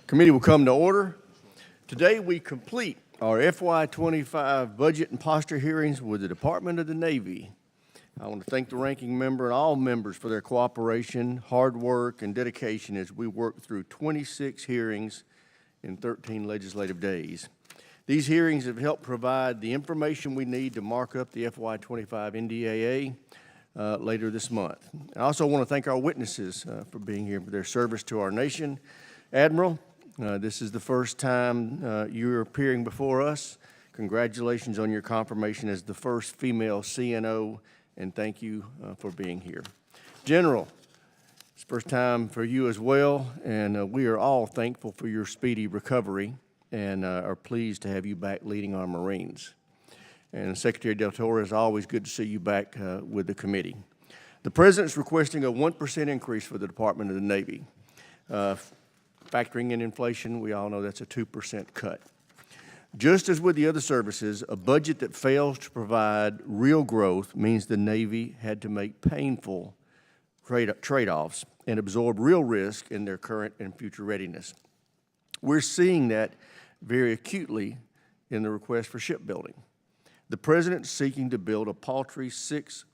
Committee will come to order. Today we complete our FY25 budget and posture hearings with the Department of the Navy. I want to thank the ranking member and all members for their cooperation, hard work, and dedication as we work through 26 hearings in 13 legislative days. These hearings have helped provide the information we need to mark up the FY25 NDAA later this month. I also want to thank our witnesses for being here for their service to our nation. Admiral, this is the first time you're appearing before us. Congratulations on your confirmation as the first female CNO, and thank you for being here. General, it's the first time for you as well, and we are all thankful for your speedy recovery and are pleased to have you back leading our Marines. And Secretary Del Toro, it's always good to see you back with the committee. The President's requesting a 1% increase for the Department of the Navy. Factoring in inflation, we all know that's a 2% cut. Just as with the other services, a budget that fails to provide real growth means the Navy had to make painful trade-offs and absorb real risk in their current and future readiness. We're seeing that very acutely in the request for shipbuilding. The President's seeking to build a paltry six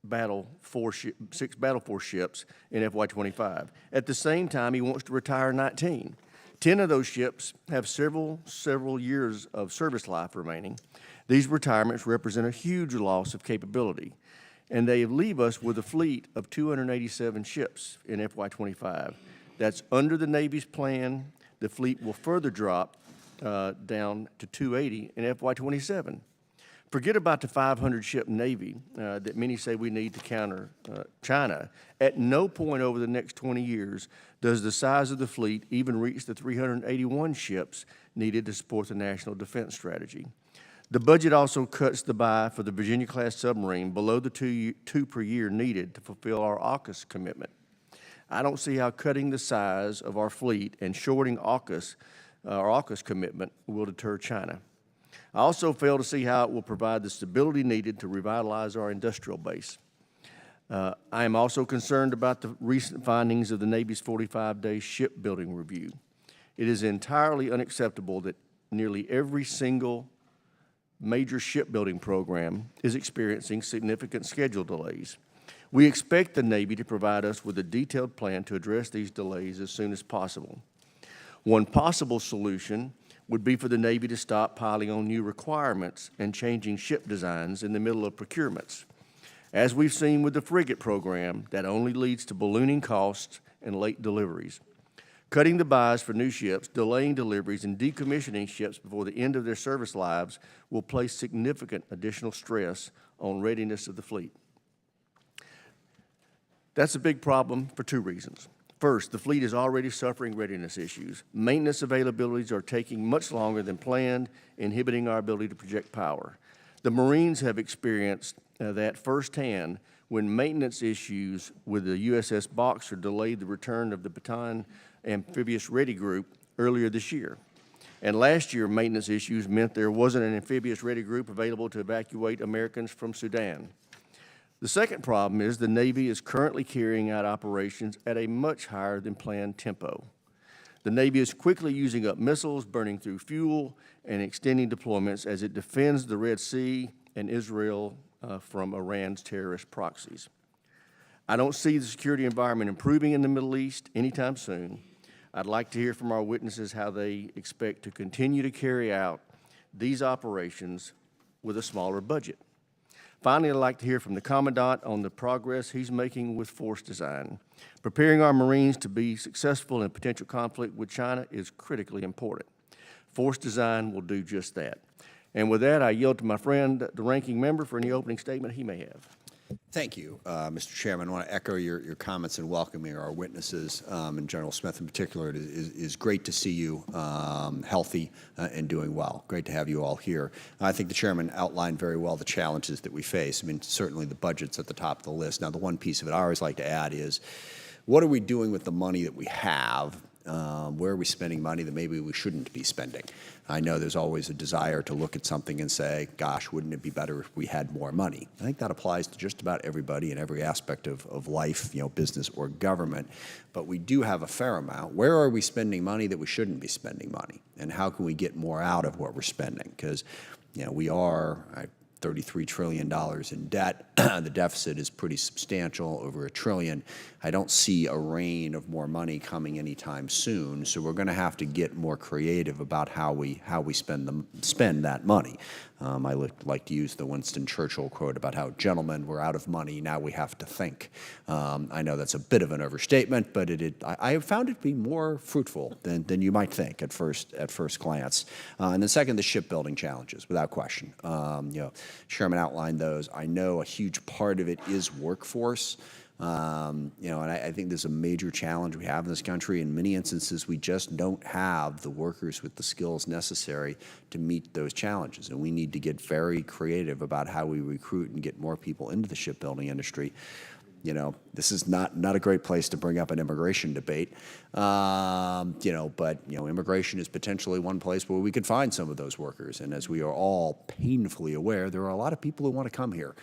battle force ships in FY25. At the same time, he wants to retire 19. 10 of those ships have several years of service life remaining. These retirements represent a huge loss of capability, and they leave us with a fleet of 287 ships in FY25. That's under the Navy's plan. The fleet will further drop down to 280 in FY27. Forget about the 500-ship Navy that many say we need to counter China. At no point over the next 20 years does the size of the fleet even reach the 381 ships needed to support the national defense strategy. The budget also cuts the buy for the Virginia-class submarine below the two per year needed to fulfill our AUKUS commitment. I don't see how cutting the size of our fleet and shorting our AUKUS commitment will deter China. I also fail to see how it will provide the stability needed to revitalize our industrial base. I am also concerned about the recent findings of the Navy's 45-day shipbuilding review. It is entirely unacceptable that nearly every single major shipbuilding program is experiencing significant schedule delays. We expect the Navy to provide us with a detailed plan to address these delays as soon as possible. One possible solution would be for the Navy to stop piling on new requirements and changing ship designs in the middle of procurements. As we've seen with the frigate program, that only leads to ballooning costs and late deliveries. Cutting the buys for new ships, delaying deliveries, and decommissioning ships before the end of their service lives will place significant additional stress on readiness of the fleet. That's a big problem for two reasons. First, the fleet is already suffering readiness issues. Maintenance availabilities are taking much longer than planned, inhibiting our ability to project power. The Marines have experienced that firsthand when maintenance issues with the USS Boxer delayed the return of the Bataan Amphibious Ready Group earlier this year. And last year, maintenance issues meant there wasn't an amphibious ready group available to evacuate Americans from Sudan. The second problem is the Navy is currently carrying out operations at a much higher than planned tempo. The Navy is quickly using up missiles, burning through fuel, and extending deployments as it defends the Red Sea and Israel from Iran's terrorist proxies. I don't see the security environment improving in the Middle East anytime soon. I'd like to hear from our witnesses how they expect to continue to carry out these operations with a smaller budget. Finally, I'd like to hear from the Commandant on the progress he's making with force design. Preparing our Marines to be successful in potential conflict with China is critically important. Force design will do just that. And with that, I yield to my friend, the ranking member, for any opening statement he may have. Thank you, Mr. Chairman. I want to echo your comments in welcoming our witnesses, and General Smith in particular. It is great to see you healthy and doing well. Great to have you all here. I think the Chairman outlined very well the challenges that we face. I mean, certainly the budget's at the top of the list. Now, the one piece of it I always like to add is, what are we doing with the money that we have Where are we spending money that maybe we shouldn't be spending? I know there's always a desire to look at something and say, gosh, wouldn't it be better if we had more money? I think that applies to just about everybody in every aspect of life, business or government. But we do have a fair amount. Where are we spending money that we shouldn't be spending money? And how can we get more out of what we're spending? Because, we are $33 trillion in debt. The deficit is pretty substantial, over $1 trillion. I don't see a rain of more money coming anytime soon, so we're going to have to get more creative about how we spend that money. I like to use the Winston Churchill quote about how, gentlemen, we're out of money, now we have to think. I know that's a bit of an overstatement, but I have found it to be more fruitful than you might think at first glance. And then second, the shipbuilding challenges, without question. Chairman outlined those. I know a huge part of it is workforce. And I think there's a major challenge we have in this country. In many instances, we just don't have the workers with the skills necessary to meet those challenges. And we need to get very creative about how we recruit and get more people into the shipbuilding industry. This is not a great place to bring up an immigration debate, but immigration is potentially one place where we could find some of those workers. And as we are all painfully aware, there are a lot of people who want to come here.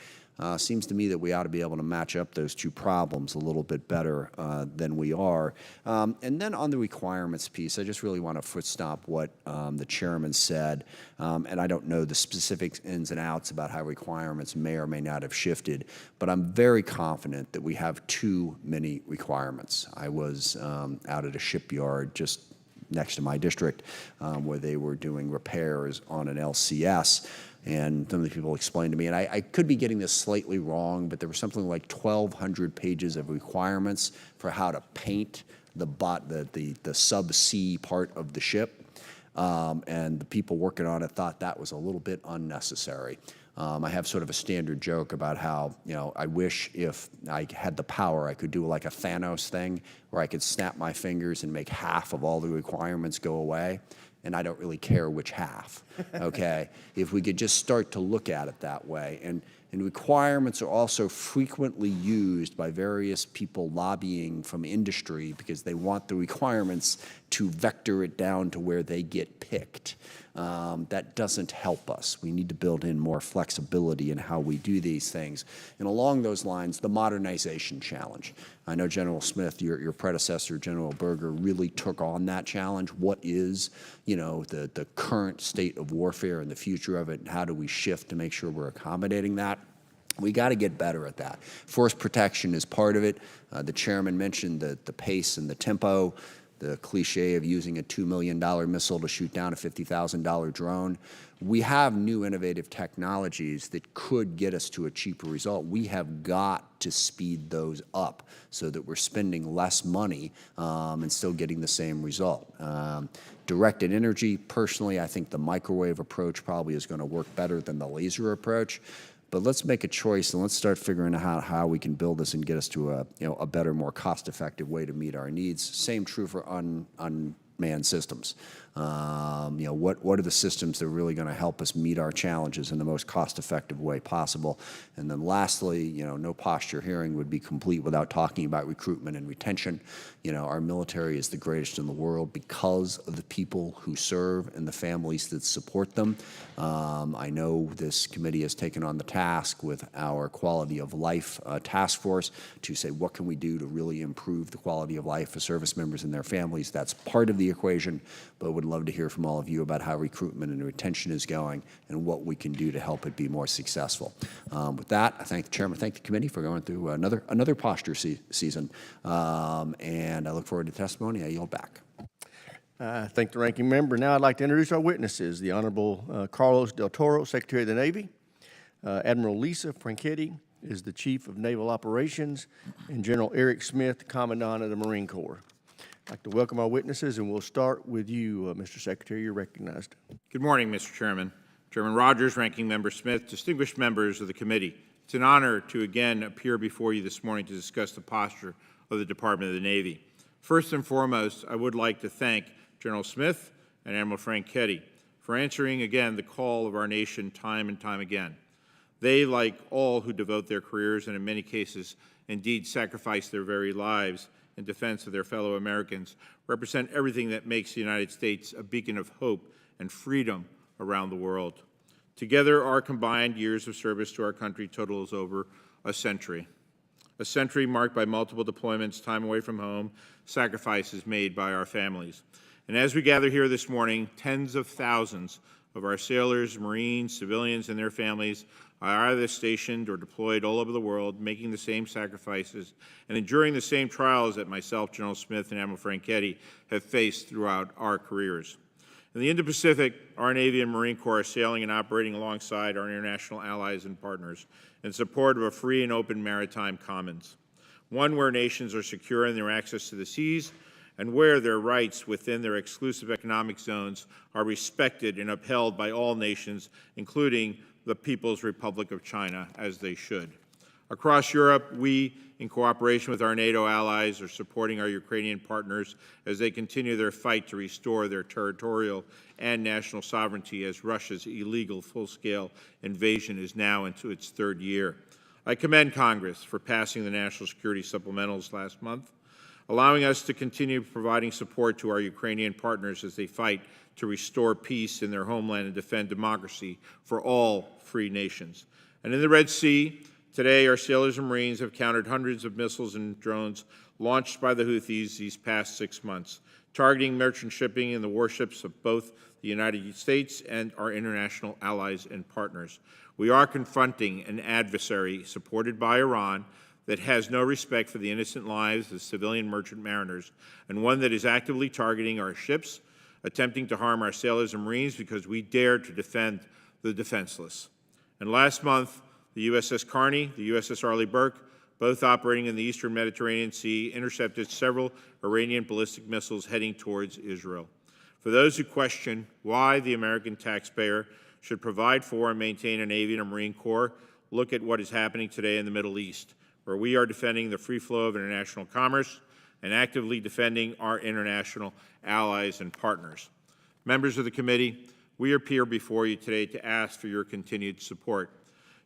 Seems to me that we ought to be able to match up those two problems a little bit better than we are. And then on the requirements piece, I just really want to foot stomp what the chairman said. And I don't know the specific ins and outs about how requirements may or may not have shifted, but I'm very confident that we have too many requirements. I was out at a shipyard just next to my district where they were doing repairs on an LCS. And some of the people explained to me, and I could be getting this slightly wrong, but there was something like 1,200 pages of requirements for how to paint the subsea part of the ship. And the people working on it thought that was a little bit unnecessary. I have sort of a standard joke about how, I wish if I had the power, I could do like a Thanos thing where I could snap my fingers and make half of all the requirements go away. And I don't really care which half, okay? If we could just start to look at it that way. And requirements are also frequently used by various people lobbying from industry because they want the requirements to vector it down to where they get picked. That doesn't help us. We need to build in more flexibility in how we do these things. And along those lines, the modernization challenge. I know General Smith, your predecessor, General Berger, really took on that challenge. What is, the current state of warfare and the future of it, and how do we shift to make sure we're accommodating that? We got to get better at that. Force protection is part of it. The chairman mentioned the pace and the tempo, the cliche of using a $2 million missile to shoot down a $50,000 drone. We have new innovative technologies that could get us to a cheaper result. We have got to speed those up so that we're spending less money and still getting the same result. Directed energy, personally, I think the microwave approach probably is going to work better than the laser approach. But let's make a choice and let's start figuring out how we can build this and get us to a better, more cost-effective way to meet our needs. Same true for unmanned systems. What are the systems that are really going to help us meet our challenges in the most cost-effective way possible? And then lastly, no posture hearing would be complete without talking about recruitment and retention. Our military is the greatest in the world because of the people who serve and the families that support them. I know this committee has taken on the task with our quality of life task force to say, what can we do to really improve the quality of life for service members and their families? That's part of the equation, but would love to hear from all of you about how recruitment and retention is going and what we can do to help it be more successful. With that, I thank the chairman, thank the committee for going through another posture season, and I look forward to testimony. I yield back. I thank the ranking member. Now I'd like to introduce our witnesses, the Honorable Carlos Del Toro, Secretary of the Navy. Admiral Lisa Franchetti is the Chief of Naval Operations, and General Eric Smith, Commandant of the Marine Corps. I'd like to welcome our witnesses, and we'll start with you, Mr. Secretary. You're recognized. Good morning, Mr. Chairman. Chairman Rogers, Ranking Member Smith, distinguished members of the committee. It's an honor to again appear before you this morning to discuss the posture of the Department of the Navy. First and foremost, I would like to thank General Smith and Admiral Franchetti for answering again the call of our nation time and time again. They, like all who devote their careers and in many cases indeed sacrifice their very lives in defense of their fellow Americans represent everything that makes the United States a beacon of hope and freedom around the world. Together, our combined years of service to our country totals over a century marked by multiple deployments, time away from home, sacrifices made by our families. And as we gather here this morning, tens of thousands of our sailors, Marines, civilians, and their families are either stationed or deployed all over the world, making the same sacrifices and enduring the same trials that myself, General Smith, and Admiral Franchetti have faced throughout our careers. In the Indo-Pacific, our Navy and Marine Corps are sailing and operating alongside our international allies and partners in support of a free and open maritime commons, one where nations are secure in their access to the seas and where their rights within their exclusive economic zones are respected and upheld by all nations, including the People's Republic of China, as they should. Across Europe, we, in cooperation with our NATO allies, are supporting our Ukrainian partners as they continue their fight to restore their territorial and national sovereignty as Russia's illegal full-scale invasion is now into its third year. I commend Congress for passing the National Security Supplementals last month, allowing us to continue providing support to our Ukrainian partners as they fight to restore peace in their homeland and defend democracy for all free nations. And in the Red Sea, today our sailors and Marines have countered hundreds of missiles and drones launched by the Houthis these past 6 months, targeting merchant shipping and the warships of both the United States and our international allies and partners. We are confronting an adversary supported by Iran that has no respect for the innocent lives of civilian merchant mariners, and one that is actively targeting our ships, attempting to harm our sailors and Marines because we dare to defend the defenseless. And last month, the USS Carney, the USS Arleigh Burke, both operating in the eastern Mediterranean Sea, intercepted several Iranian ballistic missiles heading towards Israel. For those who question why the American taxpayer should provide for and maintain a Navy and a Marine Corps, look at what is happening today in the Middle East, where we are defending the free flow of international commerce and actively defending our international allies and partners. Members of the committee, we are here before you today to ask for your continued support,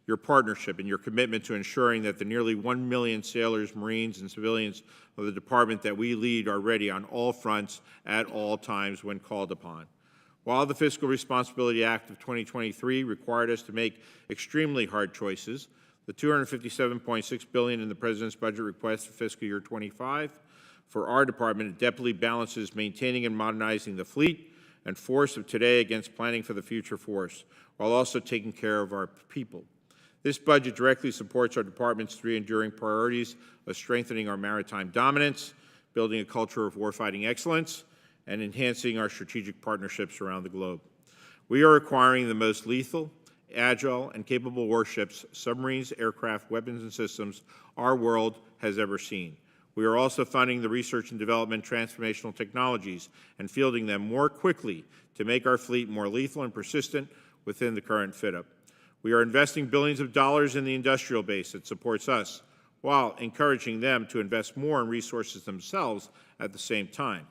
your partnership, and your commitment to ensuring that the nearly 1 million sailors, Marines, and civilians of the department that we lead are ready on all fronts at all times when called upon. While the Fiscal Responsibility Act of 2023 required us to make extremely hard choices, the $257.6 billion in the President's budget request for fiscal year 25 for our department adeptly balances maintaining and modernizing the fleet and force of today against planning for the future force, while also taking care of our people. This budget directly supports our department's three enduring priorities of strengthening our maritime dominance, building a culture of warfighting excellence, and enhancing our strategic partnerships around the globe. We are acquiring the most lethal, agile, and capable warships, submarines, aircraft, weapons, and systems our world has ever seen. We are also funding the research and development transformational technologies and fielding them more quickly to make our fleet more lethal and persistent within the current fit-up. We are investing billions of dollars in the industrial base that supports us, while encouraging them to invest more in resources themselves at the same time.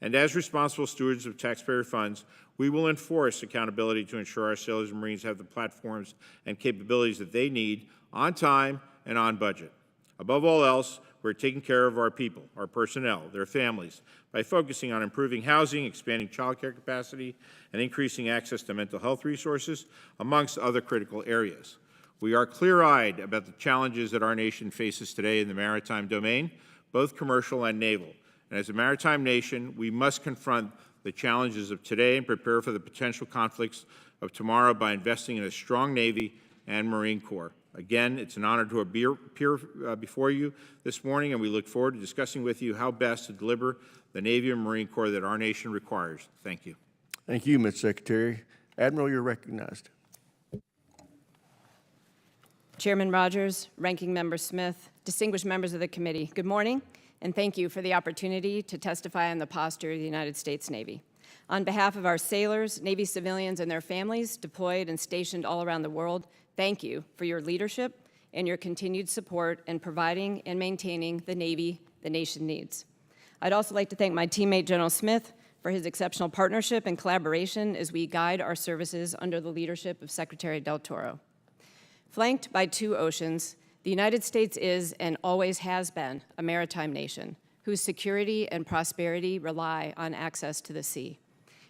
And as responsible stewards of taxpayer funds, we will enforce accountability to ensure our sailors and Marines have the platforms and capabilities that they need on time and on budget. Above all else, we're taking care of our people, our personnel, their families, by focusing on improving housing, expanding child care capacity, and increasing access to mental health resources, amongst other critical areas. We are clear-eyed about the challenges that our nation faces today in the maritime domain, both commercial and naval. And as a maritime nation, we must confront the challenges of today and prepare for the potential conflicts of tomorrow by investing in a strong Navy and Marine Corps. Again, it's an honor to appear before you this morning, and we look forward to discussing with you how best to deliver the Navy and Marine Corps that our nation requires. Thank you. Thank you, Mr. Secretary. Admiral, you're recognized. Chairman Rogers, Ranking Member Smith, distinguished members of the committee, good morning, and thank you for the opportunity to testify on the posture of the United States Navy. On behalf of our sailors, Navy civilians, and their families deployed and stationed all around the world, thank you for your leadership and your continued support in providing and maintaining the Navy the nation needs. I'd also like to thank my teammate, General Smith, for his exceptional partnership and collaboration as we guide our services under the leadership of Secretary Del Toro. Flanked by two oceans, the United States is and always has been a maritime nation, whose security and prosperity rely on access to the sea.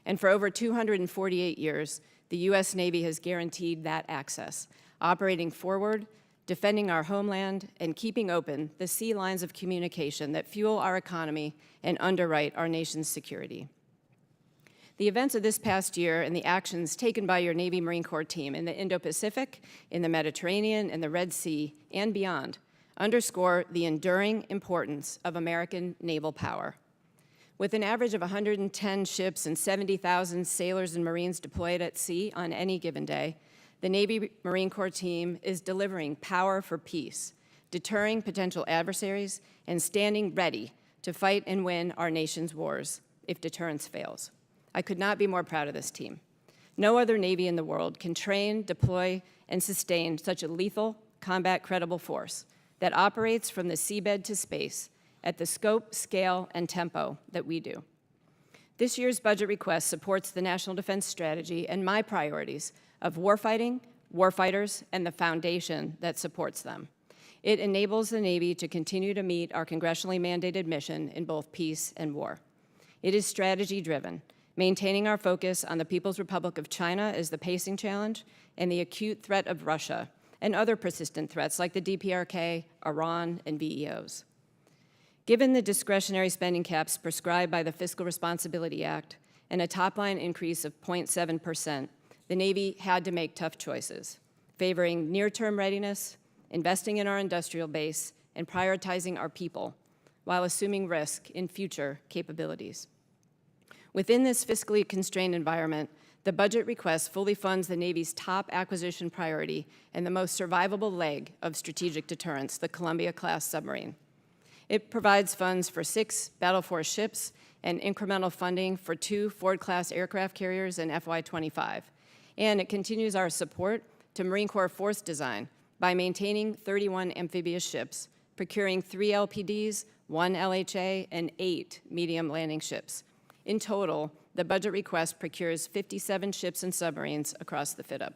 And for over 248 years, the U.S. Navy has guaranteed that access, operating forward, defending our homeland, and keeping open the sea lines of communication that fuel our economy and underwrite our nation's security. The events of this past year and the actions taken by your Navy Marine Corps team in the Indo-Pacific, in the Mediterranean, and the Red Sea, and beyond, underscore the enduring importance of American naval power. With an average of 110 ships and 70,000 sailors and Marines deployed at sea on any given day, the Navy Marine Corps team is delivering power for peace, deterring potential adversaries, and standing ready to fight and win our nation's wars if deterrence fails. I could not be more proud of this team. No other Navy in the world can train, deploy, and sustain such a lethal, combat-credible force that operates from the seabed to space at the scope, scale, and tempo that we do. This year's budget request supports the National Defense Strategy and my priorities of warfighting, warfighters, and the foundation that supports them. It enables the Navy to continue to meet our congressionally mandated mission in both peace and war. It is strategy-driven, maintaining our focus on the People's Republic of China as the pacing challenge and the acute threat of Russia and other persistent threats like the DPRK, Iran, and VEOs. Given the discretionary spending caps prescribed by the Fiscal Responsibility Act and a top-line increase of 0.7%, the Navy had to make tough choices, favoring near-term readiness, investing in our industrial base, and prioritizing our people, while assuming risk in future capabilities. Within this fiscally constrained environment, the budget request fully funds the Navy's top acquisition priority and the most survivable leg of strategic deterrence, the Columbia-class submarine. It provides funds for 6 Battle Force ships and incremental funding for 2 Ford-class aircraft carriers in FY25. And it continues our support to Marine Corps force design by maintaining 31 amphibious ships, procuring 3 LPDs, 1 LHA, and 8 medium landing ships. In total, the budget request procures 57 ships and submarines across the FIDUP.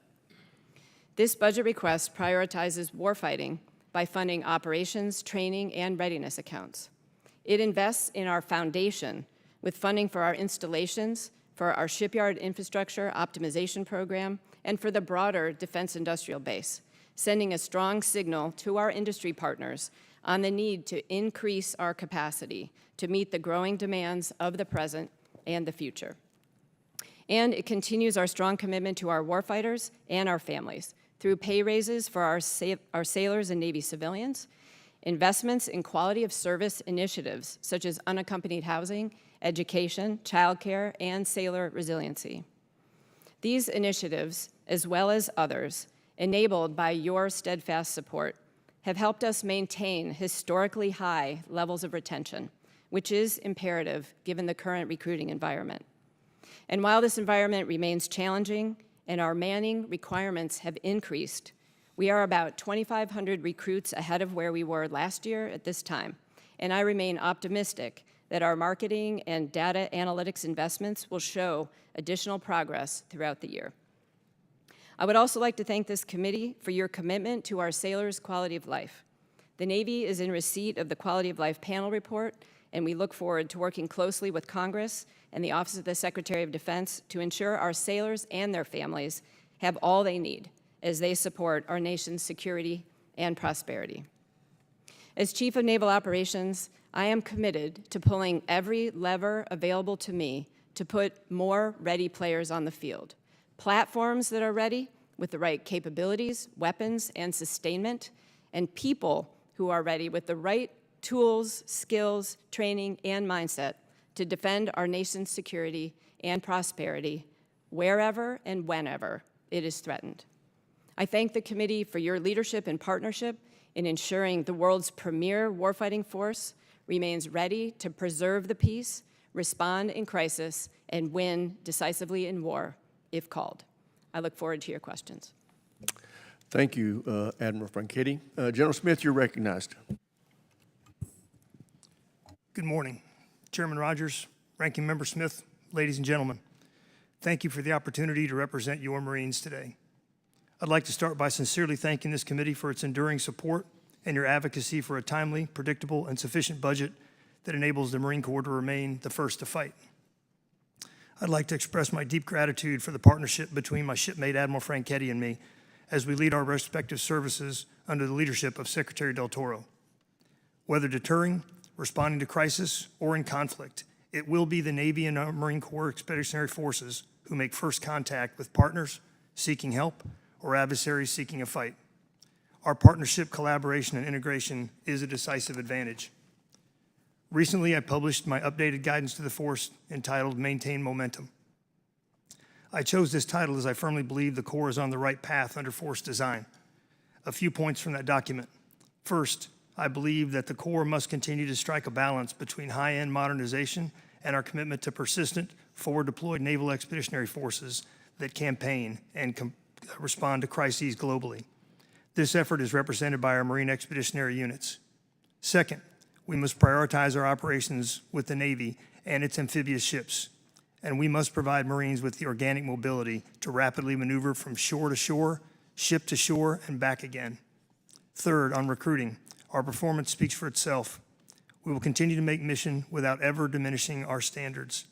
This budget request prioritizes warfighting by funding operations, training, and readiness accounts. It invests in our foundation with funding for our installations, for our shipyard infrastructure optimization program, and for the broader defense industrial base, sending a strong signal to our industry partners on the need to increase our capacity to meet the growing demands of the present and the future. And it continues our strong commitment to our warfighters and our families through pay raises for our sailors and Navy civilians, investments in quality of service initiatives such as unaccompanied housing, education, childcare, and sailor resiliency. These initiatives, as well as others, enabled by your steadfast support, have helped us maintain historically high levels of retention, which is imperative given the current recruiting environment. And while this environment remains challenging and our manning requirements have increased, we are about 2,500 recruits ahead of where we were last year at this time, and I remain optimistic that our marketing and data analytics investments will show additional progress throughout the year. I would also like to thank this committee for your commitment to our sailors' quality of life. The Navy is in receipt of the Quality of Life Panel Report, and we look forward to working closely with Congress and the Office of the Secretary of Defense to ensure our sailors and their families have all they need as they support our nation's security and prosperity. As Chief of Naval Operations, I am committed to pulling every lever available to me to put more ready players on the field. Platforms that are ready with the right capabilities, weapons, and sustainment, and people who are ready with the right tools, skills, training, and mindset to defend our nation's security and prosperity wherever and whenever it is threatened. I thank the committee for your leadership and partnership in ensuring the world's premier warfighting force remains ready to preserve the peace, respond in crisis, and win decisively in war if called. I look forward to your questions. Thank you, Admiral Franchetti. General Smith, you're recognized. Good morning. Chairman Rogers, Ranking Member Smith, ladies and gentlemen. Thank you for the opportunity to represent your Marines today. I'd like to start by sincerely thanking this committee for its enduring support and your advocacy for a timely, predictable, and sufficient budget that enables the Marine Corps to remain the first to fight. I'd like to express my deep gratitude for the partnership between my shipmate Admiral Franchetti and me as we lead our respective services under the leadership of Secretary Del Toro. Whether deterring, responding to crisis, or in conflict, it will be the Navy and our Marine Corps Expeditionary Forces who make first contact with partners seeking help or adversaries seeking a fight. Our partnership, collaboration, and integration is a decisive advantage. Recently, I published my updated guidance to the force entitled Maintain Momentum. I chose this title as I firmly believe the Corps is on the right path under force design. A few points from that document. First, I believe that the Corps must continue to strike a balance between high-end modernization and our commitment to persistent, forward-deployed naval expeditionary forces that campaign and respond to crises globally. This effort is represented by our Marine Expeditionary Units. Second, we must prioritize our operations with the Navy and its amphibious ships, and we must provide Marines with the organic mobility to rapidly maneuver from shore to shore, ship to shore, and back again. Third, on recruiting, our performance speaks for itself. We will continue to make mission without ever diminishing our standards.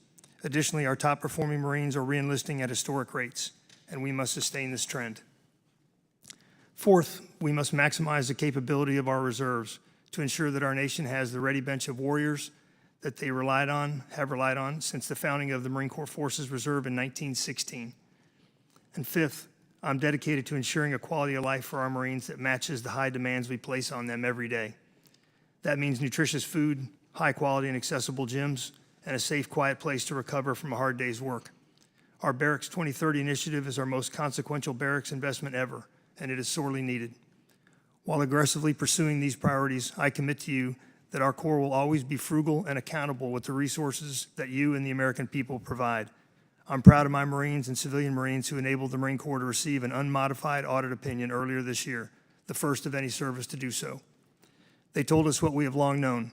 Additionally, our top-performing Marines are re-enlisting at historic rates, and we must sustain this trend. Fourth, we must maximize the capability of our reserves to ensure that our nation has the ready bench of warriors that they have relied on since the founding of the Marine Corps Forces Reserve in 1916. And fifth, I'm dedicated to ensuring a quality of life for our Marines that matches the high demands we place on them every day. That means nutritious food, high quality and accessible gyms, and a safe, quiet place to recover from a hard day's work. Our Barracks 2030 initiative is our most consequential barracks investment ever, and it is sorely needed. While aggressively pursuing these priorities, I commit to you that our Corps will always be frugal and accountable with the resources that you and the American people provide. I'm proud of my Marines and civilian Marines who enabled the Marine Corps to receive an unmodified audit opinion earlier this year, the first of any service to do so. They told us what we have long known,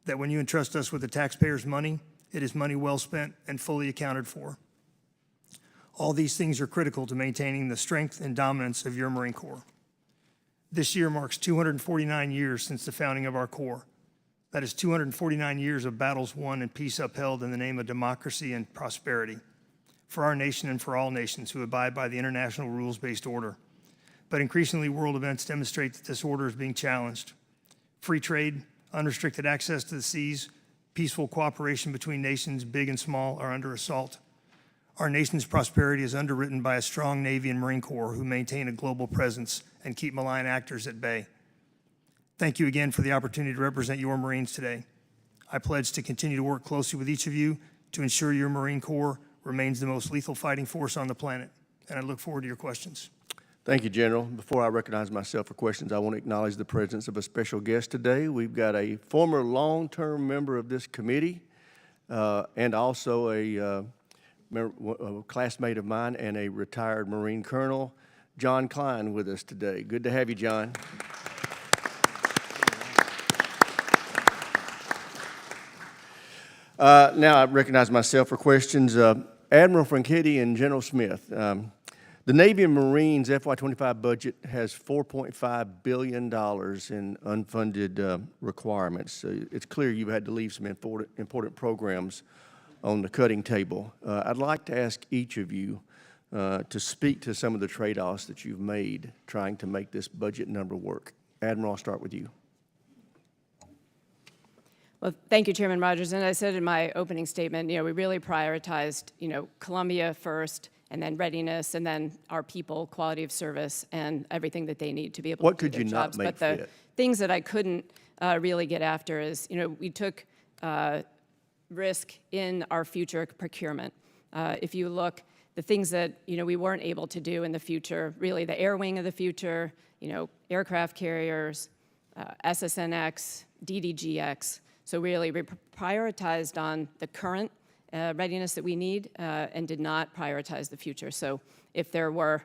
that when you entrust us with the taxpayers' money, it is money well spent and fully accounted for. All these things are critical to maintaining the strength and dominance of your Marine Corps. This year marks 249 years since the founding of our Corps. That is 249 years of battles won and peace upheld in the name of democracy and prosperity for our nation and for all nations who abide by the international rules-based order. But increasingly, world events demonstrate that this order is being challenged. Free trade, unrestricted access to the seas, peaceful cooperation between nations, big and small, are under assault. Our nation's prosperity is underwritten by a strong Navy and Marine Corps who maintain a global presence and keep malign actors at bay. Thank you again for the opportunity to represent your Marines today. I pledge to continue to work closely with each of you to ensure your Marine Corps remains the most lethal fighting force on the planet, and I look forward to your questions. Thank you, General. Before I recognize myself for questions, I want to acknowledge the presence of a special guest today. We've got a former long-term member of this committee and also a classmate of mine and a retired Marine Colonel, John Klein, with us today. Good to have you, John. Now I recognize myself for questions. Admiral Franchetti and General Smith, the Navy and Marines FY25 budget has $4.5 billion in unfunded requirements. So it's clear you've had to leave some important programs on the cutting table. I'd like to ask each of you to speak to some of the trade-offs that you've made trying to make this budget number work. Admiral, I'll start with you. Well, thank you, Chairman Rogers. And as I said in my opening statement, we really prioritized, Columbia first, and then readiness, and then our people, quality of service, and everything that they need to be able to do their jobs. What could you not make But the fit? things that I couldn't really get after is, we took risk in our future procurement. If you look, the things that, we weren't able to do in the future, really the air wing of the future, aircraft carriers, SSNX, DDGX. So really, we prioritized on the current readiness that we need and did not prioritize the future. So if there were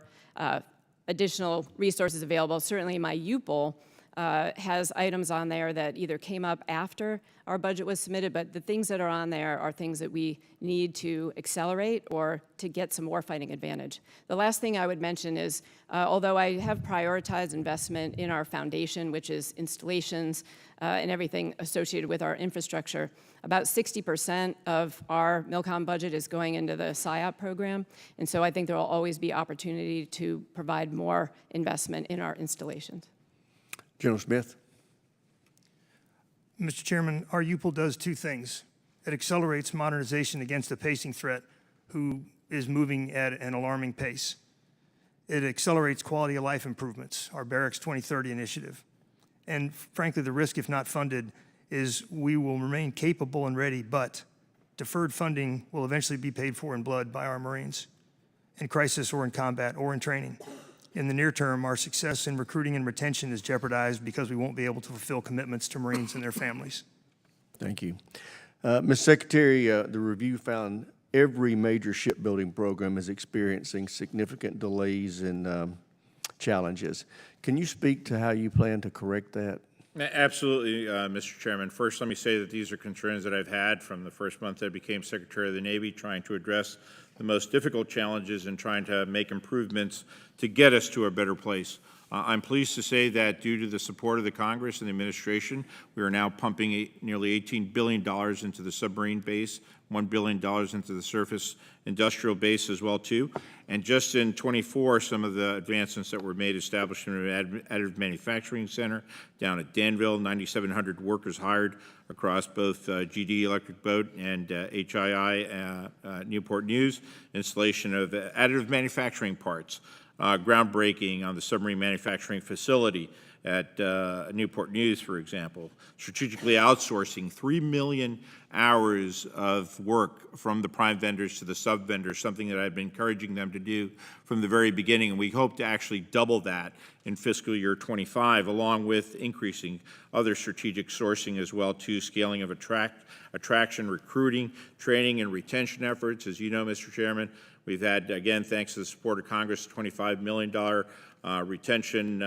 additional resources available, certainly my UPL has items on there that either came up after our budget was submitted, but the things that are on there are things that we need to accelerate or to get some warfighting advantage. The last thing I would mention is, although I have prioritized investment in our foundation, which is installations and everything associated with our infrastructure, about 60% of our MILCOM budget is going into the SIOP program, and so I think there will always be opportunity to provide more investment in our installations. General Smith? Mr. Chairman, our UPL does two things. It accelerates modernization against a pacing threat who is moving at an alarming pace. It accelerates quality of life improvements, our Barracks 2030 initiative. And frankly, the risk, if not funded, is we will remain capable and ready, but deferred funding will eventually be paid for in blood by our Marines, in crisis or in combat or in training. In the near term, our success in recruiting and retention is jeopardized because we won't be able to fulfill commitments to Marines and their families. Thank you. Ms. Secretary, the review found every major shipbuilding program is experiencing significant delays and challenges. Can you speak to how you plan to correct that? Absolutely, Mr. Chairman. First, let me say that these are concerns that I've had from the first month that I became Secretary of the Navy, trying to address the most difficult challenges and trying to make improvements to get us to a better place. I'm pleased to say that due to the support of the Congress and the administration, we are now pumping nearly $18 billion into the submarine base, $1 billion into the surface industrial base as well, too. And just in 24, some of the advancements that were made, establishment of an additive manufacturing center down at Danville, 9,700 workers hired across both GD Electric Boat and HII Newport News, installation of additive manufacturing parts, groundbreaking on the submarine manufacturing facility at Newport News, for example, strategically outsourcing 3 million hours of work from the prime vendors to the sub-vendors, something that I've been encouraging them to do from the very beginning, and we hope to actually double that in fiscal year 25, along with increasing other strategic sourcing as well, too, scaling of attraction, recruiting, training, and retention efforts. As you know, Mr. Chairman, we've had, again, thanks to the support of Congress, $25 million retention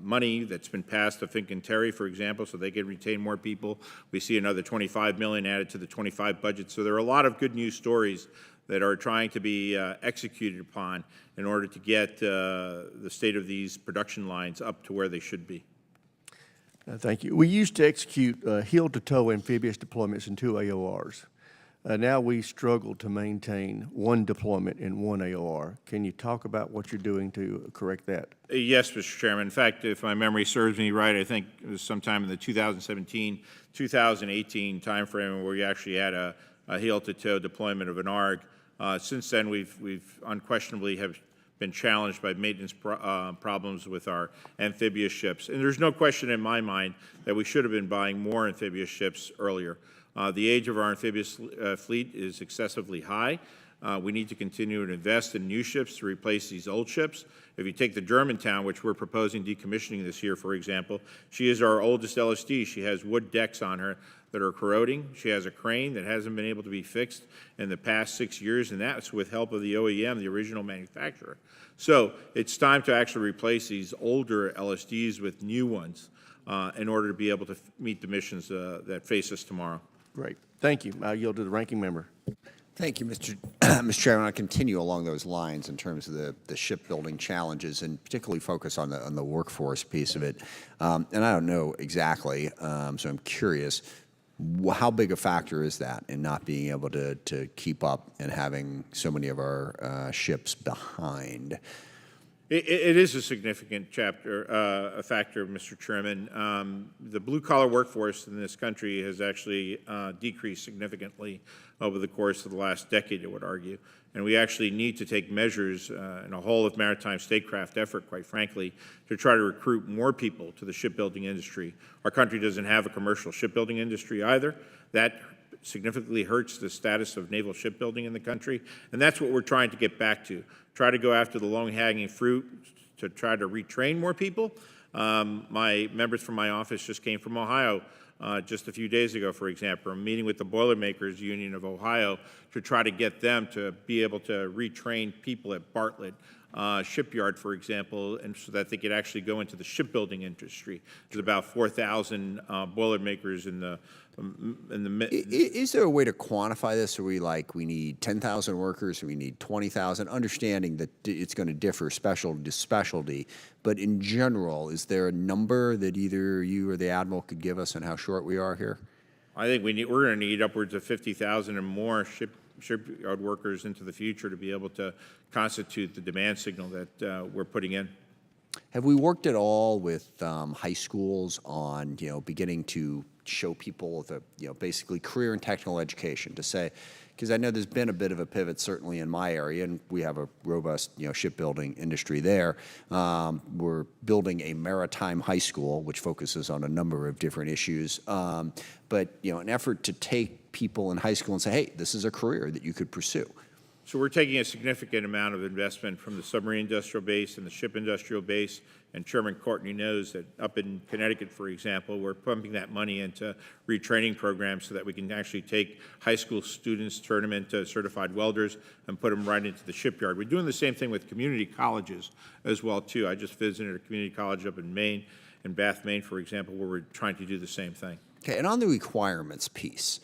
money that's been passed to Fink and Terry, for example, so they can retain more people. We see another $25 million added to the 25 budget. So there are a lot of good news stories that are trying to be executed upon in order to get the state of these production lines up to where they should be. Thank you. We used to execute heel-to-toe amphibious deployments in 2 AORs. Now we struggle to maintain 1 deployment in 1 AOR. Can you talk about what you're doing to correct that? Yes, Mr. Chairman. In fact, if my memory serves me right, I think it was sometime in the 2017-2018 timeframe where we actually had a heel-to-toe deployment of an ARG. Since then, we've unquestionably have been challenged by maintenance problems with our amphibious ships. And there's no question in my mind that we should have been buying more amphibious ships earlier. The age of our amphibious fleet is excessively high. We need to continue to invest in new ships to replace these old ships. If you take the Germantown, which we're proposing decommissioning this year, for example, she is our oldest LSD. She has wood decks on her that are corroding. She has a crane that hasn't been able to be fixed in the past 6 years, and that's with help of the OEM, the original manufacturer. So it's time to actually replace these older LSDs with new ones in order to be able to meet the missions that face us tomorrow. Great. Thank you. I yield to the ranking member. Thank you, Mr. Chairman. I continue along those lines in terms of the shipbuilding challenges, and particularly focus on the workforce piece of it. And I don't know exactly, so I'm curious, how big a factor is that in not being able to keep up and having so many of our ships behind? It is a significant a factor, Mr. Chairman. The blue-collar workforce in this country has actually decreased significantly over the course of the last decade, I would argue. And we actually need to take measures in a whole of maritime statecraft effort, quite frankly, to try to recruit more people to the shipbuilding industry. Our country doesn't have a commercial shipbuilding industry either. That significantly hurts the status of naval shipbuilding in the country, and that's what we're trying to get back to. Try to go after the long-hanging fruit to try to retrain more people. My members from my office just came from Ohio just a few days ago, for example, a meeting with the Boilermakers Union of Ohio to try to get them to be able to retrain people at Bartlett shipyard, for example, and so that they could actually go into the shipbuilding industry. There's about 4,000 Boilermakers in the Is there a way to quantify this? Are we like, we need 10,000 workers, or we need 20,000? Understanding that it's going to differ specialty to specialty, but in general, is there a number that either you or the Admiral could give us on how short we are here? I think we're going to need upwards of 50,000 and more shipyard workers into the future to be able to constitute the demand signal that we're putting in. Have we worked at all with high schools on, beginning to show people the, basically career and technical education to say, because I know there's been a bit of a pivot certainly in my area, and we have a robust, shipbuilding industry there. We're building a maritime high school, which focuses on a number of different issues. But, an effort to take people in high school and say, hey, this is a career that you could pursue. So we're taking a significant amount of investment from the submarine industrial base and the ship industrial base, and Chairman Courtney knows that up in Connecticut, for example, we're pumping that money into retraining programs so that we can actually take high school students, turn them into certified welders, and put them right into the shipyard. We're doing the same thing with community colleges as well, too. I just visited a community college up in Maine, in Bath, Maine, for example, where we're trying to do the same thing. Okay, and on the requirements piece,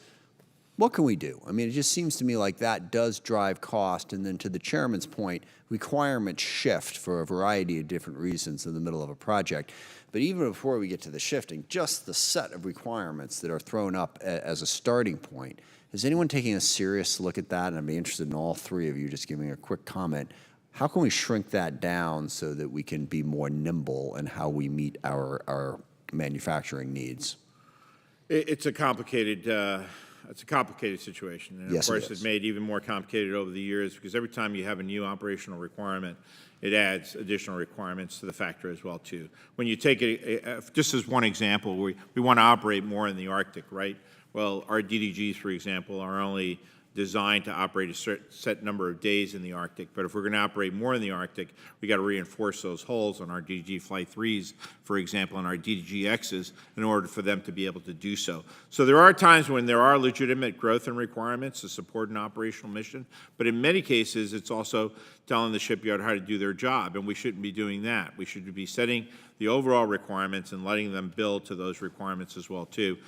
what can we do? I mean, it just seems to me like that does drive cost, and then to the chairman's point, requirements shift for a variety of different reasons in the middle of a project. But even before we get to the shifting, just the set of requirements that are thrown up as a starting point, is anyone taking a serious look at that? And I'd be interested in all three of you just giving a quick comment. How can we shrink that down so that we can be more nimble in how we meet our manufacturing needs? It's a complicated situation. And Yes, of it course, is. it's made even more complicated over the years because every time you have a new operational requirement, it adds additional requirements to the factor as well, too. When you take it, just as one example, we want to operate more in the Arctic, right? Well, our DDGs, for example, are only designed to operate a set number of days in the Arctic. But if we're going to operate more in the Arctic, we got to reinforce those holes on our DDG Flight 3s, for example, and our DDG-Xs in order for them to be able to do so. So there are times when there are legitimate growth and requirements to support an operational mission, but in many cases, it's also telling the shipyard how to do their job, and we shouldn't be doing that. We should be setting the overall requirements and letting them build to those requirements as well, too.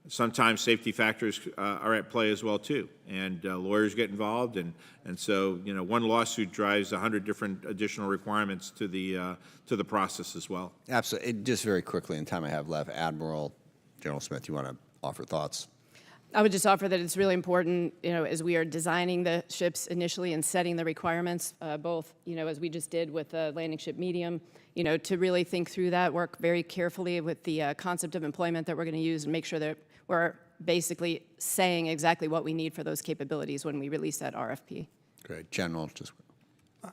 Sometimes safety factors are at play as well, too, and lawyers get involved, and so one lawsuit drives 100 different additional requirements to the process as well. Absolutely. Just very quickly, in time I have left, Admiral, General Smith, you want to offer thoughts? I would just offer that it's really important, as we are designing the ships initially and setting the requirements, both, as we just did with the landing ship medium, to really think through that, work very carefully with the concept of employment that we're going to use and make sure that we're basically saying exactly what we need for those capabilities when we release that RFP. Great. General, just...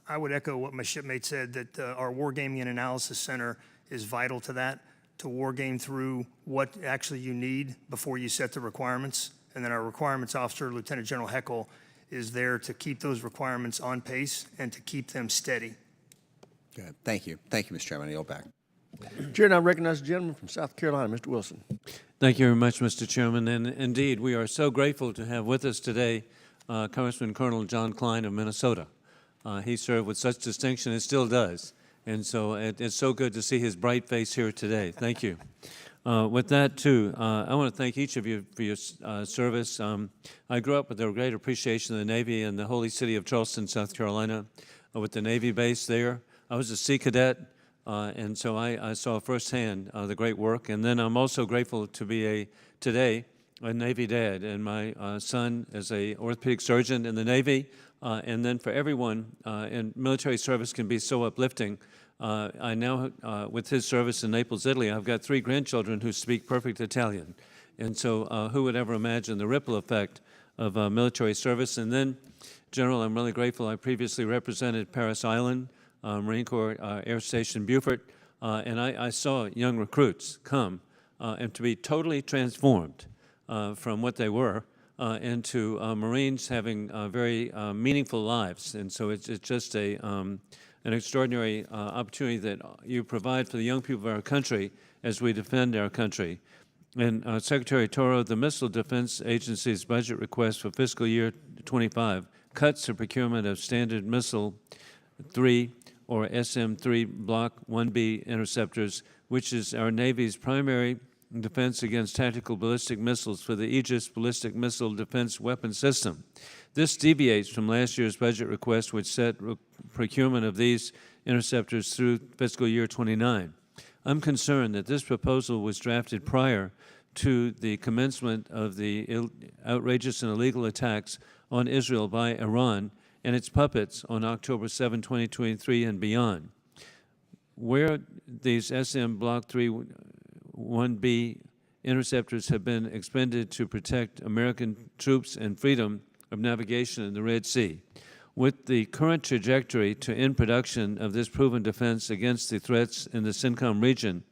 I would echo what my shipmate said, that our Wargaming and Analysis Center is vital to that, to wargame through what actually you need before you set the requirements. And then our requirements officer, Lieutenant General Heckel, is there to keep those requirements on pace and to keep them steady. Good. Thank you. Thank you, Mr. Chairman. I yield back. Chair, now recognize the gentleman from South Carolina, Mr. Wilson. Thank you very much, Mr. Chairman. And indeed, we are so grateful to have with us today Congressman Colonel John Klein of Minnesota. He served with such distinction and still does. And so it's so good to see his bright face here today. Thank you. With that, too, I want to thank each of you for your service. I grew up with a great appreciation of the Navy in the holy city of Charleston, South Carolina, with the Navy base there. I was a Sea Cadet, and so I saw firsthand the great work. And then I'm also grateful to be today a Navy dad, and my son is an orthopedic surgeon in the Navy. And then for everyone in military service can be so uplifting. I now, with his service in Naples, Italy, I've got 3 grandchildren who speak perfect Italian. And so who would ever imagine the ripple effect of military service? And then, General, I'm really grateful. I previously represented Parris Island, Marine Corps Air Station Beaufort, and I saw young recruits come and to be totally transformed from what they were into Marines having very meaningful lives. And so it's just an extraordinary opportunity that you provide for the young people of our country as we defend our country. And Secretary Toro, the Missile Defense Agency's budget request for fiscal year 25 cuts the procurement of Standard Missile 3 or SM-3 Block 1B interceptors, which is our Navy's primary defense against tactical ballistic missiles for the Aegis Ballistic Missile Defense Weapon System. This deviates from last year's budget request, which set procurement of these interceptors through fiscal year 29. I'm concerned that this proposal was drafted prior to the commencement of the outrageous and illegal attacks on Israel by Iran and its puppets on October 7, 2023 and beyond. Where these SM Block 3 1B interceptors have been expended to protect American troops and freedom of navigation in the Red Sea. With the current trajectory to end production of this proven defense against the threats in the CENTCOM region,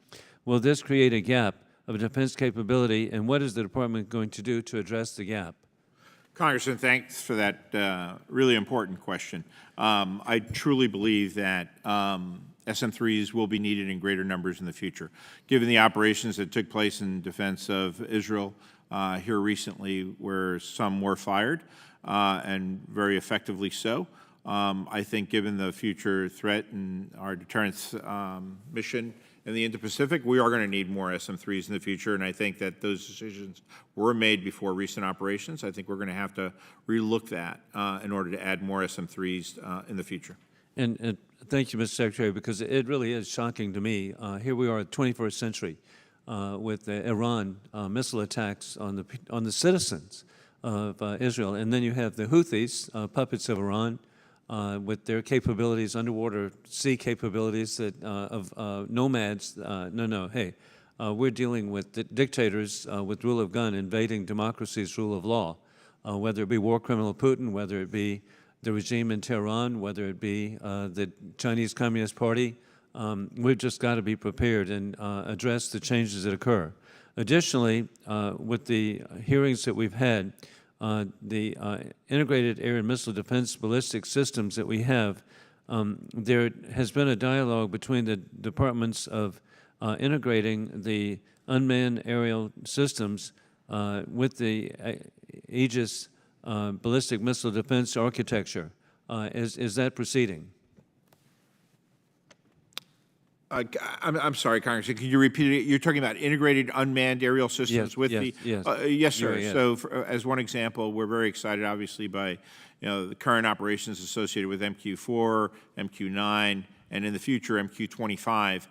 will this create a gap of defense capability, and what is the department going to do to address the gap? Congressman, thanks for that really important question. I truly believe that SM-3s will be needed in greater numbers in the future. Given the operations that took place in defense of Israel here recently, where some were fired, and very effectively so, I think given the future threat and our deterrence mission in the Indo-Pacific, we are going to need more SM-3s in the future, and I think that those decisions were made before recent operations. I think we're going to have to relook that in order to add more SM-3s in the future. And thank you, Mr. Secretary, because it really is shocking to me. Here we are in the 21st century with the Iran missile attacks on the citizens of Israel, and then you have the Houthis, puppets of Iran, with their capabilities, underwater sea capabilities that of nomads. We're dealing with dictators with rule of gun invading democracy's rule of law, whether it be war criminal Putin, whether it be the regime in Tehran, whether it be the Chinese Communist Party. We've just got to be prepared and address the changes that occur. Additionally, with the hearings that we've had, the integrated air and missile defense ballistic systems that we have, there has been a dialogue between the departments of integrating the unmanned aerial systems with the Aegis ballistic missile defense architecture. Is that proceeding? I'm sorry, Congressman, can you repeat it? You're talking about integrated unmanned aerial systems with the... Yes, sir. Yeah. So as one example, we're very excited, obviously, by the current operations associated with MQ-4, MQ-9, and in the future, MQ-25.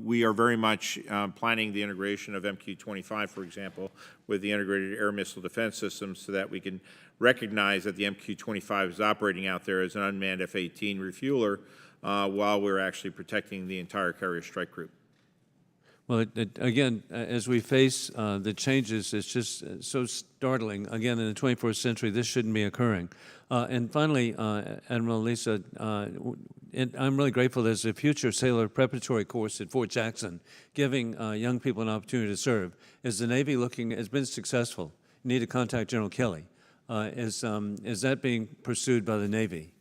We are very much planning the integration of MQ-25, for example, with the integrated air missile defense systems so that we can recognize that the MQ-25 is operating out there as an unmanned F-18 refueler while we're actually protecting the entire carrier strike group. Well, again, as we face the changes, it's just so startling. Again, in the 21st century, this shouldn't be occurring. And finally, Admiral Lisa, I'm really grateful there's a future sailor preparatory course at Fort Jackson, giving young people an opportunity to serve. Is the Navy has been successful? You need to contact General Kelly. Is that being pursued by the Navy?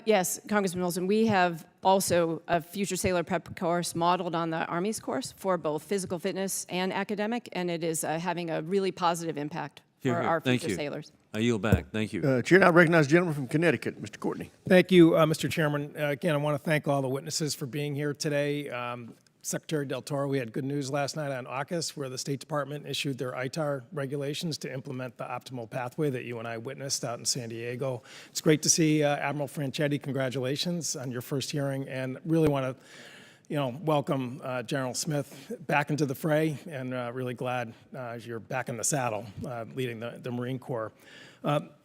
Yes, Congressman Wilson, we have also a future sailor prep course modeled on the Army's course for both physical fitness and academic, and it is having a really positive impact for our future sailors. I yield back. Thank you. Chair, now recognize the gentleman from Connecticut, Mr. Courtney. Thank you, Mr. Chairman. Again, I want to thank all the witnesses for being here today. Secretary Del Toro, we had good news last night on AUKUS, where the State Department issued their ITAR regulations to implement the optimal pathway that you and I witnessed out in San Diego. It's great to see Admiral Franchetti. Congratulations on your first hearing, and really want to welcome General Smith back into the fray, and really glad you're back in the saddle leading the Marine Corps.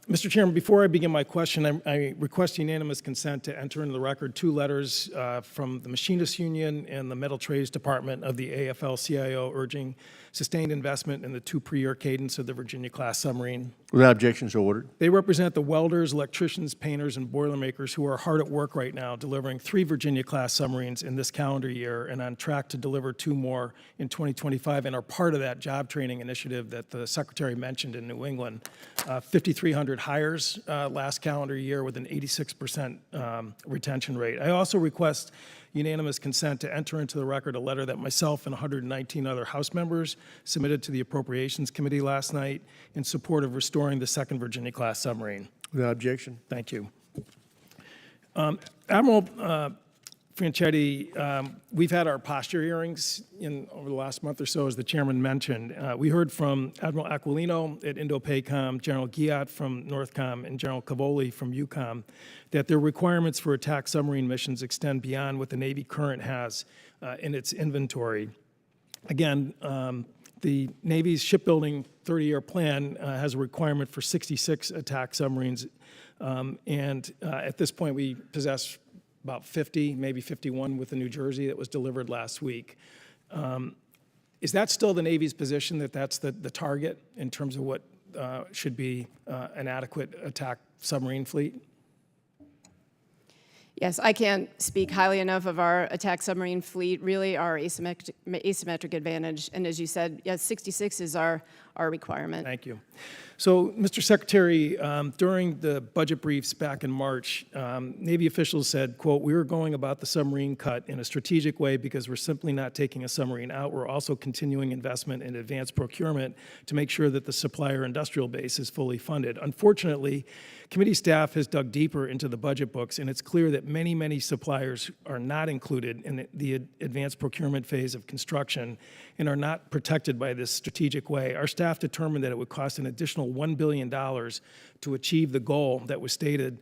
Mr. Chairman, before I begin my question, I request unanimous consent to enter into the record two letters from the Machinists Union and the Metal Trades Department of the AFL-CIO urging sustained investment in the two per-year cadence of the Virginia-class submarine. Without objection, so ordered. They represent the welders, electricians, painters, and boilermakers who are hard at work right now delivering 3 Virginia-class submarines in this calendar year and on track to deliver 2 more in 2025 and are part of that job training initiative that the Secretary mentioned in New England. 5,300 1,500 hires last calendar year with an 86% retention rate. I also request unanimous consent to enter into the record a letter that myself and 119 other House members submitted to the Appropriations Committee last night in support of restoring the 2nd Virginia-class submarine. Without objection. Thank you. Admiral Franchetti, we've had our posture hearings over the last month or so, as the chairman mentioned. We heard from Admiral Aquilino at Indo-PACOM, General Giat from NORTHCOM, and General Cavoli from EUCOM that their requirements for attack submarine missions extend beyond what the Navy current has in its inventory. Again, the Navy's shipbuilding 30-year plan has a requirement for 66 attack submarines, and at this point we possess about 50, maybe 51 with the New Jersey that was delivered last week. Is that still the Navy's position, that that's the target in terms of what should be an adequate attack submarine fleet? Yes, I can't speak highly enough of our attack submarine fleet, really our asymmetric advantage. And as you said, yes, 66 is our requirement. Thank you. So, Mr. Secretary, during the budget briefs back in March, Navy officials said, quote, "We are going about the submarine cut in a strategic way because we're simply not taking a submarine out. We're also continuing investment in advanced procurement to make sure that the supplier industrial base is fully funded." Unfortunately, committee staff has dug deeper into the budget books, and it's clear that many, many suppliers are not included in the advanced procurement phase of construction and are not protected by this strategic way. Our staff determined that it would cost an additional $1 billion to achieve the goal that was stated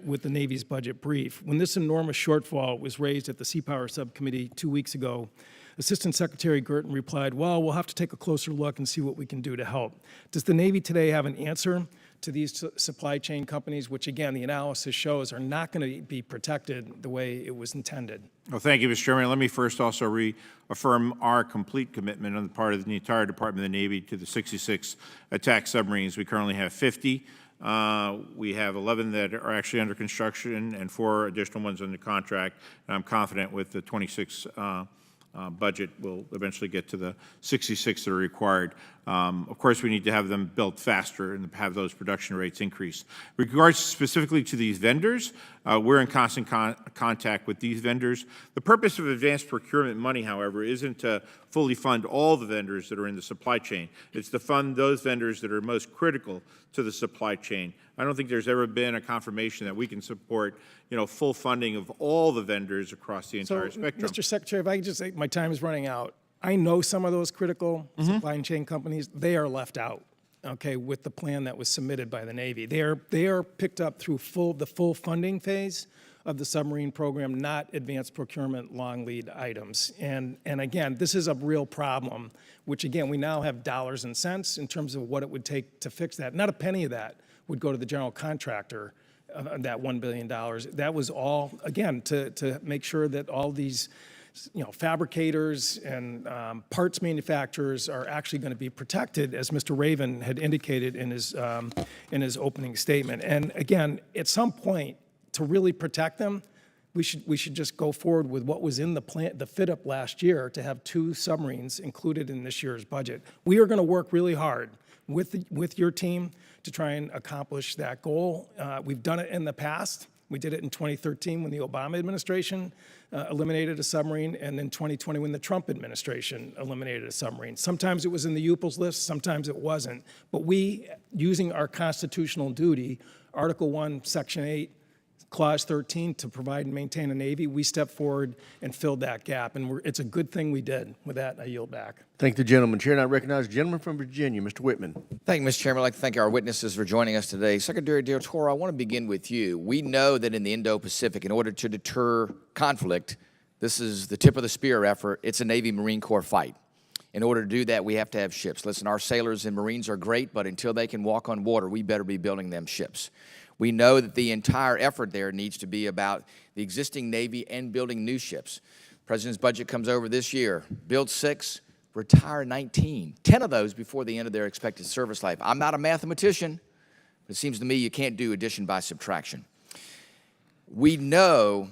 with the Navy's budget brief. When this enormous shortfall was raised at the Sea Power Subcommittee 2 weeks ago, Assistant Secretary Girton replied, "Well, we'll have to take a closer look and see what we can do to help." Does the Navy today have an answer to these supply chain companies, which again, the analysis shows are not going to be protected the way it was intended? Well, thank you, Mr. Chairman. Let me first also reaffirm our complete commitment on the part of the entire Department of the Navy to the 66 attack submarines. We currently have 50. We have 11 that are actually under construction and 4 additional ones under contract. And I'm confident with the 26 budget, we'll eventually get to the 66 that are required. Of course, we need to have them built faster and have those production rates increase. With regards specifically to these vendors, we're in constant contact with these vendors. The purpose of advanced procurement money, however, isn't to fully fund all the vendors that are in the supply chain. It's to fund those vendors that are most critical to the supply chain. I don't think there's ever been a confirmation that we can support, full funding of all the vendors across the entire spectrum. Mr. Secretary, if I could just say, my time is running out. I know some of those critical supply chain companies, they are left out, okay, with the plan that was submitted by the Navy. They are picked up through the full funding phase of the submarine program, not advanced procurement long lead items. And again, this is a real problem, which again, we now have dollars and cents in terms of what it would take to fix that. Not a penny of that would go to the general contractor, that $1 billion. That was all, again, to make sure that all these fabricators and parts manufacturers are actually going to be protected, as Mr. Raven had indicated in his opening statement. And again, at some point, to really protect them, we should just go forward with what was in the plan, the fit-up last year, to have 2 submarines included in this year's budget. We are going to work really hard with your team to try and accomplish that goal. We've done it in the past. We did it in 2013 when the Obama administration eliminated a submarine, and in 2020 when the Trump administration eliminated a submarine. Sometimes it was in the UPL's list, sometimes it wasn't. But we, using our constitutional duty, Article 1, Section 8, Clause 13, to provide and maintain a Navy, we stepped forward and filled that gap, and it's a good thing we did. With that, I yield back. Thank the gentleman. Chair, and I recognize the gentleman from Virginia, Mr. Whitman. Thank you, Mr. Chairman. I'd like to thank our witnesses for joining us today. Secretary Del Toro, I want to begin with you. We know that in the Indo-Pacific, in order to deter conflict, this is the tip of the spear effort. It's a Navy Marine Corps fight. In order to do that, we have to have ships. Listen, our sailors and Marines are great, but until they can walk on water, we better be building them ships. We know that the entire effort there needs to be about the existing Navy and building new ships. The President's budget comes over this year. Build 6, retire 19. 10 of those before the end of their expected service life. I'm not a mathematician, but it seems to me you can't do addition by subtraction. We know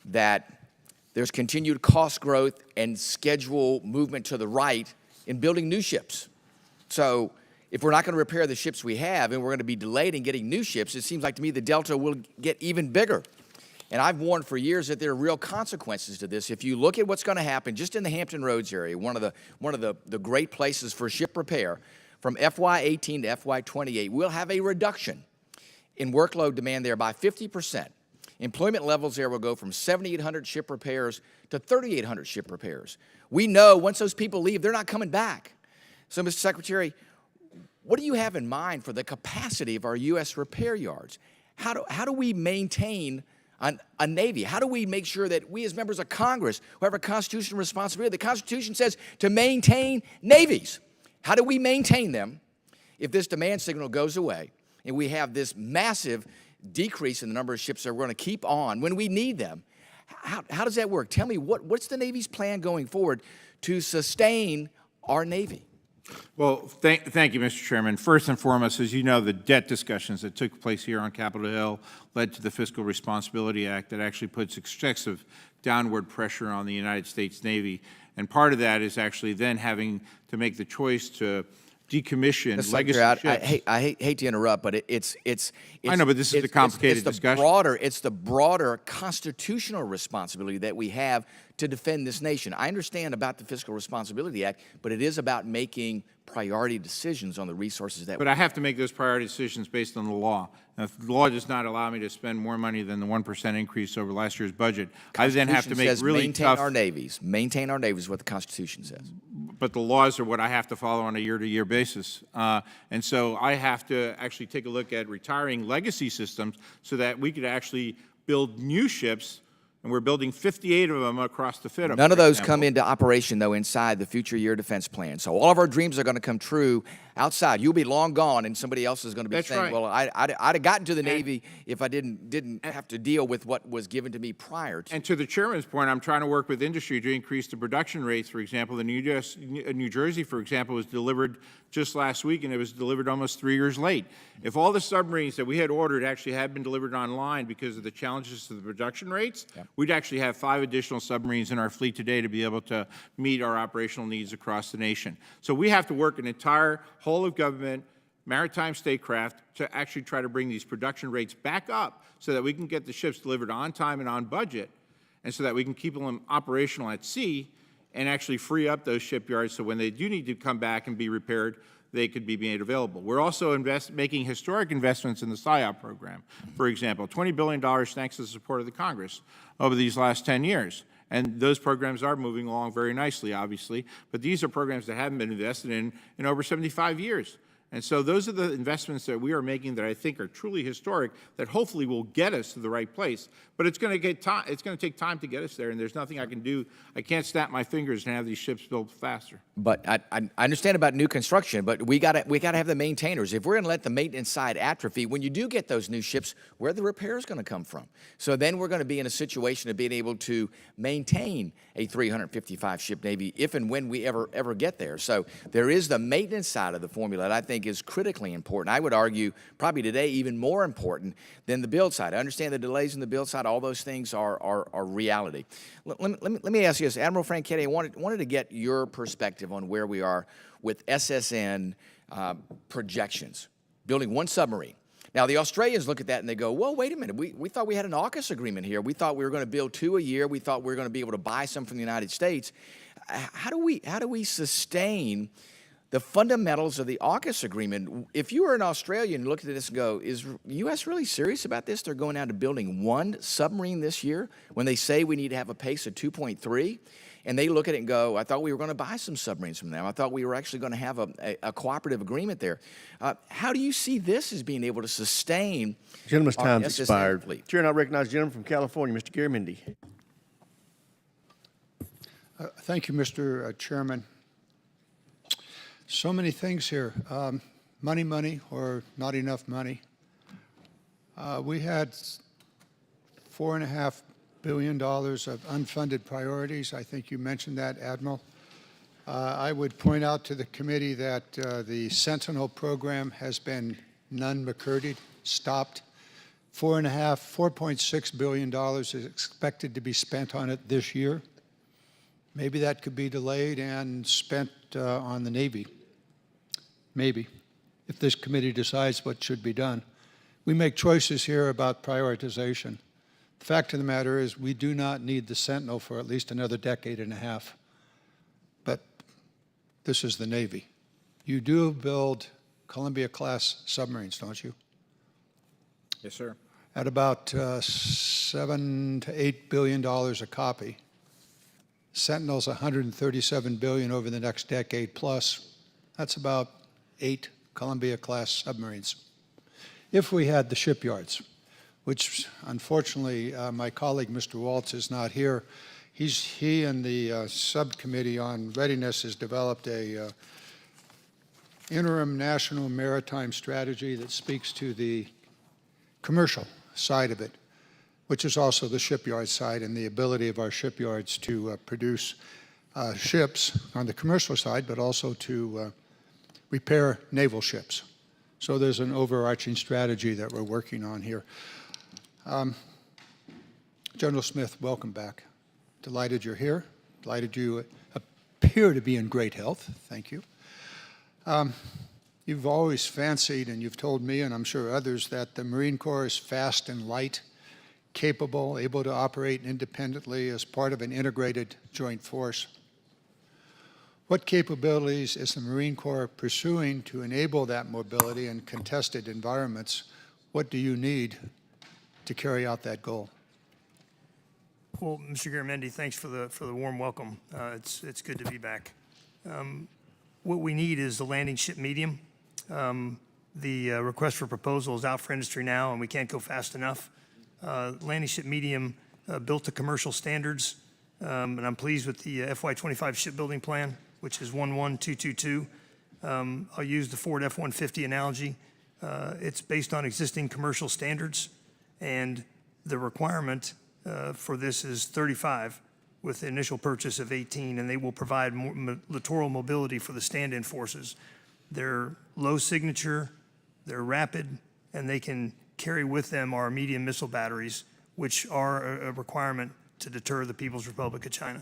that there's continued cost growth and schedule movement to the right in building new ships. So if we're not going to repair the ships we have and we're going to be delayed in getting new ships, it seems like to me the delta will get even bigger. And I've warned for years that there are real consequences to this. If you look at what's going to happen just in the Hampton Roads area, one of the great places for ship repair, from FY18 to FY28, we'll have a reduction in workload demand there by 50%. Employment levels there will go from 7,800 ship repairs to 3,800 ship repairs. We know once those people leave, they're not coming back. So, Mr. Secretary, what do you have in mind for the capacity of our U.S. repair yards? How do we maintain a Navy? How do we make sure that we as members of Congress who have a constitutional responsibility, the Constitution says to maintain navies. How do we maintain them if this demand signal goes away and we have this massive decrease in the number of ships that we're going to keep on when we need them? How does that work? Tell me, what's the Navy's plan going forward to sustain our Navy? Well, thank you, Mr. Chairman. First and foremost, as you know, the debt discussions that took place here on Capitol Hill led to the Fiscal Responsibility Act that actually puts excessive downward pressure on the United States Navy. And part of that is actually then having to make the choice to decommission legacy ships. I hate to interrupt, but it's I know, but this is a complicated discussion. It's the broader constitutional responsibility that we have to defend this nation. I understand about the Fiscal Responsibility Act, but it is about making priority decisions on the resources that But I have to make those priority decisions based on the law. Now, if the law does not allow me to spend more money than the 1% increase over last year's budget, I then have to make says really maintain tough. our navies. Maintain our navies is what the Constitution says. But the laws are what I have to follow on a year-to-year basis. And so I have to actually take a look at retiring legacy systems so that we could actually build new ships, and we're building 58 of them across the FIDM. None of those come into operation, though, inside the future year defense plan. So all of our dreams are going to come true outside. You'll be long gone, and somebody else is going to be That's saying, right. well, I'd have gotten to the Navy if I didn't have to deal with what was given to me prior to. And to the chairman's point, I'm trying to work with industry to increase the production rates. For example, the New Jersey, for example, was delivered just last week, and it was delivered almost 3 years late. If all the submarines that we had ordered actually had been delivered online because of the challenges to the production rates, we'd actually have 5 additional submarines in our fleet today to be able to meet our operational needs across the nation. So we have to work an entire whole of government, maritime statecraft to actually try to bring these production rates back up so that we can get the ships delivered on time and on budget, and so that we can keep them operational at sea and actually free up those shipyards so when they do need to come back and be repaired, they could be made available. We're also making historic investments in the SIOP program. For example, $20 billion thanks to the support of the Congress over these last 10 years. And those programs are moving along very nicely, obviously, but these are programs that haven't been invested in over 75 years. And so those are the investments that we are making that I think are truly historic, that hopefully will get us to the right place. But it's going to take time to get us there, and there's nothing I can do. I can't snap my fingers and have these ships built faster. But I understand about new construction, but we got to have the maintainers. If we're going to let the maintenance side atrophy, when you do get those new ships, where are the repairs going to come from? So then we're going to be in a situation of being able to maintain a 355 ship Navy if and when we ever get there. So there is the maintenance side of the formula that I think is critically important. I would argue probably today even more important than the build side. I understand the delays in the build side. All those things are reality. Let me ask you this. Admiral Franchetti, I wanted to get your perspective on where we are with SSN projections, building one submarine. Now, the Australians look at that and they go, well, wait a minute. We thought we had an AUKUS agreement here. We thought we were going to build 2 a year. We thought we were going to be able to buy some from the United States. How do we sustain the fundamentals of the AUKUS agreement? If you were an Australian and looked at this and go, is the U.S. really serious about this? They're going out to building one submarine this year when they say we need to have a pace of 2.3. And they look at it and go, I thought we were going to buy some submarines from them. I thought we were actually going to have a cooperative agreement there. How do you see this as being able to sustain Gentleman's our time's SSN expired. fleet? Chair, and I recognize the gentleman from California, Mr. Garamendi. Thank you, Mr. Chairman. So many things here. Money, or not enough money. We had $4.5 billion of unfunded priorities. I think you mentioned that, Admiral. I would point out to the committee that the Sentinel program has been non-McCurdied, stopped. $4.6 billion is expected to be spent on it this year. Maybe that could be delayed and spent on the Navy. Maybe. if this committee decides what should be done. We make choices here about prioritization. The fact of the matter is we do not need the Sentinel for at least another decade and a half. But this is the Navy. You do build Columbia-class submarines, don't you? Yes, sir. At about $7 to $8 billion a copy. Sentinel's $137 billion over the next decade plus. That's about 8 Columbia-class submarines. If we had the shipyards, which unfortunately my colleague Mr. Waltz is not here, he and the subcommittee on readiness has developed a interim national maritime strategy that speaks to the commercial side of it, which is also the shipyard side and the ability of our shipyards to produce ships on the commercial side, but also to repair naval ships. So there's an overarching strategy that we're working on here. General Smith, welcome back. Delighted you're here. Delighted you appear to be in great health. Thank you. You've always fancied, and you've told me, and I'm sure others, that the Marine Corps is fast and light, capable, able to operate independently as part of an integrated joint force. What capabilities is the Marine Corps pursuing to enable that mobility in contested environments? What do you need to carry out that goal? Well, Mr. Garamendi, thanks for the warm welcome. It's good to be back. What we need is the landing ship medium. The request for proposal is out for industry now, and we can't go fast enough. Landing ship medium built to commercial standards, and I'm pleased with the FY25 shipbuilding plan, which is 11222. I'll use the Ford F-150 analogy. It's based on existing commercial standards, and the requirement for this is 35 with the initial purchase of 18, and they will provide more littoral mobility for the stand-in forces. They're low signature, they're rapid, and they can carry with them our medium missile batteries, which are a requirement to deter the People's Republic of China.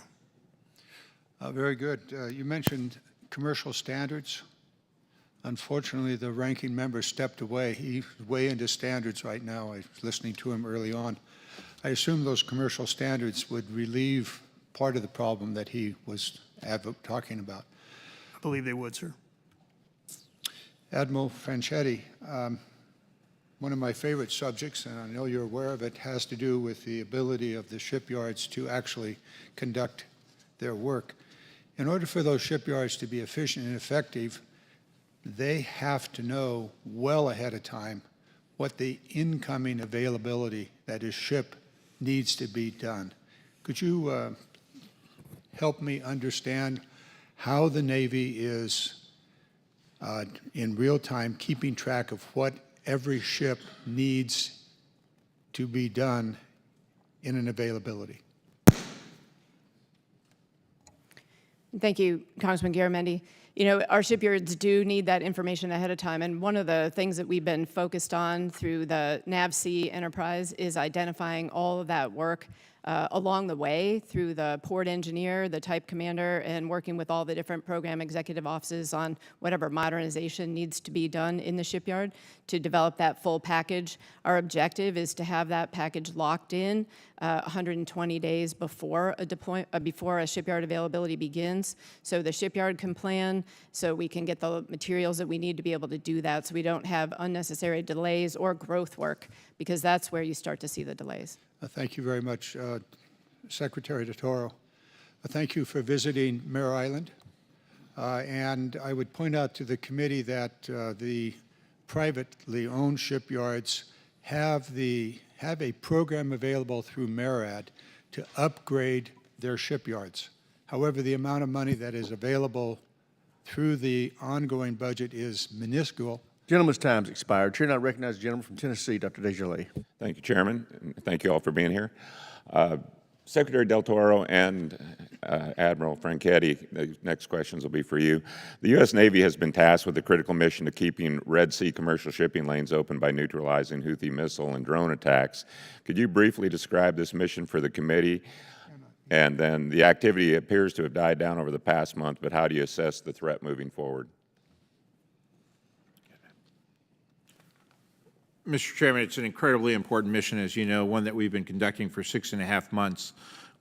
Very good. You mentioned commercial standards. Unfortunately, the ranking member stepped away. He's way into standards right now. I was listening to him early on. I assume those commercial standards would relieve part of the problem that he was talking about. I believe they would, sir. Admiral Franchetti, one of my favorite subjects, and I know you're aware of it, has to do with the ability of the shipyards to actually conduct their work. In order for those shipyards to be efficient and effective, they have to know well ahead of time what the incoming availability, that is ship, needs to be done. Could you help me understand how the Navy is in real time keeping track of what every ship needs to be done in an availability? Thank you, Congressman Garamendi. You know, our shipyards do need that information ahead of time, and one of the things that we've been focused on through the NAVSEA enterprise is identifying all of that work along the way through the port engineer, the type commander, and working with all the different program executive offices on whatever modernization needs to be done in the shipyard to develop that full package. Our objective is to have that package locked in 120 days before a shipyard availability begins, so the shipyard can plan, so we can get the materials that we need to be able to do that, so we don't have unnecessary delays or growth work, because that's where you start to see the delays. Thank you very much, Secretary DeToro. Thank you for visiting Mare Island. And I would point out to the committee that the privately owned shipyards have a program available through MARAD to upgrade their shipyards. However, the amount of money that is available through the ongoing budget is minuscule. Gentleman's time's expired. Chair now recognizes the gentleman from Tennessee, Dr. Desjarlais. Thank you, Chairman, and thank you all for being here. Secretary Del Toro and Admiral Franchetti, the next questions will be for you. The U.S. Navy has been tasked with the critical mission of keeping Red Sea commercial shipping lanes open by neutralizing Houthi missile and drone attacks. Could you briefly describe this mission for the committee? And then the activity appears to have died down over the past month, but how do you assess the threat moving forward? Mr. Chairman, it's an incredibly important mission, as you know, one that we've been conducting for 6.5 months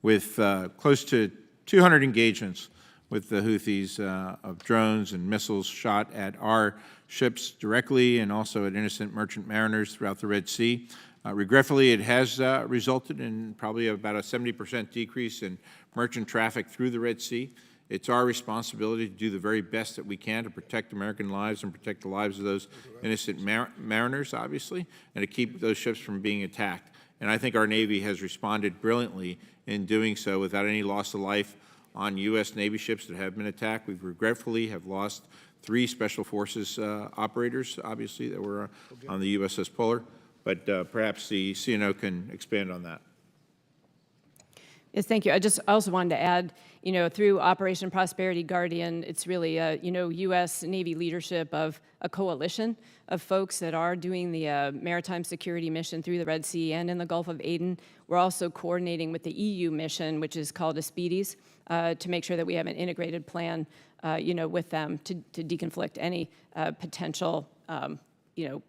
with close to 200 engagements with the Houthis of drones and missiles shot at our ships directly and also at innocent merchant mariners throughout the Red Sea. Regretfully, it has resulted in probably about a 70% decrease in merchant traffic through the Red Sea. It's our responsibility to do the very best that we can to protect American lives and protect the lives of those innocent mariners, obviously, and to keep those ships from being attacked. And I think our Navy has responded brilliantly in doing so without any loss of life on U.S. Navy ships that have been attacked. We've regretfully have lost 3 Special Forces operators, obviously, that were on the USS Polar. But perhaps the CNO can expand on that. Yes, thank you. I also wanted to add, through Operation Prosperity Guardian, it's really, U.S. Navy leadership of a coalition of folks that are doing the maritime security mission through the Red Sea and in the Gulf of Aden. We're also coordinating with the EU mission, which is called ASPIDES, to make sure that we have an integrated plan, with them to deconflict any potential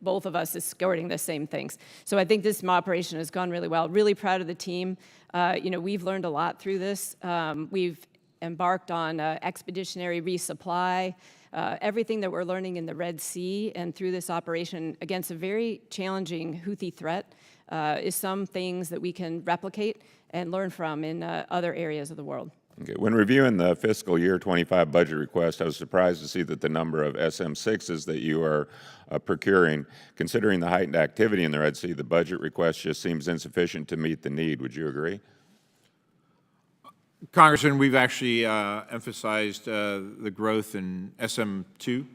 both of us escorting the same things. So I think this operation has gone really well. Really proud of the team. We've learned a lot through this. We've embarked on expeditionary resupply, everything that we're learning in the Red Sea and through this operation against a very challenging Houthi threat is some things that we can replicate and learn from in other areas of the world. Okay. When reviewing the fiscal year 25 budget request, I was surprised to see that the number of SM-6s that you are procuring, considering the heightened activity in the Red Sea, the budget request just seems insufficient to meet the need. Would you agree? Congressman, we've actually emphasized the growth in SM-2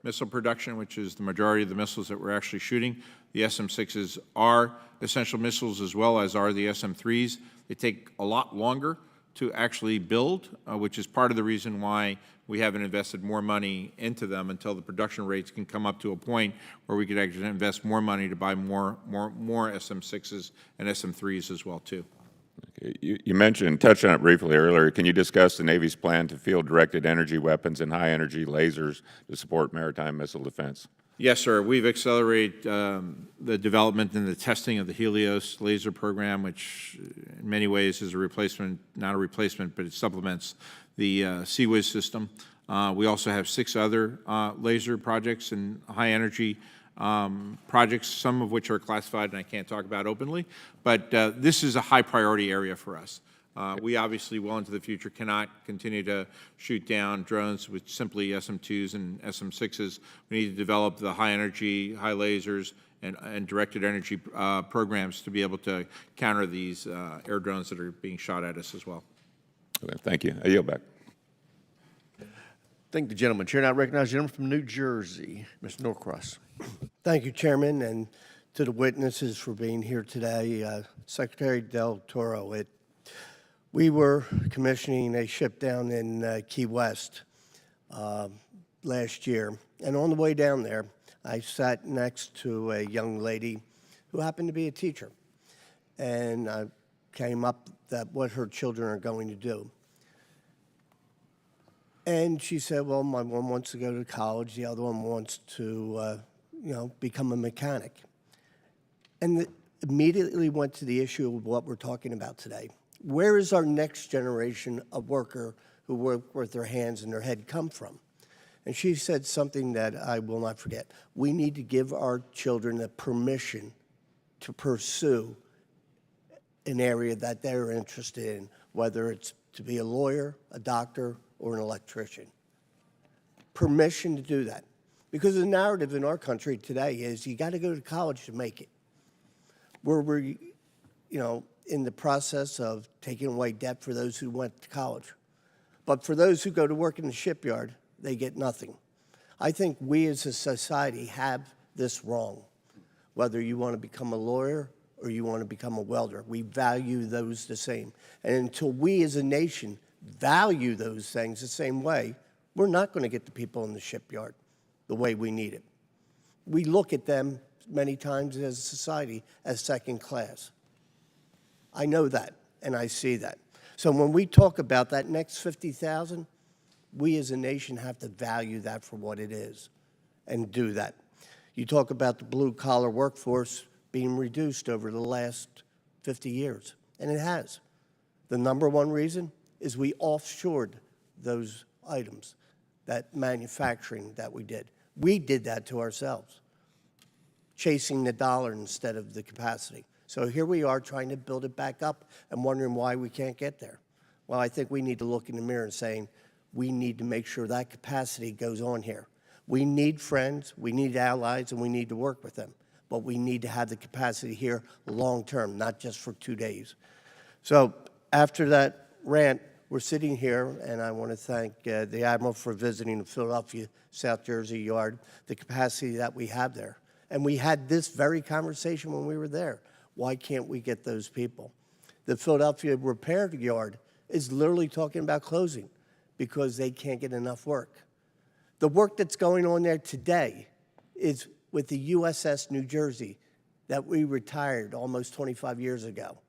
missile production, which is the majority of the missiles that we're actually shooting. The SM-6s are essential missiles as well as are the SM-3s. They take a lot longer to actually build, which is part of the reason why we haven't invested more money into them until the production rates can come up to a point where we could actually invest more money to buy more SM-6s and SM-3s as well, too. Okay. You mentioned, touched on it briefly earlier. Can you discuss the Navy's plan to field directed energy weapons and high-energy lasers to support maritime missile defense? Yes, sir. We've accelerated the development and the testing of the Helios laser program, which in many ways is a replacement, not a replacement, but it supplements the CWIS system. We also have 6 other laser projects and high-energy projects, some of which are classified and I can't talk about openly. But this is a high-priority area for us. We obviously, well into the future, cannot continue to shoot down drones with simply SM-2s and SM-6s. We need to develop the high-energy, high lasers, and directed energy programs to be able to counter these air drones that are being shot at us as well. Okay, thank you. I yield back. Thank the gentleman. Chair now recognizes the gentleman from New Jersey, Mr. Norcross. Thank you, Chairman, and to the witnesses for being here today. Secretary Del Toro, we were commissioning a ship down in Key West last year, and on the way down there, I sat next to a young lady who happened to be a teacher, and I came up that what her children are going to do. And she said, well, my one wants to go to college, the other one wants to, become a mechanic. And immediately went to the issue of what we're talking about today. Where is our next generation of worker who work with their hands and their head come from? And she said something that I will not forget. We need to give our children the permission to pursue an area that they're interested in, whether it's to be a lawyer, a doctor, or an electrician. Permission to do that. Because the narrative in our country today is you got to go to college to make it. We're in the process of taking away debt for those who went to college. But for those who go to work in the shipyard, they get nothing. I think we as a society have this wrong. Whether you want to become a lawyer or you want to become a welder, we value those the same. And until we as a nation value those things the same way, we're not going to get the people in the shipyard the way we need it. We look at them many times as a society as second class. I know that, and I see that. So when we talk about that next 50,000, we as a nation have to value that for what it is and do that. You talk about the blue-collar workforce being reduced over the last 50 years, and it has. The number one reason is we offshored those items, that manufacturing that we did. We did that to ourselves, chasing the dollar instead of the capacity. So here we are trying to build it back up and wondering why we can't get there. Well, I think we need to look in the mirror and saying, we need to make sure that capacity goes on here. We need friends, we need allies, and we need to work with them. But we need to have the capacity here long-term, not just for 2 days. So after that rant, we're sitting here, and I want to thank the Admiral for visiting the Philadelphia, South Jersey yard, the capacity that we have there. And we had this very conversation when we were there. Why can't we get those people? The Philadelphia repair yard is literally talking about closing because they can't get enough work. The work that's going on there today is with the USS New Jersey that we retired almost 25 years ago.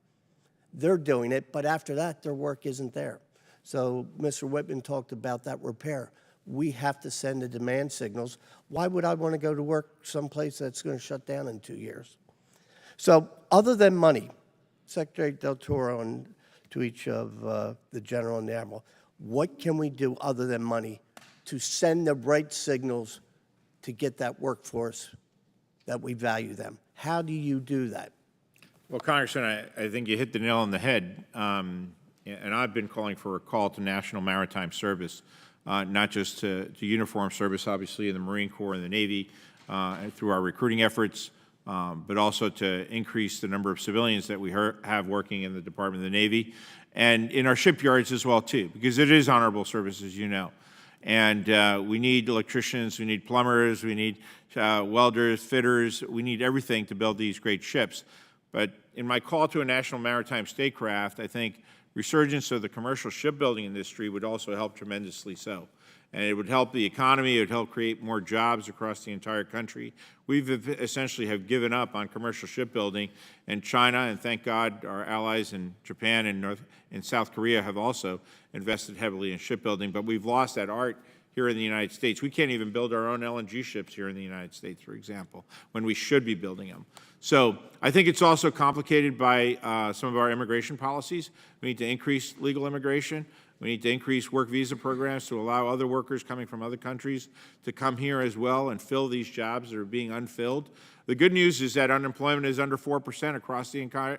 They're doing it, but after that, their work isn't there. So Mr. Whitman talked about that repair. We have to send the demand signals. Why would I want to go to work someplace that's going to shut down in 2 years? So other than money, Secretary Del Toro, and to each of the General and the Admiral, what can we do other than money to send the right signals to get that workforce that we value them? How do you do that? Well, Congressman, I think you hit the nail on the head. And I've been calling for a call to National Maritime Service, not just to uniform service, obviously, in the Marine Corps and the Navy, and through our recruiting efforts, but also to increase the number of civilians that we have working in the Department of the Navy and in our shipyards as well, too, because it is honorable service, as you know. And we need electricians, we need plumbers, we need welders, fitters, we need everything to build these great ships. But in my call to a national maritime statecraft, I think resurgence of the commercial shipbuilding industry would also help tremendously so. And it would help the economy, it would help create more jobs across the entire country. We've essentially have given up on commercial shipbuilding, and China, and thank God our allies in Japan and South Korea have also invested heavily in shipbuilding, but we've lost that art here in the United States. We can't even build our own LNG ships here in the United States, for example, when we should be building them. So I think it's also complicated by some of our immigration policies. We need to increase legal immigration. We need to increase work visa programs to allow other workers coming from other countries to come here as well and fill these jobs that are being unfilled. The good news is that unemployment is under 4% across the entire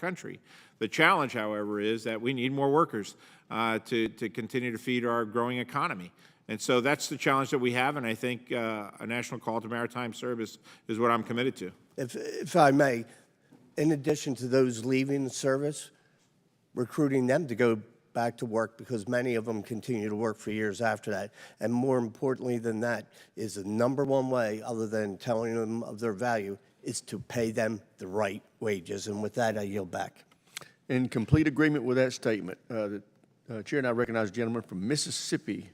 country. The challenge, however, is that we need more workers to continue to feed our growing economy. And so that's the challenge that we have, and I think a national call to maritime service is what I'm committed to. If I may, in addition to those leaving the service, recruiting them to go back to work, because many of them continue to work for years after that. And more importantly than that is the number one way, other than telling them of their value, is to pay them the right wages. And with that, I yield back. In complete agreement with that statement, the Chair and I recognize a gentleman from Mississippi,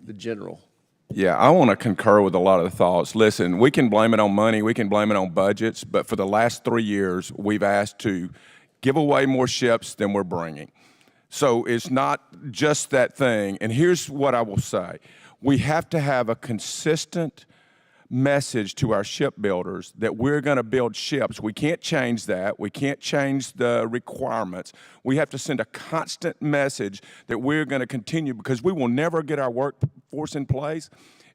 the General. Yeah, I want to concur with a lot of the thoughts. Listen, we can blame it on money, we can blame it on budgets, but for the last 3 years, we've asked to give away more ships than we're bringing. So it's not just that thing. And here's what I will say. We have to have a consistent message to our shipbuilders that we're going to build ships. We can't change that. We can't change the requirements. We have to send a constant message that we're going to continue, because we will never get our workforce in place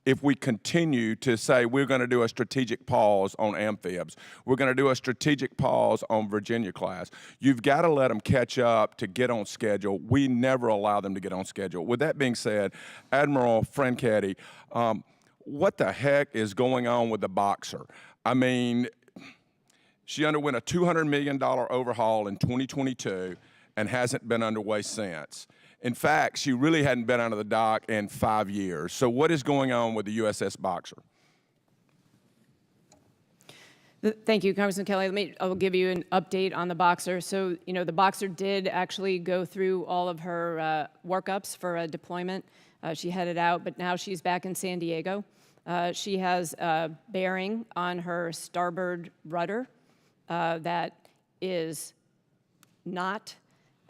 if we continue to say we're going to do a strategic pause on amphibs. We're going to do a strategic pause on Virginia class. You've got to let them catch up to get on schedule. We never allow them to get on schedule. With that being said, Admiral Franchetti, what the heck is going on with the Boxer? I mean, she underwent a $200 million overhaul in 2022 and hasn't been underway since. In fact, she really hadn't been out of the dock in 5 years. So what is going on with the USS Boxer? Thank you, Congressman Kelly. I'll give you an update on the Boxer. So, the Boxer did actually go through all of her workups for a deployment. She headed out, but now she's back in San Diego. She has a bearing on her starboard rudder that is not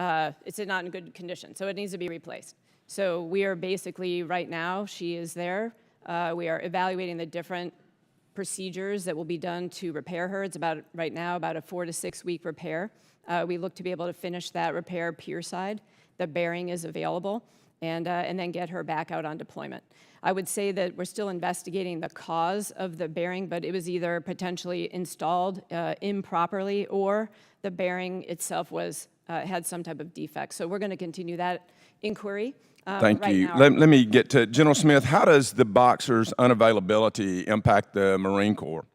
it's not in good condition, so it needs to be replaced. So we are basically, right now, she is there. We are evaluating the different procedures that will be done to repair her. It's about, right now, about a 4 to 6 week repair. We look to be able to finish that repair pier side. The bearing is available, and then get her back out on deployment. I would say that we're still investigating the cause of the bearing, but it was either potentially installed improperly, or the bearing itself was had some type of defect. So we're going to continue that inquiry. Thank right you. now- Let me get to General Smith. How does the Boxer's unavailability impact the Marine Corps?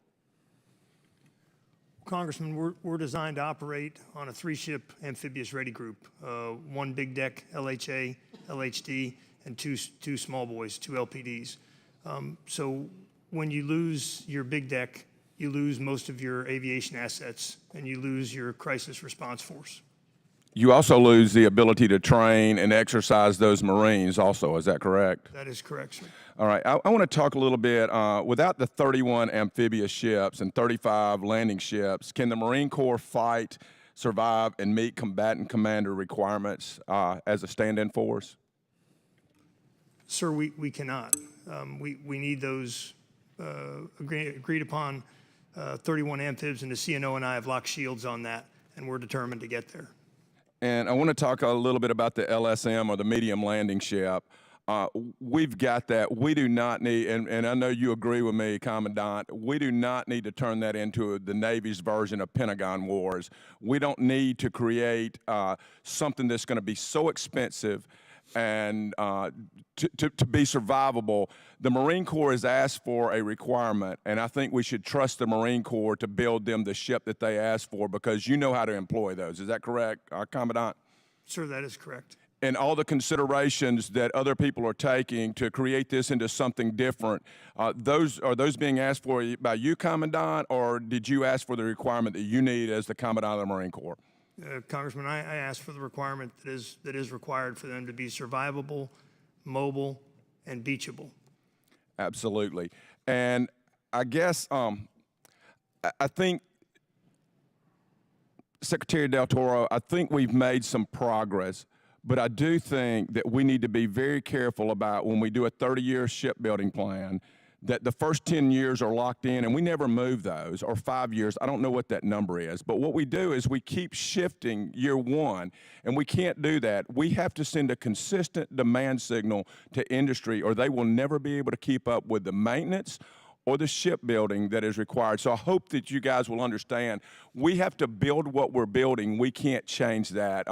Congressman, we're designed to operate on a 3-ship amphibious ready group, 1 big deck LHA, LHD, and two small boys, 2 LPDs. So when you lose your big deck, you lose most of your aviation assets, and you lose your crisis response force. You also lose the ability to train and exercise those Marines also, is that correct? That is correct, sir. All right, I want to talk a little bit, without the 31 amphibious ships and 35 landing ships, can the Marine Corps fight, survive, and meet combatant commander requirements as a stand-in force? Sir, we cannot. We need those agreed upon 31 amphibs, and the CNO and I have locked shields on that, and we're determined to get there. And I want to talk a little bit about the LSM, or the medium landing ship. We've got that. We do not need, and I know you agree with me, Commandant, we do not need to turn that into the Navy's version of Pentagon Wars. We don't need to create something that's going to be so expensive and to be survivable. The Marine Corps has asked for a requirement, and I think we should trust the Marine Corps to build them the ship that they asked for, because you know how to employ those. Is that correct, Commandant? Sir, that is correct. And all the considerations that other people are taking to create this into something different, are those being asked for by you, Commandant, or did you ask for the requirement that you need as the Commandant of the Marine Corps? Congressman, I asked for the requirement that is required for them to be survivable, mobile, and beachable. Absolutely. And I guess I think, Secretary Del Toro, I think we've made some progress, but I do think that we need to be very careful about, when we do a 30-year shipbuilding plan, that the first 10 years are locked in and we never move those, or 5 years. I don't know what that number is. But what we do is we keep shifting year one, and we can't do that. We have to send a consistent demand signal to industry, or they will never be able to keep up with the maintenance or the shipbuilding that is required. So I hope that you guys will understand, we have to build what we're building. We can't change that.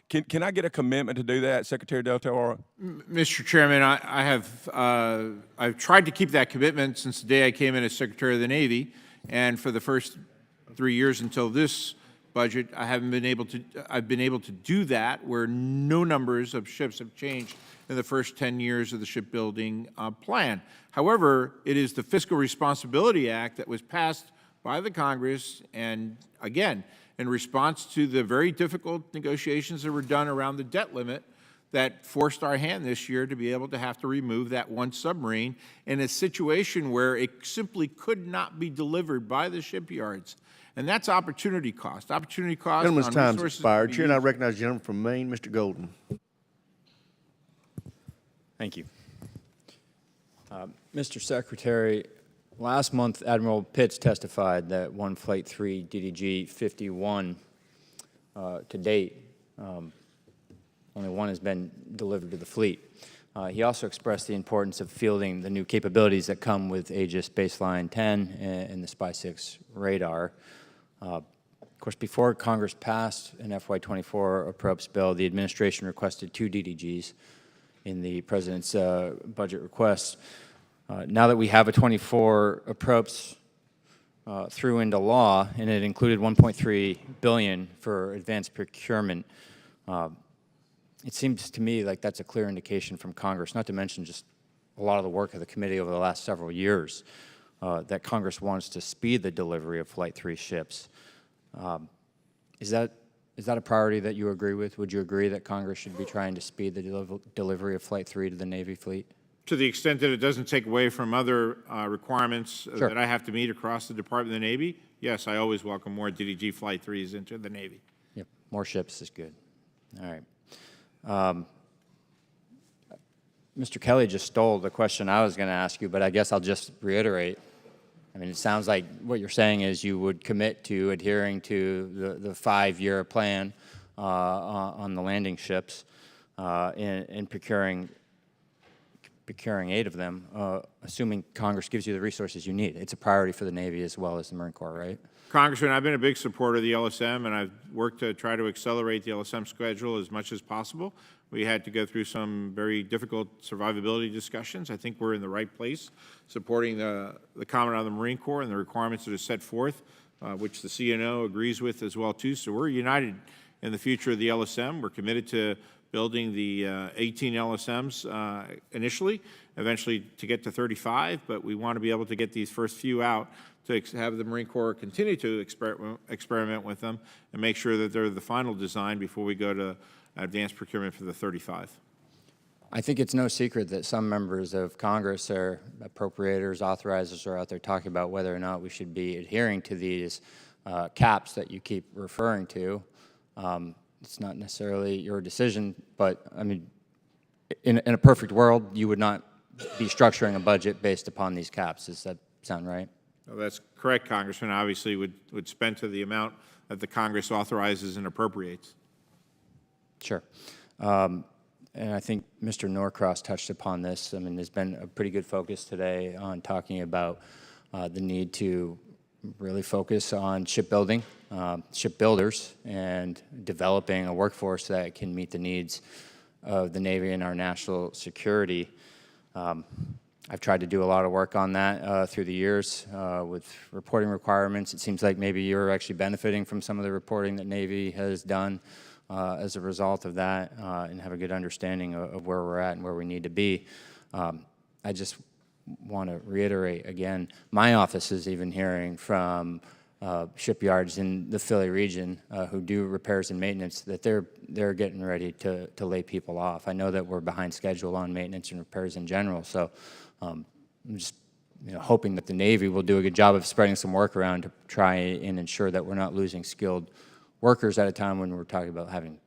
Can I get a commitment to do that, Secretary Del Toro? Mr. Chairman, I've tried to keep that commitment since the day I came in as Secretary of the Navy, and for the first 3 years until this budget, I've been able to do that, where no numbers of ships have changed in the first 10 years of the shipbuilding plan. However, it is the Fiscal Responsibility Act that was passed by the Congress, and again, in response to the very difficult negotiations that were done around the debt limit, that forced our hand this year to be able to have to remove that one submarine in a situation where it simply could not be delivered by the shipyards. And that's opportunity cost. Opportunity cost on Gentleman's time's resources expired. to be Chair, and I used. recognize the gentleman from Maine, Mr. Golden. Thank you. Mr. Secretary, last month Admiral Pitts testified that one Flight 3 DDG 51 to date, only one has been delivered to the fleet. He also expressed the importance of fielding the new capabilities that come with Aegis Baseline 10 and the SPY-6 radar. Of course, before Congress passed an FY24 appropriations bill, the administration requested 2 DDGs in the President's budget request. Now that we have a 24 appropriations through into law, and it included $1.3 billion for advanced procurement, it seems to me like that's a clear indication from Congress, not to mention just a lot of the work of the committee over the last several years, that Congress wants to speed the delivery of Flight 3 ships. Is that a priority that you agree with? Would you agree that Congress should be trying to speed the delivery of Flight 3 to the Navy fleet? To the extent that it doesn't take away from other requirements Sure. that I have to meet across the Department of the Navy, yes, I always welcome more DDG Flight 3s into the Navy. Yep, more ships is good. All right. Mr. Kelly just stole the question I was going to ask you, but I guess I'll just reiterate. I mean, it sounds like what you're saying is you would commit to adhering to the 5-year plan on the landing ships in procuring 8 of them, assuming Congress gives you the resources you need. It's a priority for the Navy as well as the Marine Corps, right? Congressman, I've been a big supporter of the LSM, and I've worked to try to accelerate the LSM schedule as much as possible. We had to go through some very difficult survivability discussions. I think we're in the right place, supporting the comment on the Marine Corps and the requirements that are set forth, which the CNO agrees with as well, too. So we're united in the future of the LSM. We're committed to building the 18 LSMs initially, eventually to get to 35, but we want to be able to get these first few out to have the Marine Corps continue to experiment with them and make sure that they're the final design before we go to advanced procurement for the 35. I think it's no secret that some members of Congress or appropriators, authorizers are out there talking about whether or not we should be adhering to these caps that you keep referring to. It's not necessarily your decision, but I mean, in a perfect world, you would not be structuring a budget based upon these caps. Does that sound right? Well, that's correct, Congressman. Obviously, would spend to the amount that the Congress authorizes and appropriates. Sure. And I think Mr. Norcross touched upon this. I mean, there's been a pretty good focus today on talking about the need to really focus on shipbuilding, shipbuilders, and developing a workforce that can meet the needs of the Navy and our national security. I've tried to do a lot of work on that through the years with reporting requirements. It seems like maybe you're actually benefiting from some of the reporting that Navy has done as a result of that and have a good understanding of where we're at and where we need to be. I just want to reiterate again, my office is even hearing from shipyards in the Philly region who do repairs and maintenance that they're getting ready to lay people off. I know that we're behind schedule on maintenance and repairs in general, so I'm just hoping that the Navy will do a good job of spreading some work around to try and ensure that we're not losing skilled workers at a time when we're talking about having.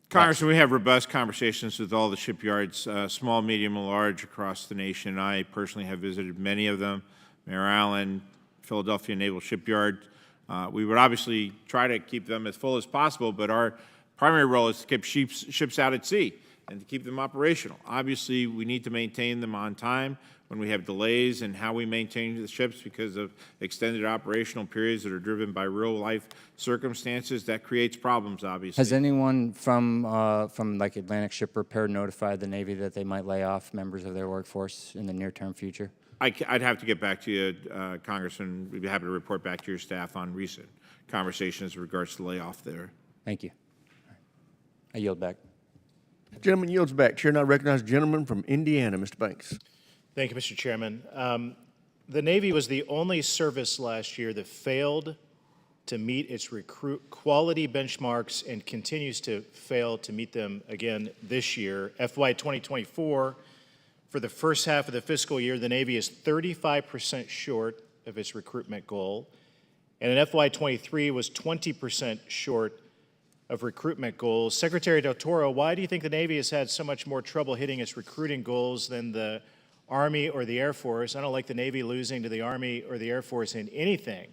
Congressman, we have robust conversations with all the shipyards, small, medium, and large across the nation. I personally have visited many of them, Mare Island, Philadelphia Naval Shipyard. We would obviously try to keep them as full as possible, but our primary role is to keep ships out at sea and to keep them operational. Obviously, we need to maintain them on time when we have delays in how we maintain the ships because of extended operational periods that are driven by real-life circumstances. That creates problems, obviously. Has anyone from like Atlantic Ship Repair notified the Navy that they might lay off members of their workforce in the near-term future? I'd have to get back to you, Congressman. We'd be happy to report back to your staff on recent conversations in regards to layoff there. Thank you. I yield back. Gentleman yields back. Chair now recognizes the gentleman from Indiana, Mr. Banks. Thank you, Mr. Chairman. The Navy was the only service last year that failed to meet its recruit quality benchmarks and continues to fail to meet them again this year. FY 2024, for the first half of the fiscal year, the Navy is 35% short of its recruitment goal, and in FY 23 was 20% short of recruitment goals. Secretary Del Toro, why do you think the Navy has had so much more trouble hitting its recruiting goals than the Army or the Air Force? I don't like the Navy losing to the Army or the Air Force in anything,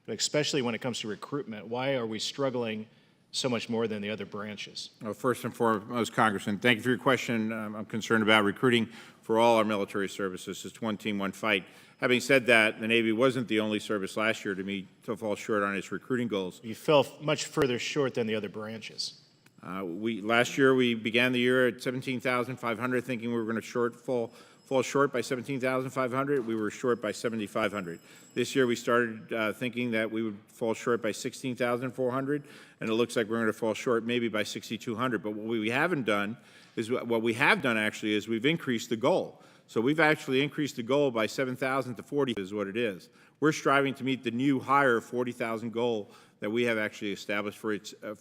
but especially when it comes to recruitment. Why are we struggling so much more than the other branches? Well, first and foremost, Congressman, thank you for your question. I'm concerned about recruiting for all our military services. It's one team, one fight. Having said that, the Navy wasn't the only service last year to fall short on its recruiting goals. You fell much further short than the other branches. Last year, we began the year at 17,500, thinking we were going to fall short by 17,500. We were short by 7,500. This year, we started thinking that we would fall short by 16,400, and it looks like we're going to fall short maybe by 6,200. But what we have done actually is we've increased the goal. So we've actually increased the goal by 7,000 to 40 is what it is. We're striving to meet the new higher 40,000 goal that we have actually established for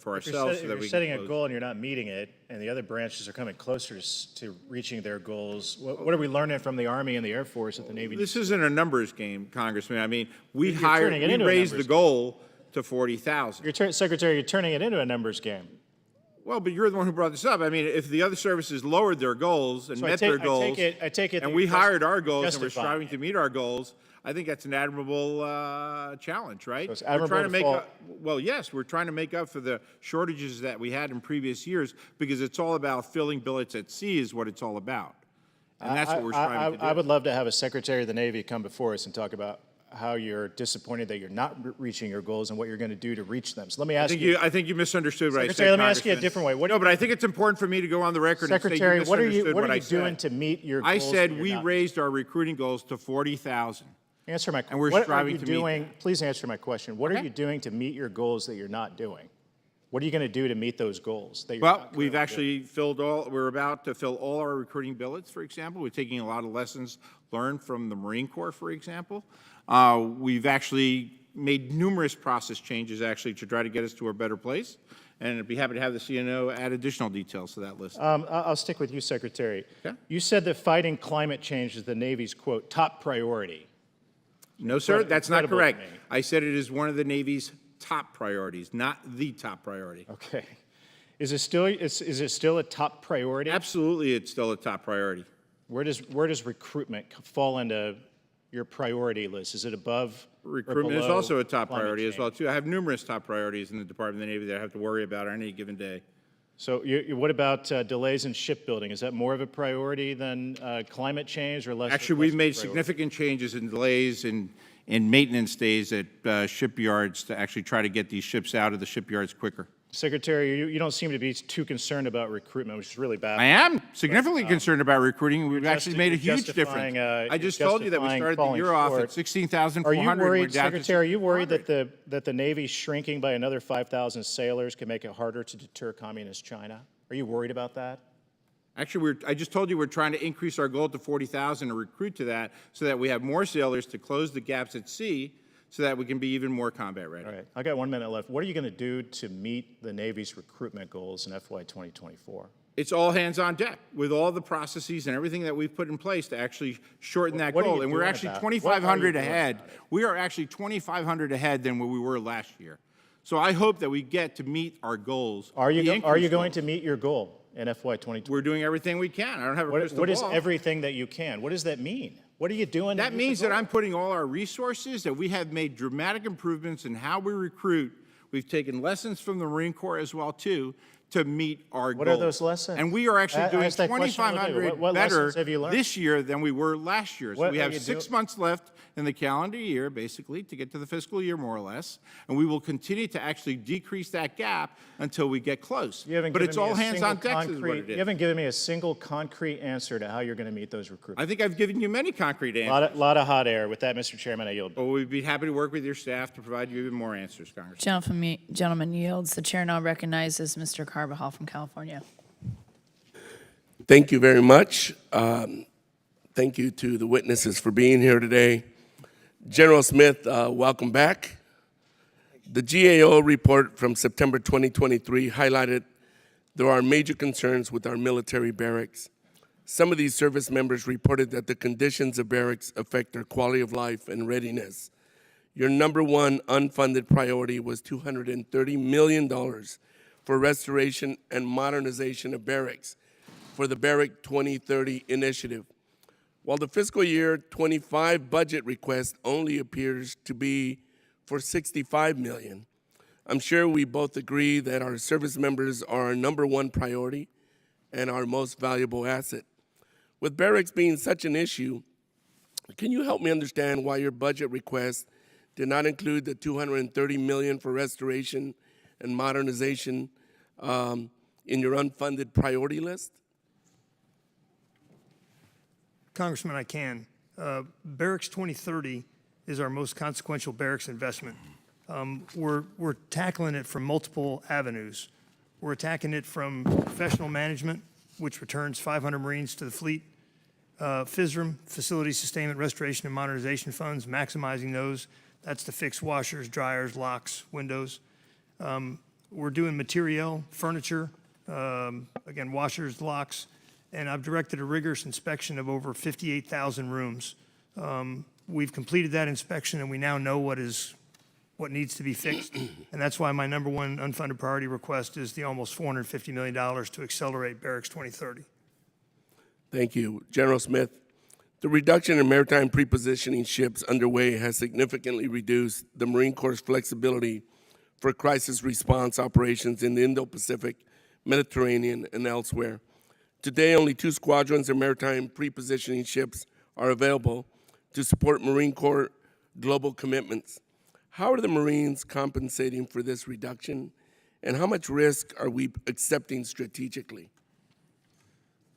ourselves. If you're setting a goal and you're not meeting it, and the other branches are coming closer to reaching their goals, what are we learning from the Army and the Air Force that the Navy? This isn't a numbers game, Congressman. I mean, we raised the goal to 40,000. Secretary, you're turning it into a numbers game. Well, but you're the one who brought this up. I mean, if the other services lowered their goals and So met their goals, I take it and that we you're hired our goals and we're justifying striving it. to meet our goals, I think that's an admirable challenge, right? So it's We're trying to admirable to make fall- up, well, yes, we're trying to make up for the shortages that we had in previous years because it's all about filling billets at sea is what it's all about. And that's what we're striving to do. I would love to have a Secretary of the Navy come before us and talk about how you're disappointed that you're not reaching your goals and what you're going to do to reach them. So let me ask you. I think you misunderstood what I said, Secretary, let me ask you a Congressman. different way. What No, but I think it's important for me to go on the record Secretary, and say what you are misunderstood you I doing said. to meet your I goals? said that you're we not- raised our recruiting goals to 40,000. Answer my question. and we're What are striving you to meet doing? Please answer my question. What are Okay. you doing to meet your goals that you're not doing? What are you going to do to meet those goals that you're Well, not we've currently doing? we're about to fill all our recruiting billets, for example. We're taking a lot of lessons learned from the Marine Corps, for example. We've actually made numerous process changes, actually, to try to get us to a better place. And I'd be happy to have the CNO add additional details to that list. I'll stick with you, Secretary. Okay. You said that fighting climate change is the Navy's, quote, top priority. No, sir, that's not incredible to correct. me. I said it is one of the Navy's top priorities, not the top priority. Okay. Is it still a top priority? Absolutely, it's still a top priority. Where does recruitment fall into your priority list? Is it above or Recruitment is below also a top climate priority as well, change? too. I have numerous top priorities in the Department of the Navy that I have to worry about on any given day. So what about delays in shipbuilding? Is that more of a priority than climate change or less? Actually, less we've of a made priority? significant changes and delays in maintenance days at shipyards to actually try to get these ships out of the shipyards quicker. Secretary, you don't seem to be too concerned about recruitment, which is really bad. I am significantly concerned about recruiting. We've actually made a you're huge justifying, difference. I you're just told you that we justifying started the falling year off short. at 16,400. Are you We're worried, down to Secretary, are you worried 6,400. that the Navy shrinking by another 5,000 sailors can make it harder to deter communist China? Are you worried about that? Actually, I just told you we're trying to increase our goal to 40,000 and recruit to that so that we have more sailors to close the gaps at sea so that we can be even more combat ready. All right, I got 1 minute left. What are you going to do to meet the Navy's recruitment goals in FY 2024? It's all hands on deck with all the processes and everything that we've put in place to actually shorten that What are goal. you And we're doing actually about it? What are you 2,500 doing ahead. about it? We are actually 2,500 ahead than where we were last year. So I hope that we get to meet our goals. Are you the going increased to goals. meet your goal in FY 2024? We're doing everything we can. I don't have a crystal What is ball. everything that you can? What does that mean? What are you doing? to That meet means the that goal? I'm putting all our resources, that we have made dramatic improvements in how we recruit. We've taken lessons from the Marine Corps as well, too, to meet our What goals. are those lessons? And we are actually I doing asked that question a little bit. 2,500 What better lessons have you learned? this year than we were last year. So What we are have you 6 doing? months left in the calendar year, basically, to get to the fiscal year, more or less. And we will continue to actually decrease that gap until we get close. You haven't But given it's me all a hands on single deck is what concrete- it You is. haven't given me a single concrete answer to how you're going to meet those recruitments. I think I've given you many concrete answers. Lot of hot air. With that, Mr. Chairman, I yield. But we'd be happy to work with your staff to provide you even more answers, Congressman. Gentleman yields. The chair now recognizes Mr. Carbajal from California. Thank you very much. Thank you to the witnesses for being here today. General Smith, welcome back. The GAO report from September 2023 highlighted there are major concerns with our military barracks. Some of these service members reported that the conditions of barracks affect their quality of life and readiness. Your number one unfunded priority was $230 million for restoration and modernization of barracks for the Barrack 2030 initiative. While the fiscal year 25 budget request only appears to be for $65 million, I'm sure we both agree that our service members are our number one priority and our most valuable asset. With barracks being such an issue, can you help me understand why your budget request did not include the $230 million for restoration and modernization in your unfunded priority list? Congressman, I can. Barracks 2030 is our most consequential barracks investment. We're tackling it from multiple avenues. We're attacking it from professional management, which returns 500 Marines to the fleet, FSRM, Facility Sustainment Restoration and Modernization Funds, maximizing those. That's to fix washers, dryers, locks, windows. We're doing material, furniture, again, washers, locks, and I've directed a rigorous inspection of over 58,000 rooms. We've completed that inspection, and we now know what what needs to be fixed. And that's why my number one unfunded priority request is the almost $450 million to accelerate Barracks 2030. Thank you. General Smith, the reduction in maritime prepositioning ships underway has significantly reduced the Marine Corps' flexibility for crisis response operations in the Indo-Pacific, Mediterranean, and elsewhere. Today, only 2 squadrons of maritime prepositioning ships are available to support Marine Corps global commitments. How are the Marines compensating for this reduction, and how much risk are we accepting strategically?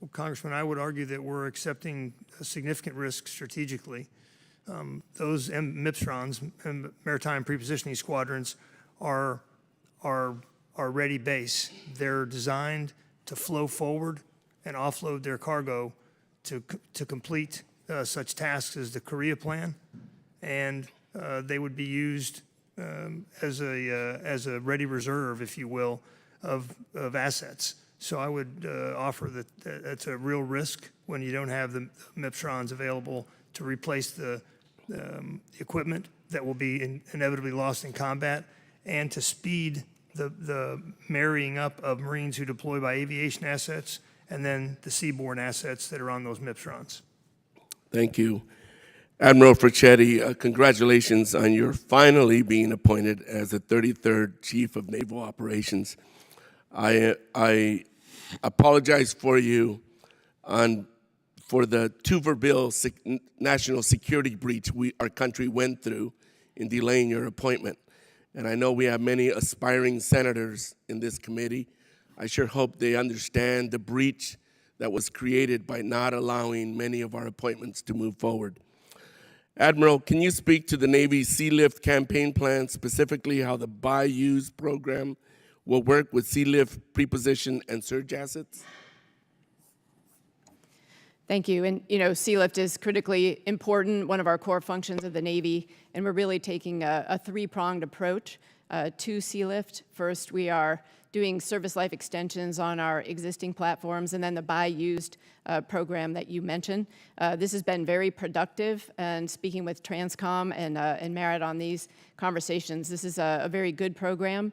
Well, Congressman, I would argue that we're accepting a significant risk strategically. Those MIPSRONs, Maritime Prepositioning Squadrons, are ready base. They're designed to flow forward and offload their cargo to complete such tasks as the Korea Plan, and they would be used as a ready reserve, if you will, of assets. So I would offer that that's a real risk when you don't have the MIPSRONs available to replace the equipment that will be inevitably lost in combat, and to speed the marrying up of Marines who deploy by aviation assets and then the seaborne assets that are on those MIPSRONs. Thank you. Admiral Fricchetti, congratulations on your finally being appointed as the 33rd Chief of Naval Operations. I apologize for you for the Tuberville national security breach our country went through in delaying your appointment. And I know we have many aspiring senators in this committee. I sure hope they understand the breach that was created by not allowing many of our appointments to move forward. Admiral, can you speak to the Navy's Sea Lift campaign plan, specifically how the Buy Use program will work with Sea Lift preposition and surge assets? Thank you. And, Sea Lift is critically important, one of our core functions of the Navy, and we're really taking a three-pronged approach to Sea Lift. First, we are doing service life extensions on our existing platforms, and then the Buy Used program that you mentioned. This has been very productive, and speaking with Transcom and Merit on these conversations, this is a very good program.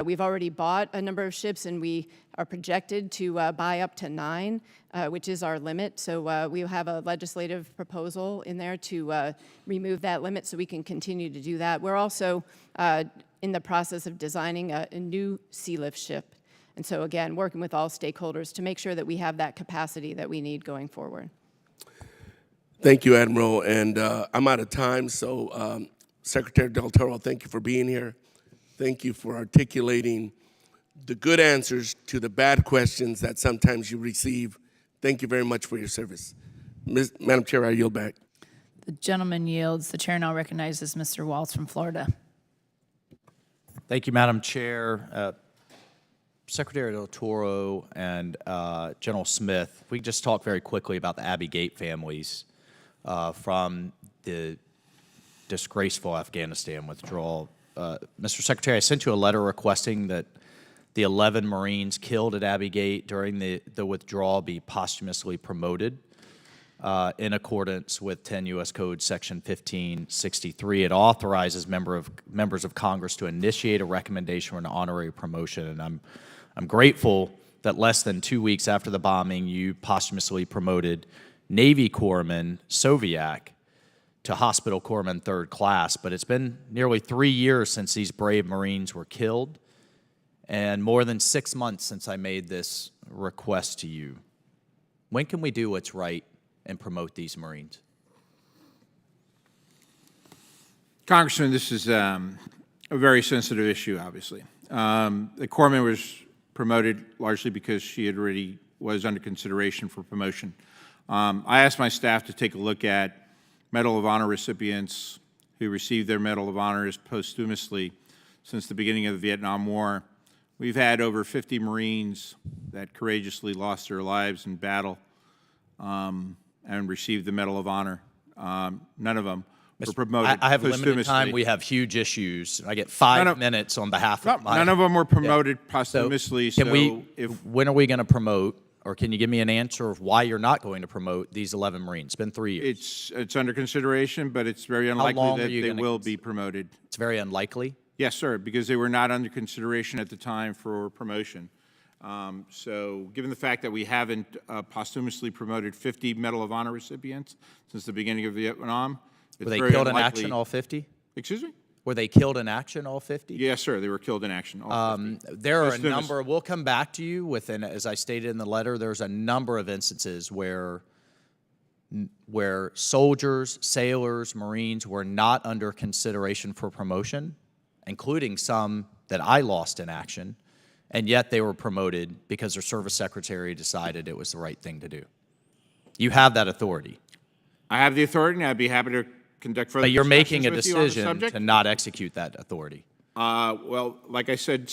We've already bought a number of ships, and we are projected to buy up to 9, which is our limit. So we'll have a legislative proposal in there to remove that limit so we can continue to do that. We're also in the process of designing a new Sea Lift ship. And so again, working with all stakeholders to make sure that we have that capacity that we need going forward. Thank you, Admiral. And I'm out of time, so Secretary Del Toro, thank you for being here. Thank you for articulating the good answers to the bad questions that sometimes you receive. Thank you very much for your service. Madam Chair, I yield back. The gentleman yields. The chair now recognizes Mr. Waltz from Florida. Thank you, Madam Chair. Secretary Del Toro and General Smith, if we could just talk very quickly about the Abbey Gate families from the disgraceful Afghanistan withdrawal. Mr. Secretary, I sent you a letter requesting that the 11 Marines killed at Abbey Gate during the withdrawal be posthumously promoted in accordance with 10 U.S. Code Section 1563. It authorizes members of Congress to initiate a recommendation for an honorary promotion, and I'm grateful that less than 2 weeks after the bombing, you posthumously promoted Navy Corpsman Soviak to Hospital Corpsman 3rd Class. But it's been nearly 3 years since these brave Marines were killed, and more than 6 months since I made this request to you. When can we do what's right and promote these Marines? Congressman, this is a very sensitive issue, obviously. The corpsman was promoted largely because she had already was under consideration for promotion. I asked my staff to take a look at Medal of Honor recipients who received their Medal of Honor posthumously since the beginning of the Vietnam War. We've had over 50 Marines that courageously lost their lives in battle and received the Medal of Honor. None of them were promoted I have posthumously. limited time. We have huge issues. I get 5 minutes on behalf of my... None of them were promoted posthumously. When are we going to promote Or can you give me an answer of why you're not going to promote these 11 Marines? It's been 3 years. It's under consideration, but it's very long unlikely are that you they gonna will be promoted. It's very unlikely. Yes, sir, because they were not under consideration at the time for promotion. So given the fact that we haven't posthumously promoted 50 Medal of Honor recipients since the beginning of Vietnam, it's Were they very killed in unlikely. action, all 50? Excuse me? Were they killed in action, all 50? Yes, sir, they were killed in action, all 50. There are a Most of them is- number, we'll come back to you within, as I stated in the letter, there's a number of instances where soldiers, sailors, Marines were not under consideration for promotion, including some that I lost in action, and yet they were promoted because their service secretary decided it was the right thing to do. You have that authority. I have the authority, and I'd be happy to conduct further But you're making a discussions with you on the decision subject. to not execute that authority. Well, like I said,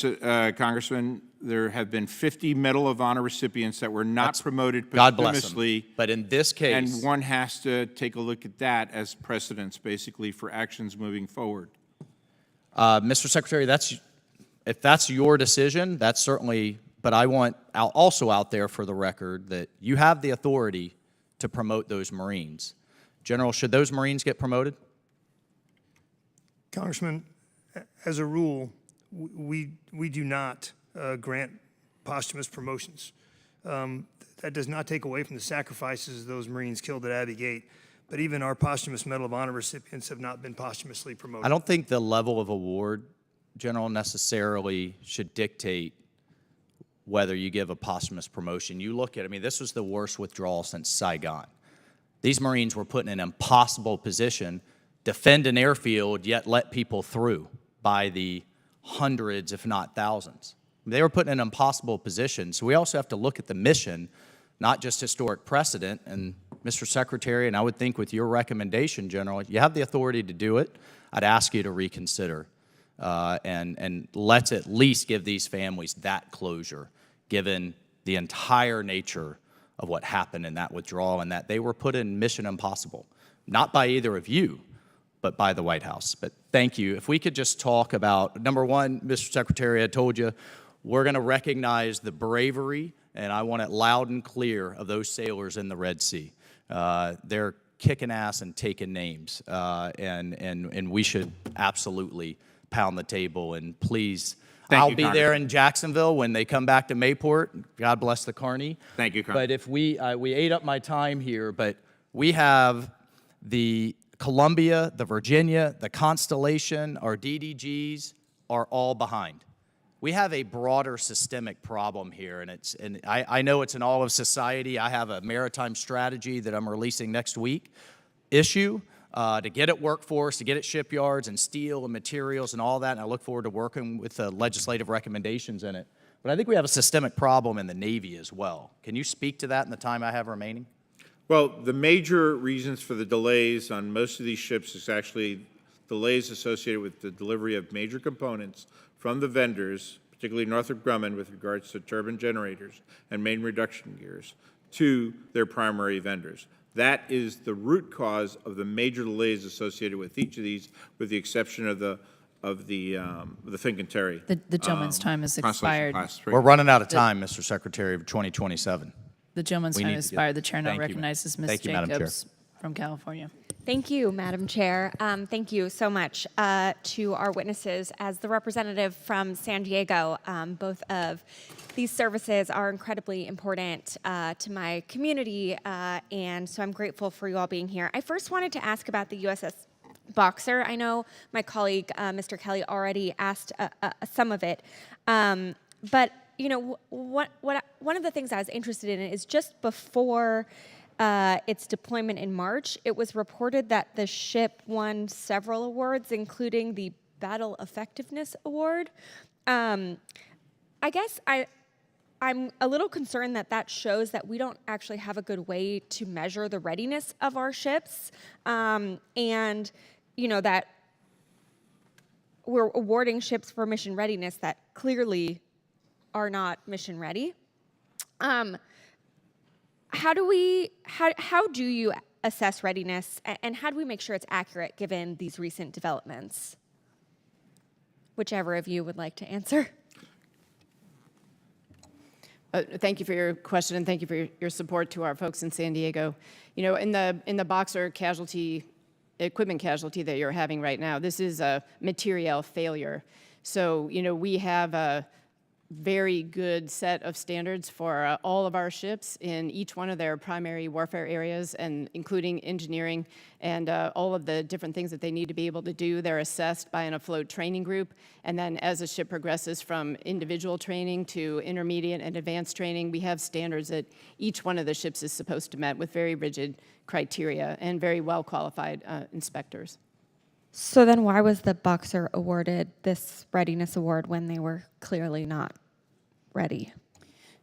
Congressman, there have been 50 Medal of Honor recipients that were not promoted God bless them. posthumously. But in this case, And one has to take a look at that as precedents, basically, for actions moving forward. Mr. Secretary, if that's your decision, that's certainly, but I want also out there for the record that you have the authority to promote those Marines. General, should those Marines get promoted? Congressman, as a rule, we do not grant posthumous promotions. That does not take away from the sacrifices of those Marines killed at Abbey Gate, but even our posthumous Medal of Honor recipients have not been posthumously promoted. I don't think the level of award, General, necessarily should dictate whether you give a posthumous promotion. You look at, I mean, this was the worst withdrawal since Saigon. These Marines were put in an impossible position, defend an airfield, yet let people through by the hundreds, if not thousands. They were put in an impossible position. So we also have to look at the mission, not just historic precedent. And Mr. Secretary, and I would think with your recommendation, General, you have the authority to do it. I'd ask you to reconsider. And let's at least give these families that closure, given the entire nature of what happened in that withdrawal and that they were put in mission impossible, not by either of you, but by the White House. But thank you. If we could just talk about, number one, Mr. Secretary, I told you, we're going to recognize the bravery, and I want it loud and clear, of those sailors in the Red Sea. They're kicking ass and taking names, and we should absolutely pound the table. And please, I'll be there in Jacksonville when they come back to Mayport. God bless the Carney. Thank you, Congressman. But if we ate up my time here, but we have the Columbia, the Virginia, the Constellation, our DDGs are all behind. We have a broader systemic problem here, and I know it's in all of society. I have a maritime strategy that I'm releasing next week, to get at workforce, to get at shipyards and steel and materials and all that, and I look forward to working with the legislative recommendations in it. But I think we have a systemic problem in the Navy as well. Can you speak to that in the time I have remaining? Well, the major reasons for the delays on most of these ships is actually delays associated with the delivery of major components from the vendors, particularly Northrop Grumman with regards to turbine generators and main reduction gears, to their primary vendors. That is the root cause of the major delays associated with each of these, with the exception of the Fincantieri. The gentleman's time has expired. We're running out of time, Mr. Secretary, of 2027. The gentleman's We time need has to get- expired. The chair now Thank you. recognizes Ms. Thank you, Madam Chair. Jacobs from California. Thank you, Madam Chair. Thank you so much to our witnesses. As the representative from San Diego, both of these services are incredibly important to my community, and so I'm grateful for you all being here. I first wanted to ask about the USS Boxer. I know my colleague, Mr. Kelly, already asked some of it, but you know, one of the things I was interested in is just before its deployment in March, it was reported that the ship won several awards, including the Battle Effectiveness Award. I guess I'm a little concerned that shows that we don't actually have a good way to measure the readiness of our ships, and you know that we're awarding ships for mission readiness that clearly are not mission ready. How do you assess readiness, and how do we make sure it's accurate given these recent developments? Whichever of you would like to answer. Thank you for your question, and thank you for your support to our folks in San Diego. You know, in the Boxer casualty, equipment casualty that you're having right now, this is a materiel failure. So, you know, we have a very good set of standards for all of our ships in each one of their primary warfare areas, and including engineering and all of the different things that they need to be able to do. They're assessed by an afloat training group, and then as a ship progresses from individual training to intermediate and advanced training, we have standards that each one of the ships is supposed to meet with very rigid criteria and very well-qualified inspectors. So then why was the Boxer awarded this readiness award when they were clearly not ready?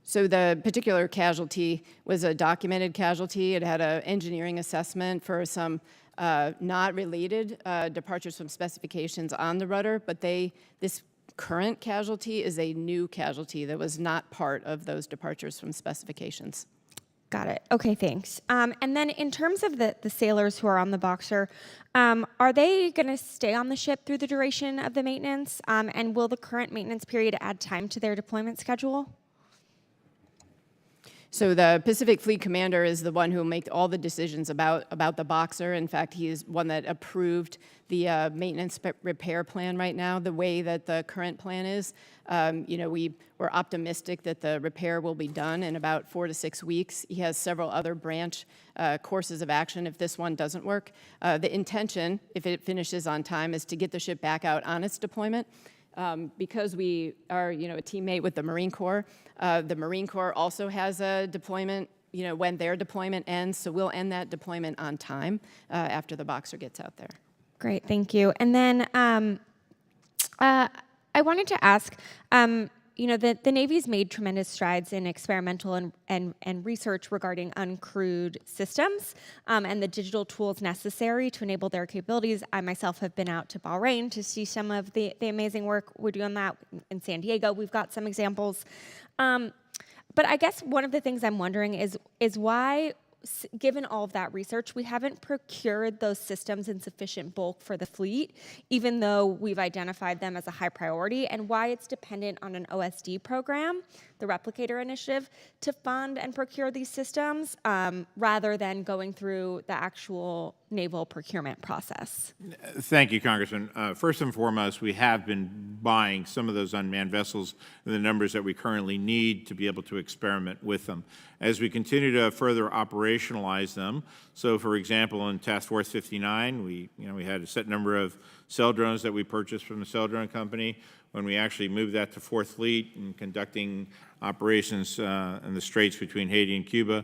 So the particular casualty was a documented casualty. It had an engineering assessment for some not related departures from specifications on the rudder, but this current casualty is a new casualty that was not part of those departures from specifications. Got it. Okay, thanks. And then in terms of the sailors who are on the Boxer, are they going to stay on the ship through the duration of the maintenance? And will the current maintenance period add time to their deployment schedule? So the Pacific Fleet Commander is the one who will make all the decisions about the Boxer. In fact, he is one that approved the maintenance repair plan right now, the way that the current plan is. You know, we're optimistic that the repair will be done in about 4 to 6 weeks. He has several other branch courses of action if this one doesn't work. The intention, if it finishes on time, is to get the ship back out on its deployment. Because we are, you know, a teammate with the Marine Corps, the Marine Corps also has a deployment, you know, when their deployment ends, so we'll end that deployment on time after the Boxer gets out there. Great, thank you. And then I wanted to ask, you know, the Navy's made tremendous strides in experimental and research regarding uncrewed systems and the digital tools necessary to enable their capabilities. I myself have been out to Bahrain to see some of the amazing work we're doing that in San Diego. We've got some examples. But I guess one of the things I'm wondering is why, given all of that research, we haven't procured those systems in sufficient bulk for the fleet, even though we've identified them as a high priority, and why it's dependent on an OSD program, the Replicator Initiative, to fund and procure these systems rather than going through the actual naval procurement process. Thank you, Congressman. First and foremost, we have been buying some of those unmanned vessels in the numbers that we currently need to be able to experiment with them. As we continue to further operationalize them, so for example, in Task Force 59, we had a set number of cell drones that we purchased from the cell drone company. When we actually moved that to 4th Fleet and conducting operations in the straits between Haiti and Cuba,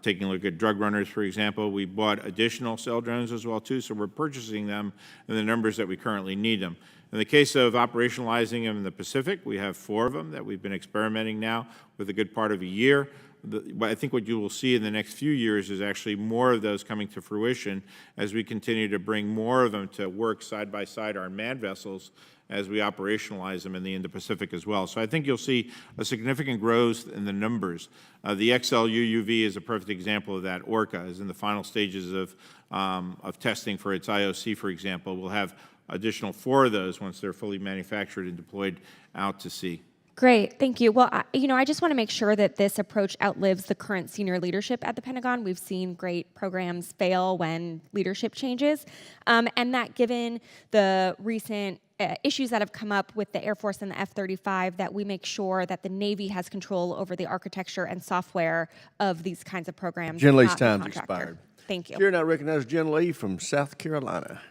taking a look at drug runners, for example, we bought additional cell drones as well, too, so we're purchasing them in the numbers that we currently need them. In the case of operationalizing them in the Pacific, we have 4 of them that we've been experimenting now with a good part of a year. But I think what you will see in the next few years is actually more of those coming to fruition as we continue to bring more of them to work side by side our manned vessels as we operationalize them in the Indo-Pacific as well. So I think you'll see a significant growth in the numbers. The XL UUV is a perfect example of that. Orca is in the final stages of testing for its IOC, for example. We'll have additional 4 of those once they're fully manufactured and deployed out to sea. Great, thank you. Well, I just want to make sure that this approach outlives the current senior leadership at the Pentagon. We've seen great programs fail when leadership changes, and that given the recent issues that have come up with the Air Force and the F-35, that we make sure that the Navy has control over the architecture and software of these kinds of programs. Jen Lee's not the time's contractor. expired. Thank you. Chair now recognizes Jen Lee from South Carolina.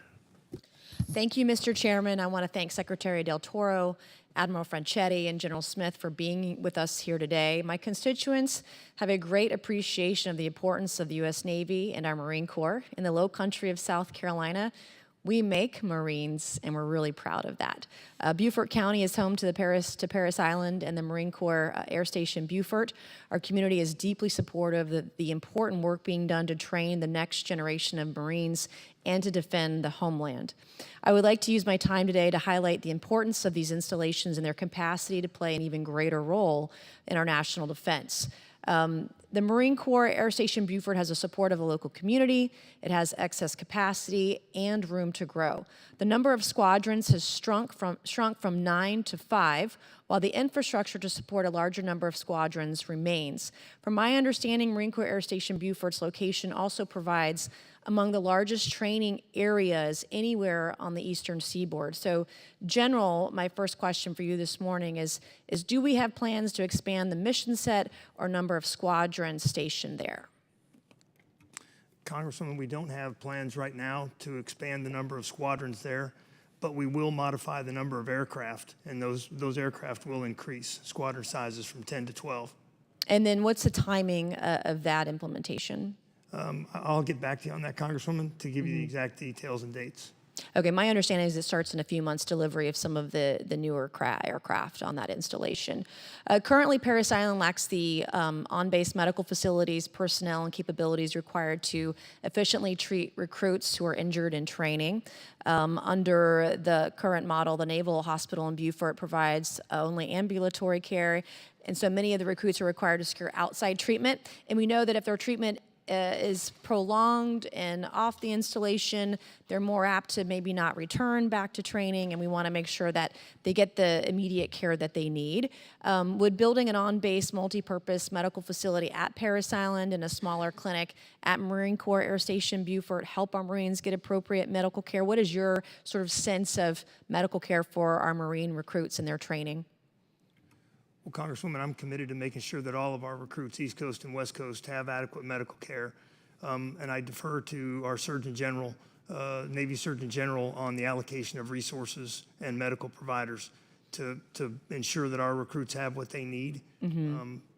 Thank you, Mr. Chairman. I want to thank Secretary Del Toro, Admiral Franchetti, and General Smith for being with us here today. My constituents have a great appreciation of the importance of the U.S. Navy and our Marine Corps. In the low country of South Carolina, we make Marines, and we're really proud of that. Beaufort County is home to the Paris Island and the Marine Corps Air Station Beaufort. Our community is deeply supportive of the important work being done to train the next generation of Marines and to defend the homeland. I would like to use my time today to highlight the importance of these installations and their capacity to play an even greater role in our national defense. The Marine Corps Air Station Beaufort has the support of the local community. It has excess capacity and room to grow. The number of squadrons has shrunk from 9 to 5, while the infrastructure to support a larger number of squadrons remains. From my understanding, Marine Corps Air Station Beaufort's location also provides among the largest training areas anywhere on the eastern seaboard. So, General, my first question for you this morning is do we have plans to expand the mission set or number of squadrons stationed there? Congresswoman, we don't have plans right now to expand the number of squadrons there, but we will modify the number of aircraft, and those aircraft will increase squadron sizes from 10 to 12. And then what's the timing of that implementation? I'll get back to you on that, Congresswoman, to give you the exact details and dates. Okay, my understanding is it starts in a few months delivery of some of the newer aircraft on that installation. Currently, Parris Island lacks the on-base medical facilities, personnel, and capabilities required to efficiently treat recruits who are injured in training. Under the current model, the Naval Hospital in Beaufort provides only ambulatory care, and so many of the recruits are required to secure outside treatment. And we know that if their treatment is prolonged and off the installation, they're more apt to maybe not return back to training, and we want to make sure that they get the immediate care that they need. Would building an on-base multi-purpose medical facility at Parris Island and a smaller clinic at Marine Corps Air Station Beaufort help our Marines get appropriate medical care? What is your sort of sense of medical care for our Marine recruits and their training? Well, Congresswoman, I'm committed to making sure that all of our recruits, East Coast and West Coast, have adequate medical care. And I defer to our Surgeon General, Navy Surgeon General, on the allocation of resources and medical providers to ensure that our recruits have what they need.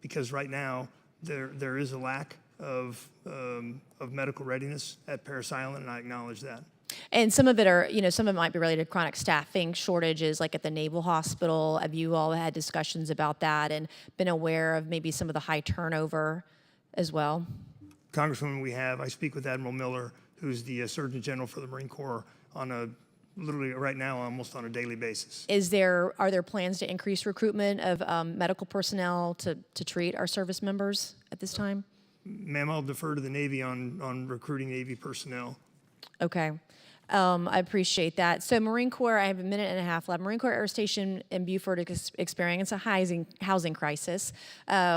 Because right now, there is a lack of medical readiness at Parris Island, and I acknowledge that. And some of it some of it might be related to chronic staffing shortages, like at the Naval Hospital. Have you all had discussions about that and been aware of maybe some of the high turnover as well? Congresswoman, I speak with Admiral Miller, who's the Surgeon General for the Marine Corps, literally right now, almost on a daily basis. Are there plans to increase recruitment of medical personnel to treat our service members at this time? Ma'am, I'll defer to the Navy on recruiting Navy personnel. Okay. I appreciate that. So Marine Corps, I have a minute and a half left. Marine Corps Air Station in Beaufort experiencing a housing crisis.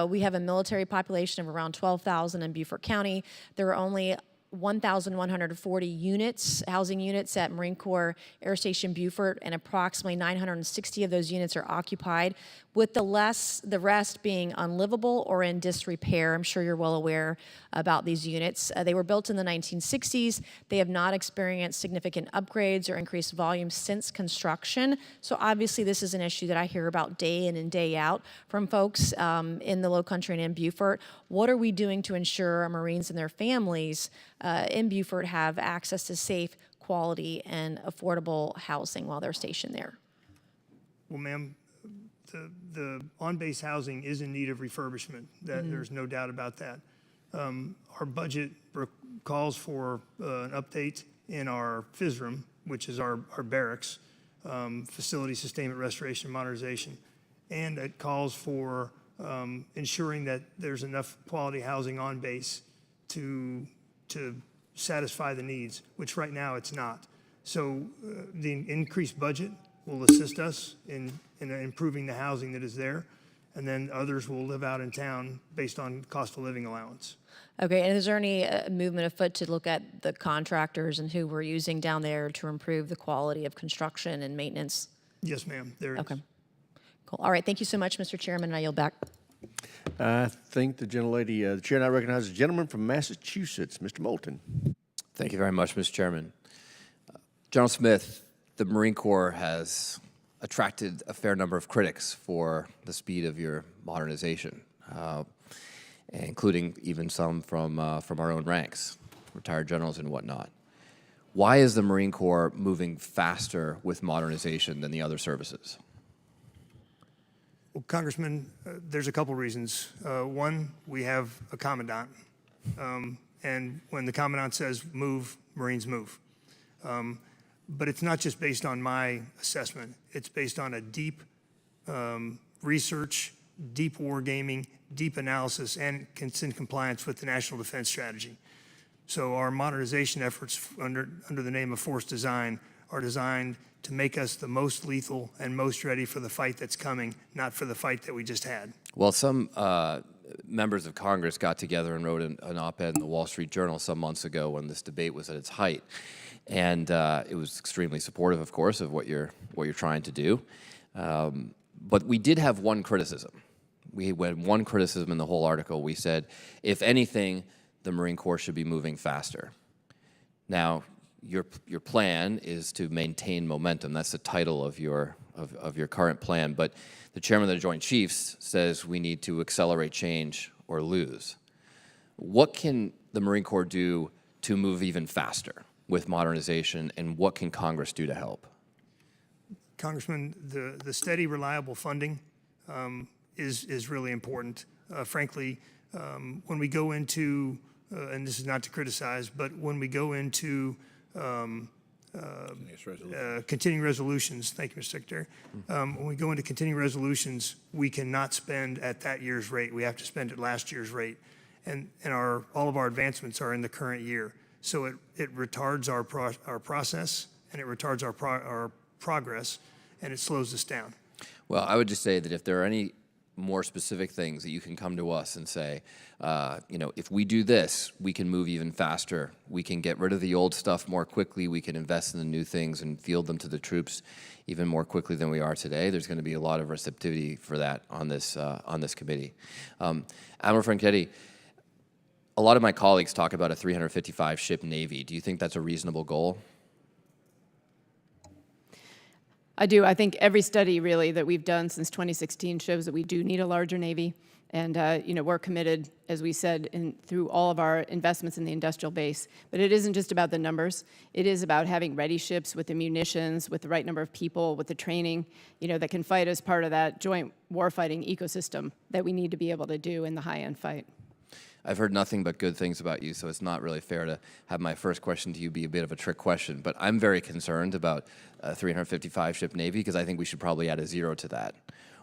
We have a military population of around 12,000 in Beaufort County. There are only 1,140 housing units at Marine Corps Air Station Beaufort, and approximately 960 of those units are occupied, with the rest being unlivable or in disrepair. I'm sure you're well aware about these units. They were built in the 1960s. They have not experienced significant upgrades or increased volume since construction. So obviously this is an issue that I hear about day in and day out from folks in the Lowcountry and in Beaufort. What are we doing to ensure our Marines and their families in Beaufort have access to safe, quality, and affordable housing while they're stationed there? Well, ma'am, the on-base housing is in need of refurbishment. There's no doubt about that. Our budget calls for an update in our FISRM, which is our barracks, Facility Sustainment Restoration Modernization, and it calls for ensuring that there's enough quality housing on base to satisfy the needs, which right now it's not. So the increased budget will assist us in improving the housing that is there, and then others will live out in town based on cost of living allowance. Okay, and is there any movement afoot to look at the contractors and who we're using down there to improve the quality of construction and maintenance? Yes, ma'am, there is. Okay, cool. All right, thank you so much, Mr. Chairman, and I yield back. I think the gentlelady, the chair now recognizes the gentleman from Massachusetts, Mr. Moulton. Thank you very much, Mr. Chairman. General Smith, the Marine Corps has attracted a fair number of critics for the speed of your modernization, including even some from our own ranks, retired generals and whatnot. Why is the Marine Corps moving faster with modernization than the other services? Well, Congressman, there's a couple reasons. One, we have a commandant, and when the commandant says move, Marines move. But it's not just based on my assessment. It's based on a deep research deep wargaming, deep analysis, and it's in compliance with the National Defense Strategy. So our modernization efforts under the name of force design are designed to make us the most lethal and most ready for the fight that's coming, not for the fight that we just had. Well, some members of Congress got together and wrote an op-ed in the Wall Street Journal some months ago when this debate was at its height, and it was extremely supportive, of course, of what you're trying to do. But we did have one criticism. We had one criticism in the whole article. We said, if anything, the Marine Corps should be moving faster. Now, your plan is to maintain momentum. That's the title of your current plan. But the chairman of the Joint Chiefs says we need to accelerate change or lose. What can the Marine Corps do to move even faster with modernization, and what can Congress do to help? Congressman, the steady, reliable funding is really important. Frankly, when we go into, and this is not to criticize, but when we go into continuing resolutions, thank you, Mr. Secretary. When we go into continuing resolutions, we cannot spend at that year's rate. We have to spend at last year's rate. And all of our advancements are in the current year. So it retards our process, and it retards our progress, and it slows us down. Well, I would just say that if there are any more specific things that you can come to us and say, if we do this, we can move even faster. We can get rid of the old stuff more quickly. We can invest in the new things and field them to the troops even more quickly than we are today. There's going to be a lot of receptivity for that on this committee. Admiral Franchetti, a lot of my colleagues talk about a 355-ship Navy. Do you think that's a reasonable goal? I do. I think every study really that we've done since 2016 shows that we do need a larger Navy. And we're committed, as we said, through all of our investments in the industrial base. But it isn't just about the numbers. It is about having ready ships with the munitions, with the right number of people, with the training, that can fight as part of that joint warfighting ecosystem that we need to be able to do in the high-end fight. I've heard nothing but good things about you, so it's not really fair to have my first question to you be a bit of a trick question. But I'm very concerned about a 355-ship Navy because I think we should probably add a 0 to that,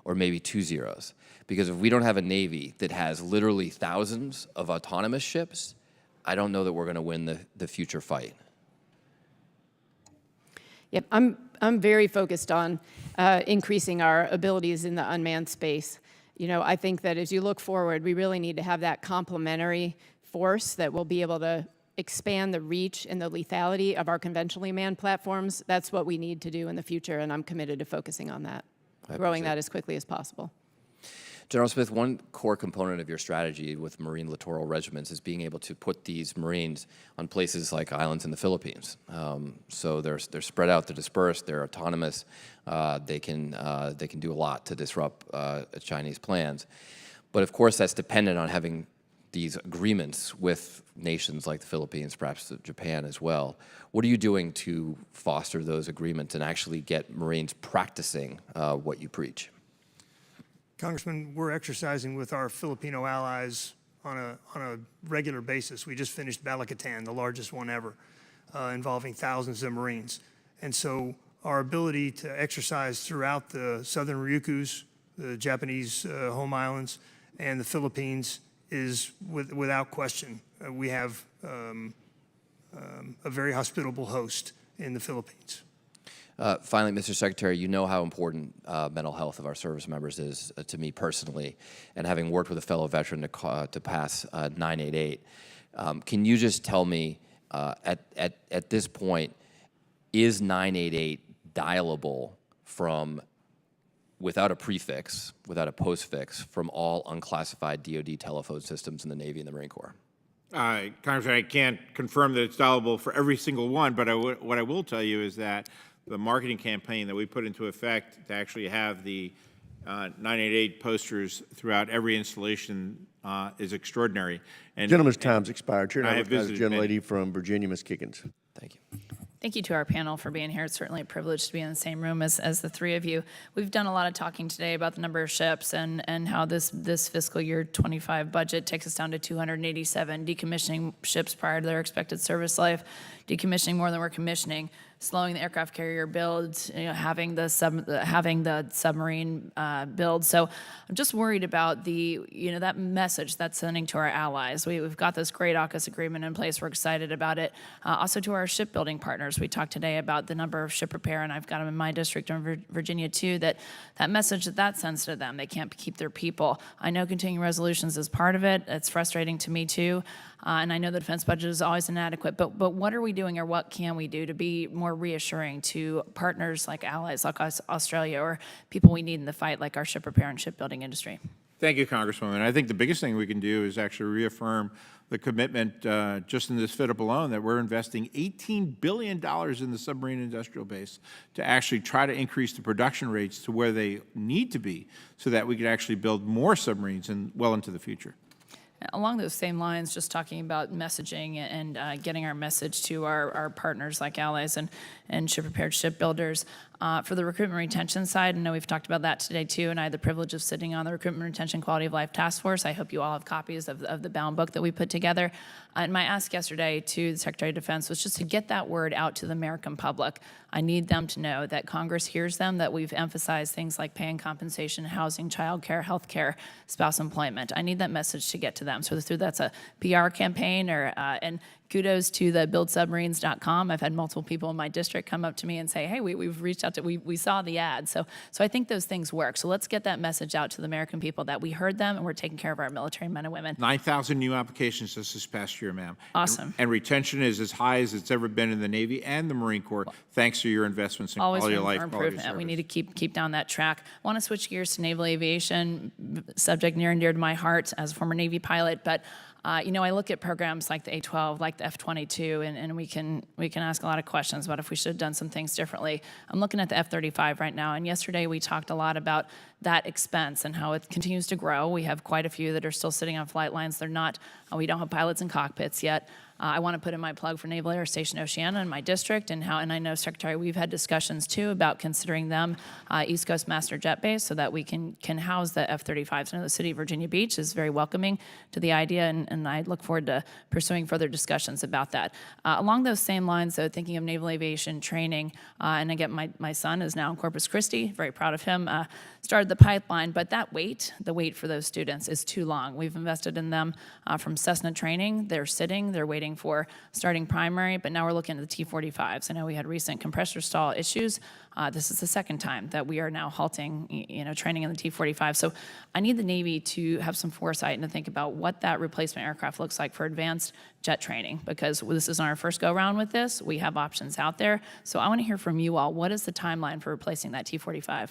or maybe 2 zeros. Because if we don't have a Navy that has literally thousands of autonomous ships, I don't know that we're going to win the future fight. Yep, I'm very focused on increasing our abilities in the unmanned space. I think that as you look forward, we really need to have that complementary force that will be able to expand the reach and the lethality of our conventionally manned platforms. That's what we need to do in the future, and I'm committed to focusing on that, growing that as quickly as possible. General Smith, one core component of your strategy with Marine littoral regiments is being able to put these Marines on places like islands in the Philippines. So they're spread out, they're dispersed, they're autonomous. They can do a lot to disrupt Chinese plans. But of course, that's dependent on having these agreements with nations like the Philippines, perhaps Japan as well. What are you doing to foster those agreements and actually get Marines practicing what you preach? Congressman, we're exercising with our Filipino allies on a regular basis. We just finished Balikatan, the largest one ever, involving thousands of Marines. And so our ability to exercise throughout the southern Ryukyus, the Japanese home islands, and the Philippines is without question. We have a very hospitable host in the Philippines. Finally, Mr. Secretary, you know how important mental health of our service members is to me personally, and having worked with a fellow veteran to pass 988, can you just tell me at this point, is 988 dialable from without a prefix, without a postfix, from all unclassified DoD telephone systems in the Navy and the Marine Corps? Congressman, I can't confirm that it's dialable for every single one, but what I will tell you is that the marketing campaign that we put into effect to actually have the 988 posters throughout every installation is extraordinary. And Gentleman's time's expired. Chair, I I have recognize the visited gentlelady from Virginia, Ms. Kiggins. Thank you. Thank you to our panel for being here. It's certainly a privilege to be in the same room as the three of you. We've done a lot of talking today about the number of ships and how this fiscal year 25 budget takes us down to 287, decommissioning ships prior to their expected service life, decommissioning more than we're commissioning. slowing the aircraft carrier build, having the submarine build. So I'm just worried about that message that's sending to our allies. We've got this great AUKUS agreement in place. We're excited about it. Also to our shipbuilding partners. We talked today about the number of ship repair, and I've got them in my district in Virginia too, that message that sends to them. They can't keep their people. I know continuing resolutions is part of it. It's frustrating to me too. And I know the defense budget is always inadequate, but what are we doing, or what can we do to be more reassuring to partners like allies like Australia, or people we need in the fight like our ship repair and shipbuilding industry? Thank you, Congresswoman. I think the biggest thing we can do is actually reaffirm the commitment just in this FIDP alone that we're investing $18 billion in the submarine industrial base to actually try to increase the production rates to where they need to be so that we can actually build more submarines well into the future. Along those same lines, just talking about messaging and getting our message to our partners like allies and ship-prepared shipbuilders. For the recruitment retention side, I know we've talked about that today too, and I had the privilege of sitting on the Recruitment Retention Quality of Life Task Force. I hope you all have copies of the bound book that we put together. And my ask yesterday to the Secretary of Defense was just to get that word out to the American public. I need them to know that Congress hears them, that we've emphasized things like pay and compensation, housing, child care, health care, spouse employment. I need that message to get to them. So through that's a PR campaign, and kudos to the buildsubmarines.com. I've had multiple people in my district come up to me and say, hey, we've reached out to, we saw the ad. So I think those things work. So let's get that message out to the American people that we heard them and we're taking care of our military men and women. 9,000 new applications just this past year, ma'am. Awesome. And retention is as high as it's ever been in the Navy and the Marine Corps, thanks to your investments in Always quality of room life, for quality of improvement. service. We need to keep down that track. I want to switch gears to naval aviation, subject near and dear to my heart as a former Navy pilot, but I look at programs like the A-12, like the F-22, and we can ask a lot of questions about if we should have done some things differently. I'm looking at the F-35 right now, and yesterday we talked a lot about that expense and how it continues to grow. We have quite a few that are still sitting on flight lines. They're not, we don't have pilots in cockpits yet. I want to put in my plug for Naval Air Station Oceana in my district, and I know, Secretary, we've had discussions too about considering them East Coast Master Jet Base so that we can house the F-35s. I know the city of Virginia Beach is very welcoming to the idea, and I look forward to pursuing further discussions about that. Along those same lines, though, thinking of naval aviation training, and again, my son is now in Corpus Christi, very proud of him, started the pipeline, but the wait for those students is too long. We've invested in them from Cessna training. They're sitting, they're waiting for starting primary, but now we're looking at the T-45s. I know we had recent compressor stall issues. This is the second time that we are now halting, training in the T-45. So I need the Navy to have some foresight and to think about what that replacement aircraft looks like for advanced jet training, because this isn't our first go-around with this. We have options out there. So I want to hear from you all. What is the timeline for replacing that T-45?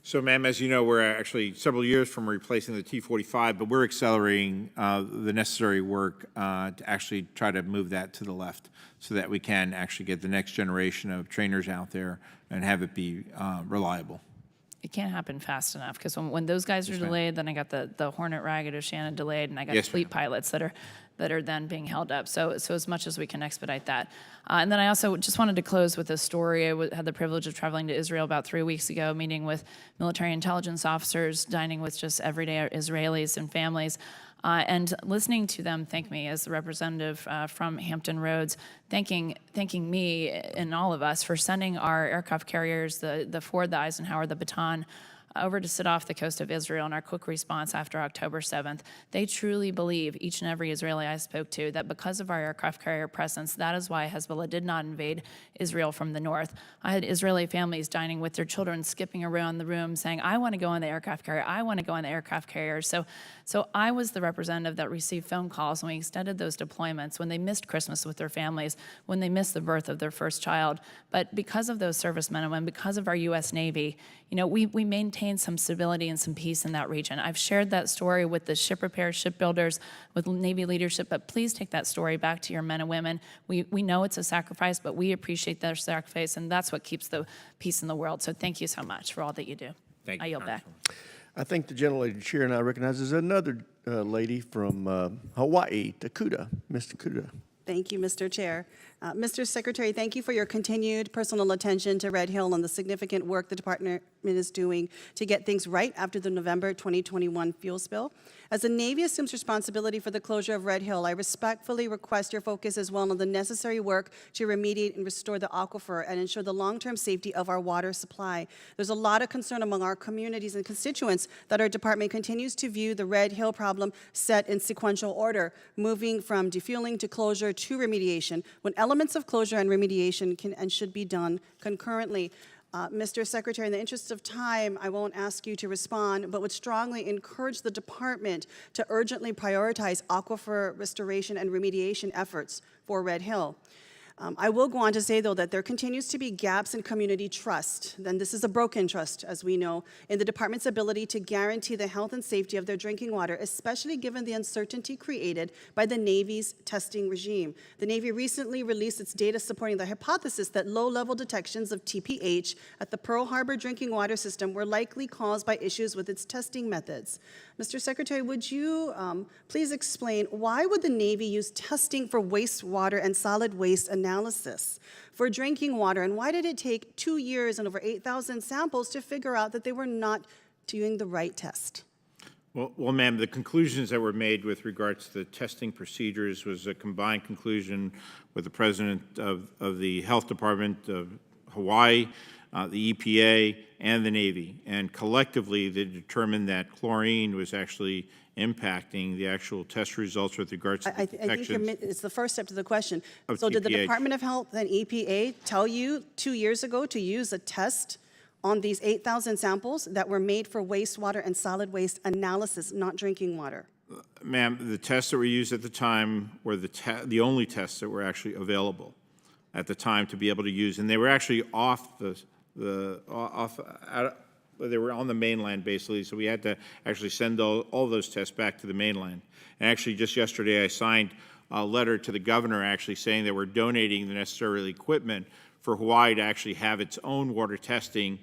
So, ma'am, as you know, we're actually several years from replacing the T-45, but we're accelerating the necessary work to actually try to move that to the left so that we can actually get the next generation of trainers out there and have it be reliable. It can't happen fast enough, because when those guys are delayed, then I got the Hornet Ragged Oceana delayed, and I got fleet pilots that are then being held up. So as much as we can expedite that. And then I also just wanted to close with a story. I had the privilege of traveling to Israel about 3 weeks ago, meeting with military intelligence officers, dining with just everyday Israelis and families, and listening to them thank me as the representative from Hampton Roads, thanking me and all of us for sending our aircraft carriers, the Ford, the Eisenhower, the Baton, over to sit off the coast of Israel in our quick response after October 7th. They truly believe, each and every Israeli I spoke to, that because of our aircraft carrier presence, that is why Hezbollah did not invade Israel from the north. I had Israeli families dining with their children, skipping around the room, saying, I want to go on the aircraft carrier, I want to go on the aircraft carrier. So I was the representative that received phone calls when we extended those deployments, when they missed Christmas with their families, when they missed the birth of their first child. But because of those servicemen and women, because of our U.S. Navy, we maintain some stability and some peace in that region. I've shared that story with the ship repair shipbuilders, with Navy leadership, but please take that story back to your men and women. We know it's a sacrifice, but we appreciate their sacrifice, and that's what keeps the peace in the world. So thank you so much for all that you do. Thank you, I yield back. I think the gentlelady chair and I recognize another lady from Hawaii, Takuda. Ms. Takuda. Thank you, Mr. Chair. Mr. Secretary, thank you for your continued personal attention to Red Hill and the significant work the department is doing to get things right after the November 2021 fuel spill. As the Navy assumes responsibility for the closure of Red Hill, I respectfully request your focus as well on the necessary work to remediate and restore the aquifer and ensure the long-term safety of our water supply. There's a lot of concern among our communities and constituents that our department continues to view the Red Hill problem set in sequential order, moving from defueling to closure to remediation, when elements of closure and remediation can and should be done concurrently. Mr. Secretary, in the interest of time, I won't ask you to respond, but would strongly encourage the department to urgently prioritize aquifer restoration and remediation efforts for Red Hill. I will go on to say, though, that there continues to be gaps in community trust, and this is a broken trust, as we know, in the department's ability to guarantee the health and safety of their drinking water, especially given the uncertainty created by the Navy's testing regime. The Navy recently released its data supporting the hypothesis that low-level detections of TPH at the Pearl Harbor drinking water system were likely caused by issues with its testing methods. Mr. Secretary, would you please explain why would the Navy use testing for wastewater and solid waste analysis for drinking water, and why did it take 2 years and over 8,000 samples to figure out that they were not doing the right test? Well, ma'am, the conclusions that were made with regards to the testing procedures was a combined conclusion with the President of the Health Department of Hawaii, the EPA, and the Navy. And collectively, they determined that chlorine was actually impacting the actual test results with regards to I think it's the first step to the question. Of So did the TPH. Department of Health and EPA tell you 2 years ago to use a test on these 8,000 samples that were made for wastewater and solid waste analysis, not drinking water? Ma'am, the tests that were used at the time were the only tests that were actually available at the time to be able to use, and they were actually they were on the mainland basically, so we had to actually send all those tests back to the mainland. And actually, just yesterday, I signed a letter to the governor actually saying that we're donating the necessary equipment for Hawaii to actually have its own water testing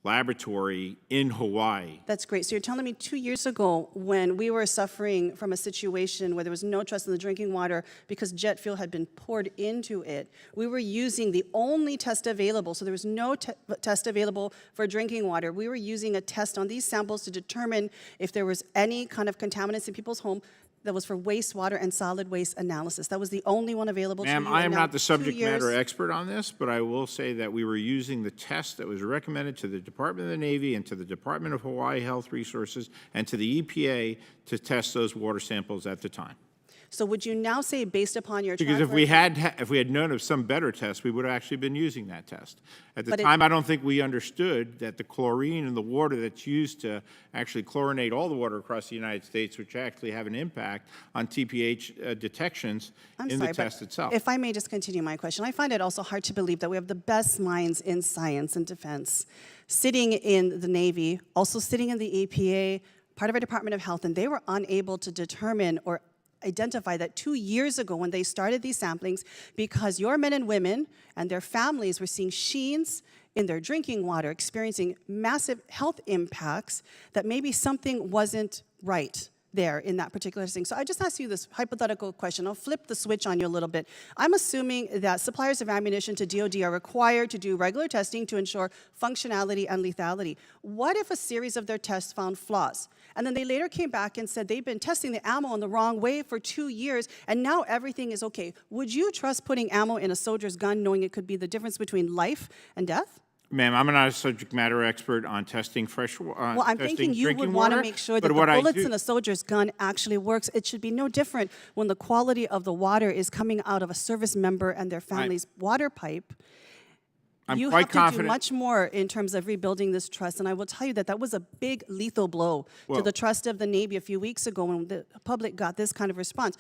laboratory in Hawaii. That's great. So you're telling me 2 years ago, when we were suffering from a situation where there was no trust in the drinking water because jet fuel had been poured into it, we were using the only test available, so there was no test available for drinking water. We were using a test on these samples to determine if there was any kind of contaminants in people's home that was for wastewater and solid waste analysis. That was the only one available to you. Ma'am, I am and now not the 2 subject years- matter expert on this, but I will say that we were using the test that was recommended to the Department of the Navy and to the Department of Hawaii Health Resources and to the EPA to test those water samples at the time. So would you now say, based upon your Because track if we had known of some better test, we would have actually been using that test. At the But time, I don't think we understood that the chlorine in the water that's used to actually chlorinate all the water across the United States, which actually have an impact on TPH detections I'm in sorry, the but test itself. if I may just continue my question, I find it also hard to believe that we have the best minds in science and defense sitting in the Navy, also sitting in the EPA, part of our Department of Health, and they were unable to determine or identify that 2 years ago when they started these samplings, because your men and women and their families were seeing sheens in their drinking water, experiencing massive health impacts, that maybe something wasn't right there in that particular thing. So I just asked you this hypothetical question. I'll flip the switch on you a little bit. I'm assuming that suppliers of ammunition to DoD are required to do regular testing to ensure functionality and lethality. What if a series of their tests found flaws? And then they later came back and said they've been testing the ammo in the wrong way for 2 years, and now everything is okay. Would you trust putting ammo in a soldier's gun knowing it could be the difference between life and death? Ma'am, I'm not a subject matter expert on testing Well, I'm thinking you would want to make sure that the bullets in a soldier's gun actually works. It should be no different when the quality of the water is coming out of a service member and their family's water pipe. You have to do much more in terms of rebuilding this trust, and I will tell you that that was a big lethal blow to the trust of the Navy a few weeks ago when the public got this kind of response.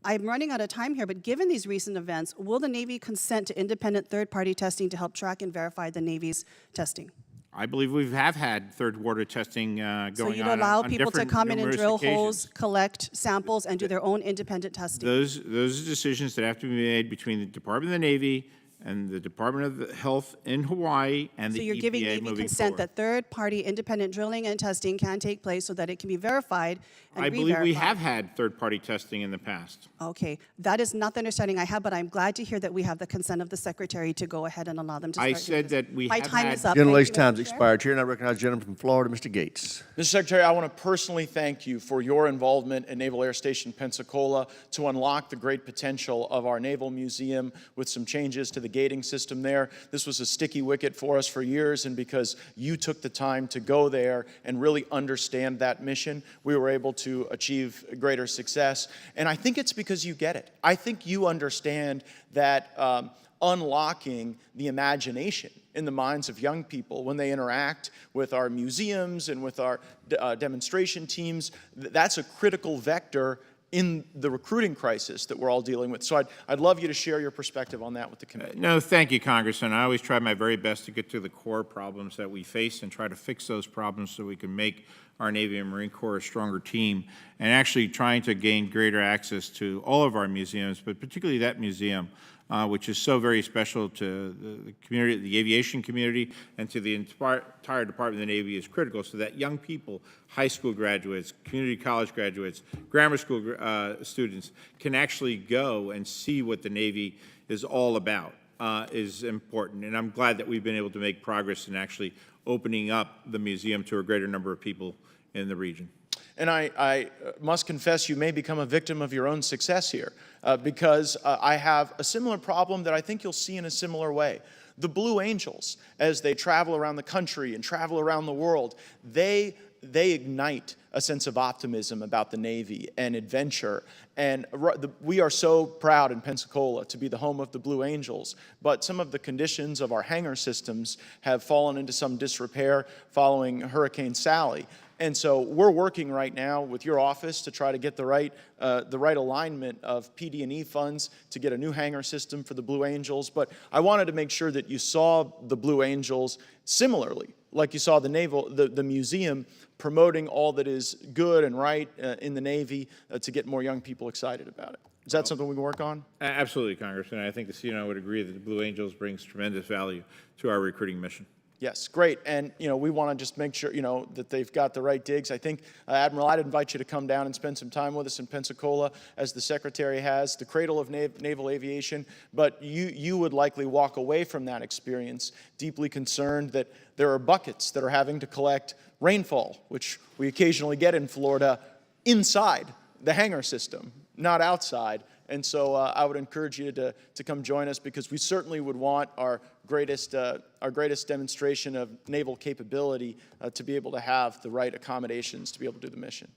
I'm running out of time here, but given these recent events, will the Navy consent to independent third-party testing to help track and verify the Navy's testing? I believe we have had third-water testing going on. So you'd allow on people to come in and numerous drill occasions. holes, collect samples, and do their own independent testing? Those are decisions that have to be made between the Department of the Navy and the Department of Health in Hawaii and So the you're giving EPA Navy moving consent forward. that third-party independent drilling and testing can take place so that it can be verified and I believe we re-verify. have had third-party testing in the past. Okay, that is not the understanding I have, but I'm glad to hear that we have the consent of the secretary to go ahead and allow them to I start doing said this. that we My have time had- is up. Gentlelady's Thank you, Mr. time's Chair. expired. Chair, and I recognize the gentleman from Florida, Mr. Gates. Mr. Secretary, I want to personally thank you for your involvement in Naval Air Station Pensacola to unlock the great potential of our Naval Museum with some changes to the gating system there. This was a sticky wicket for us for years, and because you took the time to go there and really understand that mission, we were able to achieve greater success. And I think it's because you get it. I think you understand that unlocking the imagination in the minds of young people when they interact with our museums and with our demonstration teams, that's a critical vector in the recruiting crisis that we're all dealing with. So I'd love you to share your perspective on that with the committee. No, thank you, Congressman. I always try my very best to get to the core problems that we face and try to fix those problems so we can make our Navy and Marine Corps a stronger team, and actually trying to gain greater access to all of our museums, but particularly that museum, which is so very special to the community, the aviation community, and to the entire Department of the Navy is critical so that young people, high school graduates, community college graduates, grammar school students can actually go and see what the Navy is all about, is important. And I'm glad that we've been able to make progress in actually opening up the museum to a greater number of people in the region. And I must confess, you may become a victim of your own success here, because I have a similar problem that I think you'll see in a similar way. The Blue Angels, as they travel around the country and travel around the world, they ignite a sense of optimism about the Navy and adventure. And we are so proud in Pensacola to be the home of the Blue Angels, but some of the conditions of our hangar systems have fallen into some disrepair following Hurricane Sally. And so we're working right now with your office to try to get the right alignment of PD&E funds to get a new hangar system for the Blue Angels. But I wanted to make sure that you saw the Blue Angels similarly, like you saw the museum promoting all that is good and right in the Navy to get more young people excited about it. Is that something we can work on? Absolutely, Congressman. I think the CNO would agree that the Blue Angels brings tremendous value to our recruiting mission. Yes, great. And, we want to just make sure, that they've got the right digs. I think, Admiral, I'd invite you to come down and spend some time with us in Pensacola, as the Secretary has, the cradle of naval aviation. But you would likely walk away from that experience deeply concerned that there are buckets that are having to collect rainfall, which we occasionally get in Florida, inside the hangar system, not outside. And so I would encourage you to come join us, because we certainly would want our greatest demonstration of naval capability to be able to have the right accommodations to be able to do the mission.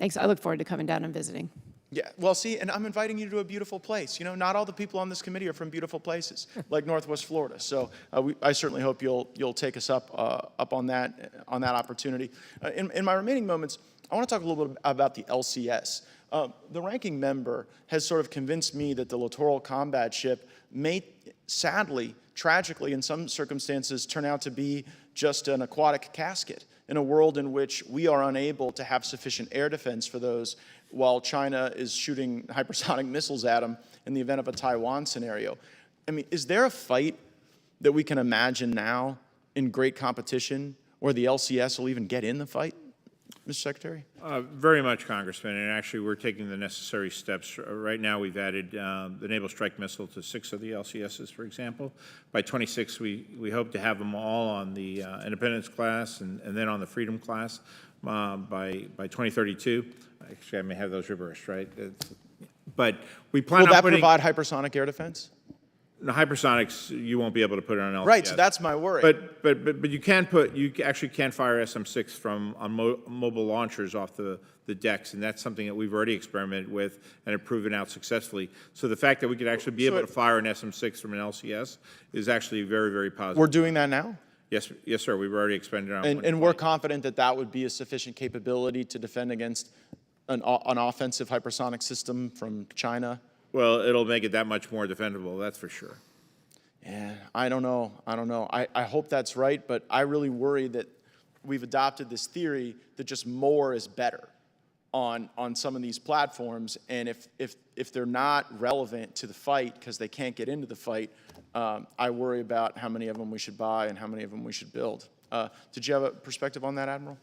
Thanks. I look forward to coming down and visiting. Yeah, well, see, and I'm inviting you to a beautiful place. Not all the people on this committee are from beautiful places like Northwest Florida. So I certainly hope you'll take us up on that opportunity. In my remaining moments, I want to talk a little bit about the LCS. The ranking member has sort of convinced me that the littoral combat ship may, sadly, tragically, in some circumstances, turn out to be just an aquatic casket in a world in which we are unable to have sufficient air defense for those, while China is shooting hypersonic missiles at them in the event of a Taiwan scenario. I mean, is there a fight that we can imagine now in great competition where the LCS will even get in the fight, Mr. Secretary? Very much, Congressman, and actually we're taking the necessary steps. Right now we've added the Naval Strike Missile to 6 of the LCSs, for example. By 26, we hope to have them all on the Independence class and then on the Freedom class by 2032. Actually, I may have those reversed, right? But we plan Will on that putting... provide hypersonic air defense? The hypersonics, you won't be able to put it on LCS. Right, so that's my worry. But you actually can fire SM-6 from on mobile launchers off the decks, and that's something that we've already experimented with and have proven out successfully. So the fact that we could actually be able to fire an SM-6 from an LCS is actually very, very positive. We're doing that now? Yes, sir. We've already expended our And we're confident that that would be a sufficient capability to defend against an offensive hypersonic system from China? Well, it'll make it that much more defendable, that's for sure. Yeah, I don't know. I hope that's right, but I really worry that we've adopted this theory that just more is better on some of these platforms, and if they're not relevant to the fight because they can't get into the fight, I worry about how many of them we should buy and how many of them we should build. Did you have a perspective on that, Admiral?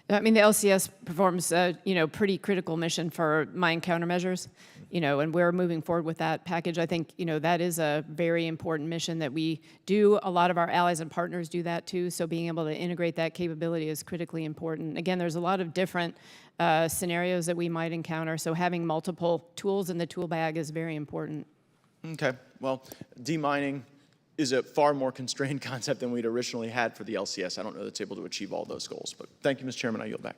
I mean, the LCS performs a, pretty critical mission for mine countermeasures, and we're moving forward with that package. I think, that is a very important mission that we do. A lot of our allies and partners do that too, so being able to integrate that capability is critically important. Again, there's a lot of different scenarios that we might encounter, so having multiple tools in the tool bag is very important. Okay, well, demining is a far more constrained concept than we'd originally had for the LCS. I don't know that it's able to achieve all those goals, but thank you, Mr. Chairman. I yield back.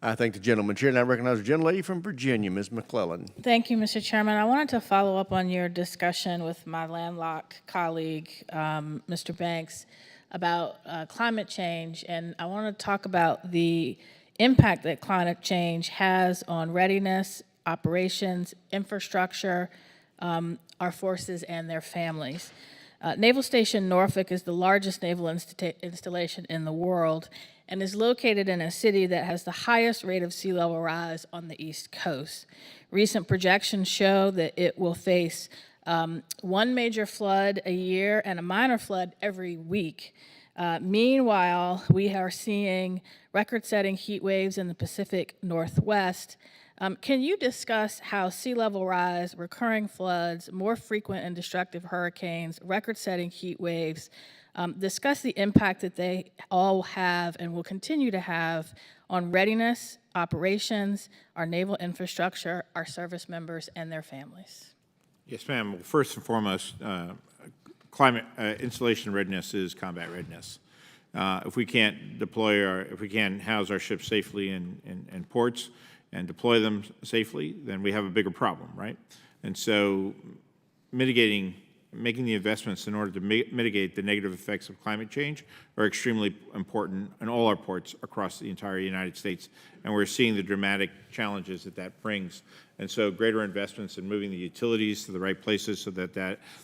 I thank the gentleman chair, and I recognize the gentlelady from Virginia, Ms. McClellan. Thank you, Mr. Chairman. I wanted to follow up on your discussion with my landlocked colleague, Mr. Banks, about climate change, and I want to talk about the impact that climate change has on readiness, operations, infrastructure, our forces, and their families. Naval Station Norfolk is the largest naval installation in the world and is located in a city that has the highest rate of sea level rise on the East Coast. Recent projections show that it will face one major flood a year and a minor flood every week. Meanwhile, we are seeing record-setting heat waves in the Pacific Northwest. Can you discuss how sea level rise, recurring floods, more frequent and destructive hurricanes, record-setting heat waves, discuss the impact that they all have and will continue to have on readiness, operations, our naval infrastructure, our service members, and their families? Yes, ma'am. Well, first and foremost, climate installation readiness is combat readiness. If we can't if we can't house our ships safely in ports and deploy them safely, then we have a bigger problem, right? And so making the investments in order to mitigate the negative effects of climate change are extremely important in all our ports across the entire United States. And we're seeing the dramatic challenges that brings. And so greater investments in moving the utilities to the right places so that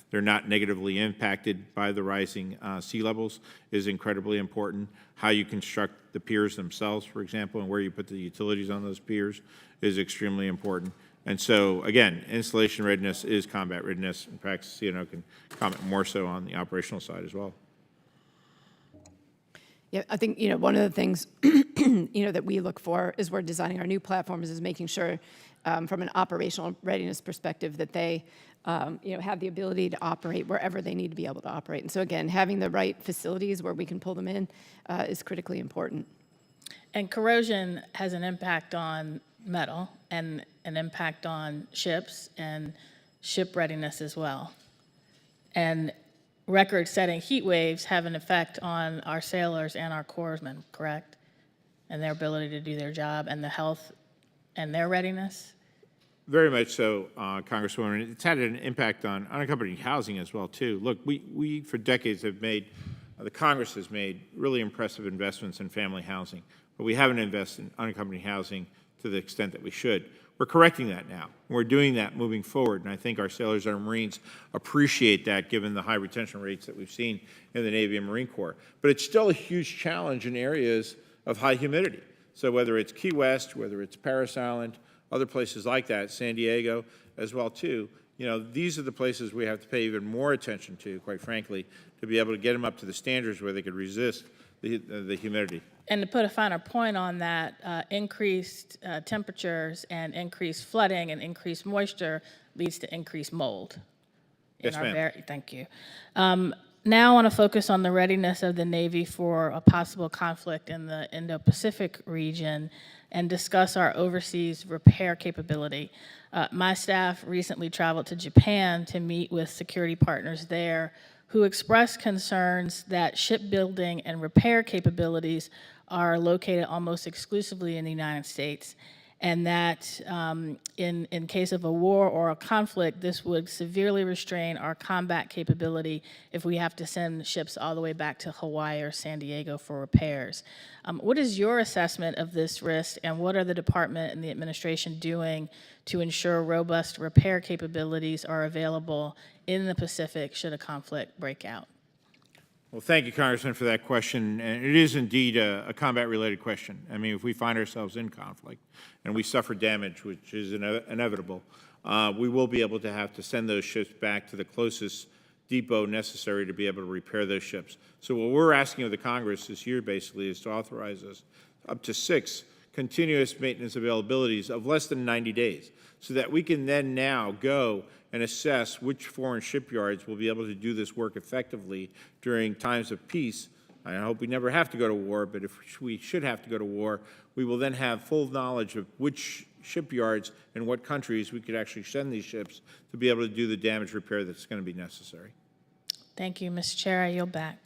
they're not negatively impacted by the rising sea levels is incredibly important. How you construct the piers themselves, for example, and where you put the utilities on those piers is extremely important. And so, again, installation readiness is combat readiness. In fact, CNO can comment more so on the operational side as well. Yeah, I think, one of the things, that we look for as we're designing our new platforms is making sure from an operational readiness perspective that they, have the ability to operate wherever they need to be able to operate. And so, again, having the right facilities where we can pull them in is critically important. And corrosion has an impact on metal and an impact on ships and ship readiness as well. And record-setting heat waves have an effect on our sailors and our corpsmen, correct? And their ability to do their job and the health and their readiness? Very much so, Congresswoman. It's had an impact on unaccompanied housing as well, too. Look, we for decades have made, the Congress has made really impressive investments in family housing, but we haven't invested in unaccompanied housing to the extent that we should. We're correcting that now. We're doing that moving forward, and I think our sailors and our Marines appreciate that given the high retention rates that we've seen in the Navy and Marine Corps. But it's still a huge challenge in areas of high humidity. So whether it's Key West, whether it's Parris Island, other places like that, San Diego as well too, these are the places we have to pay even more attention to, quite frankly, to be able to get them up to the standards where they could resist the humidity. And to put a finer point on that, increased temperatures and increased flooding and increased moisture leads to increased mold. Yes, ma'am. Thank you. Now I want to focus on the readiness of the Navy for a possible conflict in the Indo-Pacific region and discuss our overseas repair capability. My staff recently traveled to Japan to meet with security partners there who expressed concerns that shipbuilding and repair capabilities are located almost exclusively in the United States, and that in case of a war or a conflict, this would severely restrain our combat capability if we have to send ships all the way back to Hawaii or San Diego for repairs. What is your assessment of this risk, and what are the department and the administration doing to ensure robust repair capabilities are available in the Pacific should a conflict break out? Well, thank you, Congressman, for that question. And it is indeed a combat-related question. I mean, if we find ourselves in conflict and we suffer damage, which is inevitable, we will be able to have to send those ships back to the closest depot necessary to be able to repair those ships. So what we're asking of the Congress this year, basically, is to authorize us up to 6 continuous maintenance availabilities of less than 90 days, so that we can then now go and assess which foreign shipyards will be able to do this work effectively during times of peace. I hope we never have to go to war, but if we should have to go to war, we will then have full knowledge of which shipyards and what countries we could actually send these ships to be able to do the damage repair that's going to be necessary. Thank you, Mr. Chair. I yield back.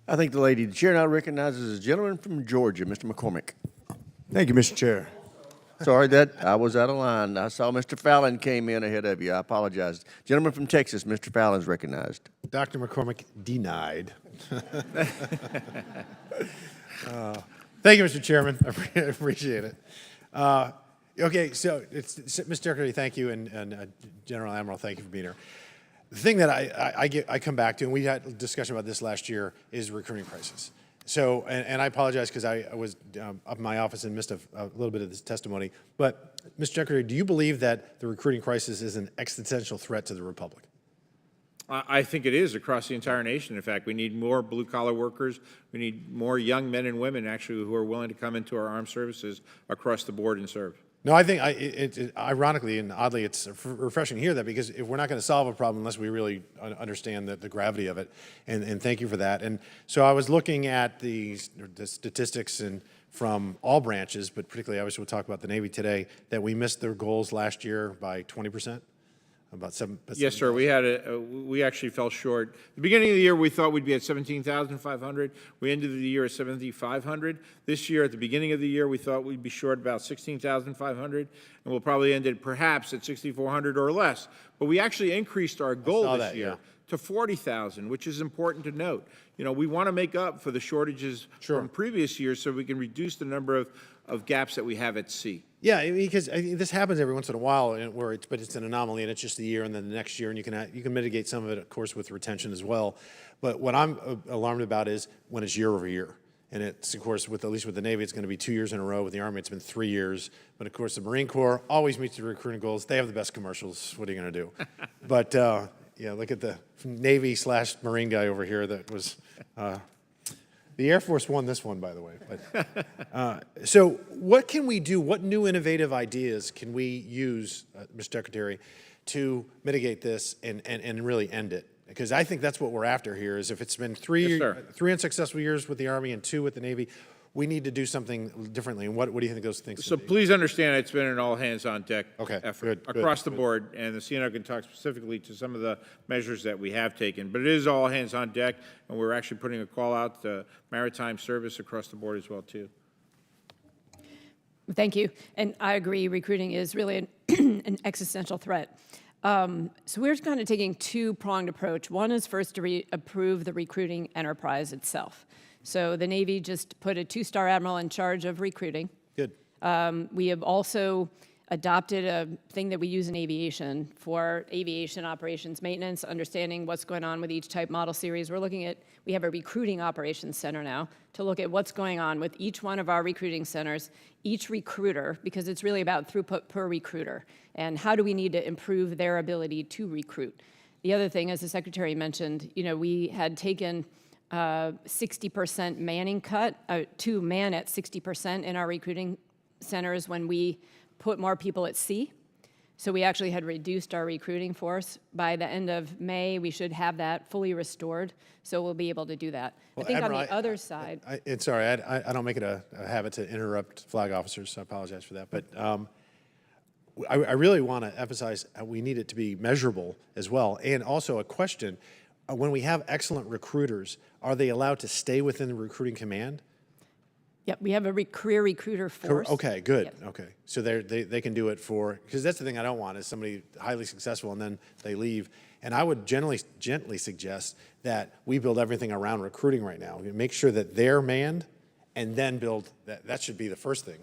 I think the lady, the chair now recognizes a gentleman from Georgia, Mr. McCormick. Thank you, Mr. Chair. Sorry that I was out of line. I saw Mr. Fallon came in ahead of you. I apologize. Gentleman from Texas, Mr. Fallon's recognized. Dr. McCormick denied. Thank you, Mr. Chairman. I appreciate it. Okay, so Mr. Secretary, thank you, and General Admiral, thank you for being here. The thing that I come back to, and we had a discussion about this last year, is recruiting crisis. So, and I apologize because I was up in my office and missed a little bit of this testimony. But, Mr. Secretary, do you believe that the recruiting crisis is an existential threat to the Republic? I think it is across the entire nation. In fact, we need more blue-collar workers. We need more young men and women, actually, who are willing to come into our armed services across the board and serve. No, I think, ironically and oddly, it's refreshing to hear that, because if we're not going to solve a problem unless we really understand the gravity of it, and thank you for that. And so I was looking at the statistics from all branches, but particularly I wish we'll talk about the Navy today, that we missed their goals last year by 20%. About 7%. Yes, sir. We actually fell short. The beginning of the year, we thought we'd be at 17,500. We ended the year at 7,500. This year, at the beginning of the year, we thought we'd be short about 16,500, and we'll probably end it perhaps at 6,400 or less. But we actually increased our goal this year to 40,000, which is important to note. You know, we want to make up for the shortages from previous years so we can reduce the number of gaps that we have at sea. Yeah, because this happens every once in a while, but it's an anomaly, and it's just a year, and then the next year, and you can mitigate some of it, of course, with retention as well. But what I'm alarmed about is when it's year over year, and it's, of course, at least with the Navy, it's going to be 2 years in a row. With the Army, it's been 3 years. But of course, the Marine Corps always meets the recruiting goals. They have the best commercials. What are you going to do? But yeah, look at the Navy/Marine guy over here. That was. The Air Force won this one, by the way. But, so what can we do? What new innovative ideas can we use, Mr. Secretary, to mitigate this and really end it? Because I think that's what we're after here, is if it's been three unsuccessful years with the Army and 2 with the Navy, we need to do something differently. And what do you think those things So please understand it's been an all-hands-on-deck effort good, across the board, and the CNO can talk specifically to some of the measures that we have taken. But it is all hands on deck, and we're actually putting a call out to maritime service across the board as well, too. Thank you. And I agree, recruiting is really an existential threat. So we're kind of taking two-pronged approach. One is first to approve the recruiting enterprise itself. So the Navy just put a 2-star admiral in charge of recruiting. Good. We have also adopted a thing that we use in aviation for aviation operations maintenance, understanding what's going on with each type model series. We have a recruiting operations center now to look at what's going on with each one of our recruiting centers, each recruiter, because it's really about throughput per recruiter, and how do we need to improve their ability to recruit. The other thing, as the Secretary mentioned, we had taken 60% manning cut, to man at 60% in our recruiting centers when we put more people at sea. So we actually had reduced our recruiting force. By the end of May, we should have that fully restored, so we'll be able to do that. Well, I think Admiral, on the other side... Sorry, I don't make it a habit to interrupt flag officers, so I apologize for that. But I really want to emphasize we need it to be measurable as well. And also a question, when we have excellent recruiters, are they allowed to stay within the recruiting command? Yep, we have a career recruiter force. Okay, good. Yes. Okay, so they can do it because that's the thing I don't want is somebody highly successful and then they leave. And I would gently suggest that we build everything around recruiting right now. We make sure that they're manned, and then build that. That should be the first thing.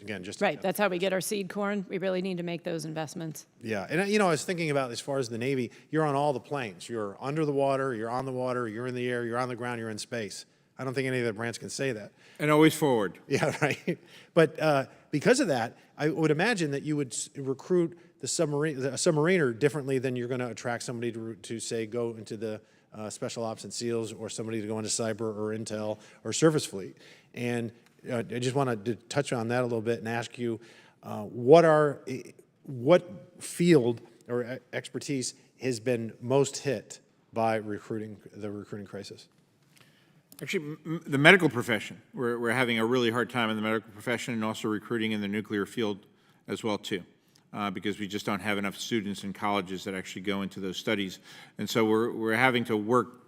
Again, just right. That's how we get our seed corn. We really need to make those investments. Yeah, and I was thinking about as far as the Navy, you're on all the planes. You're under the water, you're on the water, you're in the air, you're on the ground, you're in space. I don't think any of the branch can say that. And always forward. Yeah, right. But because of that, I would imagine that you would recruit a submariner differently than you're going to attract somebody to say, go into the Special Ops and SEALs or somebody to go into cyber or intel or surface fleet. And I just wanted to touch on that a little bit and ask you, what field or expertise has been most hit by the recruiting crisis? Actually, the medical profession. We're having a really hard time in the medical profession and also recruiting in the nuclear field as well, too, because we just don't have enough students in colleges that actually go into those studies. And so we're having to work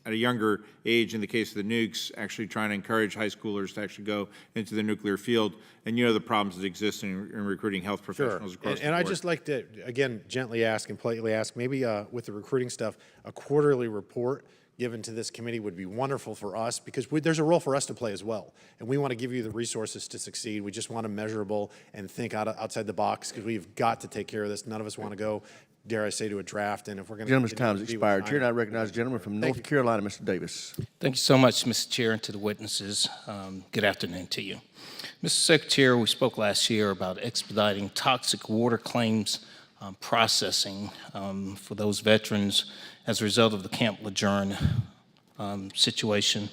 at a younger age, in the case of the nukes, actually trying to encourage high schoolers to actually go into the nuclear field. And you know the problems that exist in recruiting health professionals across the board. And I'd just like to, again, gently ask and politely ask, maybe with the recruiting stuff, a quarterly report given to this committee would be wonderful for us, because there's a role for us to play as well. And we want to give you the resources to succeed. We just want to measurable and think outside the box, because we've got to take care of this. None of us want to go, dare I say, to a draft. And if we're going to... Gentleman's time has expired. Chair, I recognize the gentleman from North Carolina, Mr. Davis. Thank you so much, Mr. Chair, and to the witnesses. Good afternoon to you. Mr. Secretary, we spoke last year about expediting toxic water claims processing for those veterans as a result of the Camp Lejeune situation.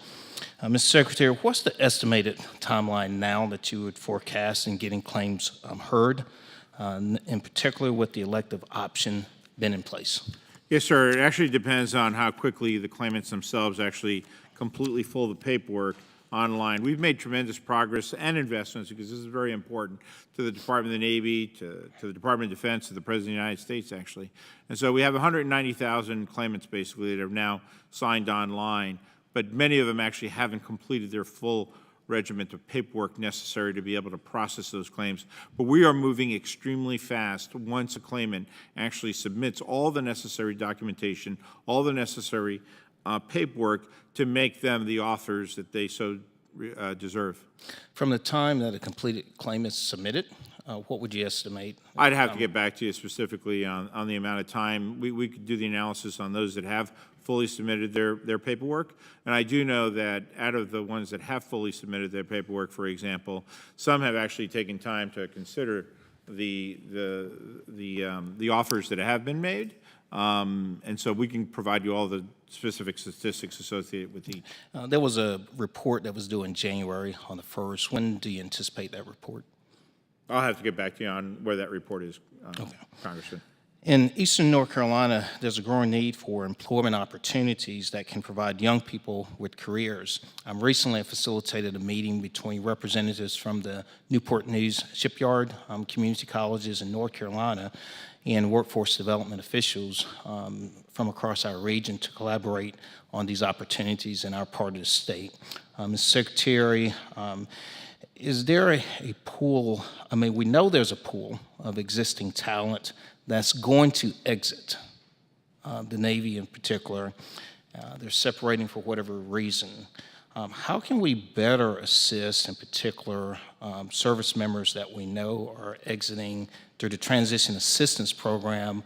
Mr. Secretary, what's the estimated timeline now that you would forecast in getting claims heard, in particular with the elective option been in place? Yes, sir. It actually depends on how quickly the claimants themselves actually completely fill the paperwork online. We've made tremendous progress and investments, because this is very important to the Department of the Navy, to the Department of Defense, to the President of the United States, actually. And so we have 190,000 claimants, basically, that have now signed online, but many of them actually haven't completed their full regiment of paperwork necessary to be able to process those claims. But we are moving extremely fast once a claimant actually submits all the necessary documentation, all the necessary paperwork to make them the authors that they so deserve. From the time that a completed claim is submitted, what would you estimate? I'd have to get back to you specifically on the amount of time. We could do the analysis on those that have fully submitted their paperwork. And I do know that out of the ones that have fully submitted their paperwork, for example, some have actually taken time to consider the offers that have been made. And so we can provide you all the specific statistics associated with each. There was a report that was due in January on the 1st. When do you anticipate that report? I'll have to get back to you on where that report is, Congressman. In eastern North Carolina, there's a growing need for employment opportunities that can provide young people with careers. Recently, I facilitated a meeting between representatives from the Newport News Shipyard, community colleges in North Carolina, and workforce development officials from across our region to collaborate on these opportunities in our part of the state. Mr. Secretary, is there a pool? I mean, we know there's a pool of existing talent that's going to exit the Navy in particular. They're separating for whatever reason. How can we better assist, in particular, service members that we know are exiting through the Transition Assistance Program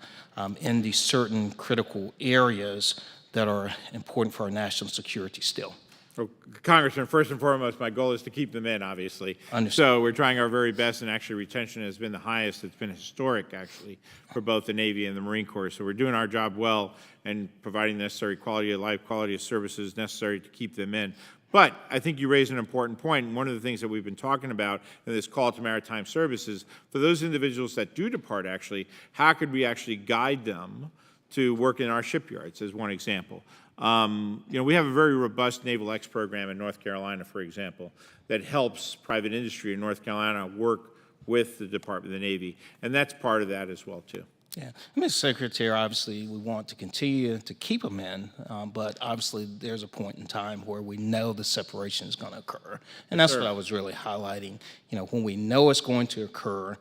in these certain critical areas that are important for our national security still? Well, Congressman, first and foremost, my goal is to keep them in, obviously. Understood. So we're trying our very best, and actually retention has been the highest. It's been historic, actually, for both the Navy and the Marine Corps. So we're doing our job well and providing the necessary quality of life, quality of services necessary to keep them in. But I think you raise an important point, and one of the things that we've been talking about in this call to maritime services, for those individuals that do depart, actually, how could we actually guide them to work in our shipyards, as one example? We have a very robust Naval X program in North Carolina, for example, that helps private industry in North Carolina work with the Department of the Navy, and that's part of that as well, too. Yeah, Mr. Secretary, obviously we want to continue to keep them in, but obviously there's a point in time where we know the separation is going to occur. And that's what I was really highlighting. When we know it's going to occur,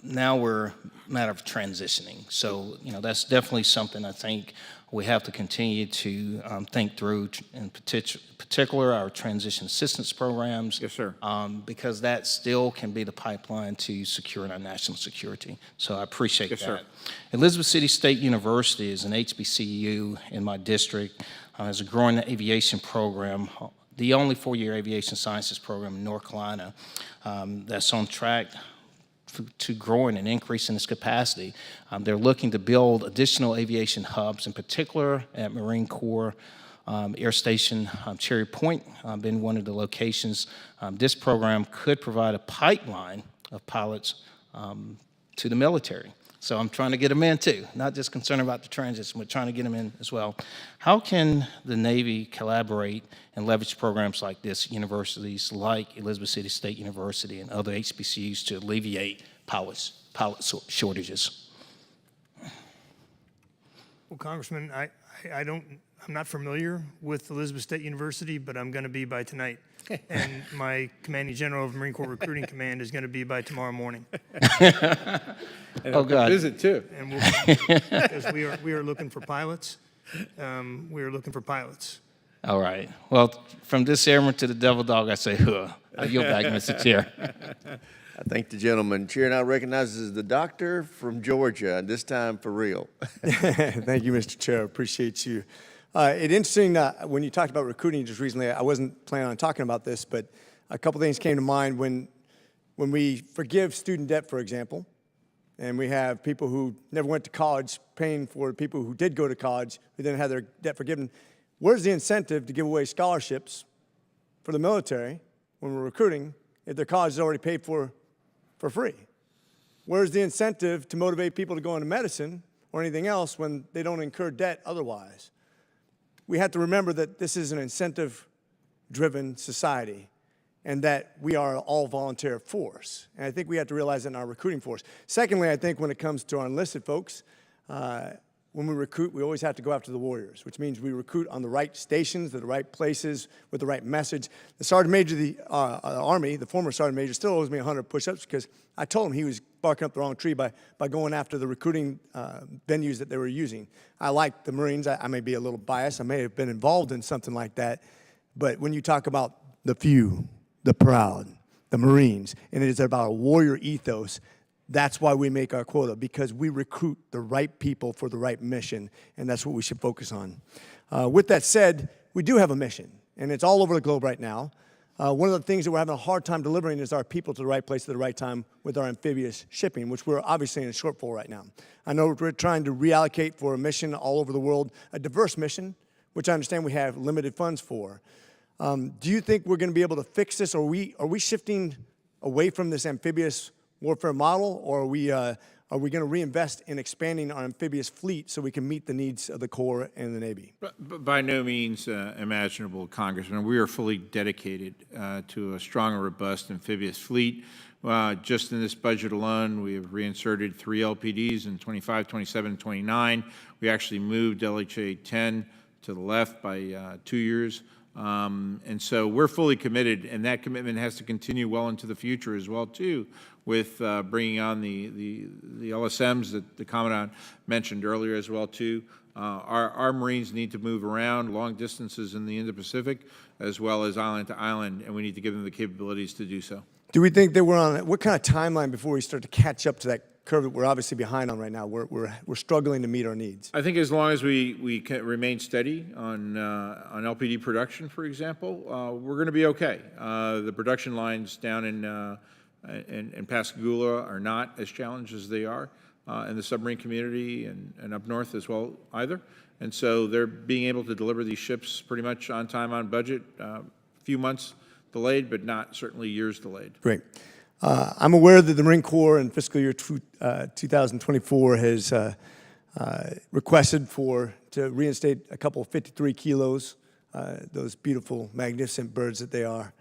now we're a matter of transitioning. So, that's definitely something I think we have to continue to think through, in particular our transition assistance programs. Yes, sir. Because that still can be the pipeline to securing our national security. So I appreciate that. Sir. Elizabeth City State University is an HBCU in my district, has a growing aviation program, the only four-year aviation sciences program in North Carolina that's on track to growing and increasing its capacity. They're looking to build additional aviation hubs, in particular at Marine Corps Air Station Cherry Point, being one of the locations. This program could provide a pipeline of pilots to the military. So I'm trying to get them in too, not just concerned about the transition, but trying to get them in as well. How can the Navy collaborate and leverage programs like this, universities like Elizabeth City State University and other HBCUs to alleviate pilot shortages? Well, Congressman, I'm not familiar with Elizabeth State University, but I'm going to be by tonight. And my commanding general of Marine Corps Recruiting Command is going to be by tomorrow morning. Oh, God. Visit too. And because we are looking for pilots. We are looking for pilots. All right. Well, from this airman to the devil dog, I say, huh. I yield back, Mr. Chair. I thank the gentleman. Chair now recognizes the doctor from Georgia, and this time for real. Thank you, Mr. Chair. Appreciate you. It's interesting, when you talked about recruiting just recently, I wasn't planning on talking about this, but a couple things came to mind. When we forgive student debt, for example, and we have people who never went to college paying for people who did go to college who then had their debt forgiven, where's the incentive to give away scholarships for the military when we're recruiting if their college is already paid for free? Where's the incentive to motivate people to go into medicine or anything else when they don't incur debt otherwise? We have to remember that this is an incentive-driven society and that we are all volunteer force. And I think we have to realize that in our recruiting force. Secondly, I think when it comes to our enlisted folks, when we recruit, we always have to go after the warriors, which means we recruit on the right stations, at the right places, with the right message. The Sergeant Major of the Army, the former Sergeant Major, still owes me 100 push-ups because I told him he was barking up the wrong tree by going after the recruiting venues that they were using. I like the Marines. I may be a little biased. I may have been involved in something like that. But when you talk about the few, the proud, the Marines, and it is about a warrior ethos, that's why we make our quota, because we recruit the right people for the right mission, and that's what we should focus on. With that said, we do have a mission, and it's all over the globe right now. One of the things that we're having a hard time delivering is our people to the right place at the right time with our amphibious shipping, which we're obviously in a shortfall right now. I know we're trying to reallocate for a mission all over the world, a diverse mission, which I understand we have limited funds for. Do you think we're going to be able to fix this, or are we shifting away from this amphibious warfare model, or are we going to reinvest in expanding our amphibious fleet so we can meet the needs of the Corps and the Navy? By no means imaginable, Congressman. We are fully dedicated to a strong and robust amphibious fleet. Just in this budget alone, we have reinserted 3 LPDs in 25, 27, and 29. We actually moved LHA 10 to the left by 2 years. And so we're fully committed, and that commitment has to continue well into the future as well, too, with bringing on the LSMs that the Commandant mentioned earlier as well, too. Our Marines need to move around long distances in the Indo-Pacific as well as island to island, and we need to give them the capabilities to do so. Do we think that we're on, what kind of timeline before we start to catch up to that curve that we're obviously behind on right now? We're struggling to meet our needs. I think as long as we can remain steady on LPD production, for example, we're going to be okay. The production lines down in Pascagoula are not as challenged as they are in the submarine community and up north as well either. And so they're being able to deliver these ships pretty much on time, on budget, a few months delayed, but not certainly years delayed. Great. I'm aware that the Marine Corps in fiscal year 2024 has requested to reinstate a couple of 53 kilos, those beautiful, magnificent birds that they are,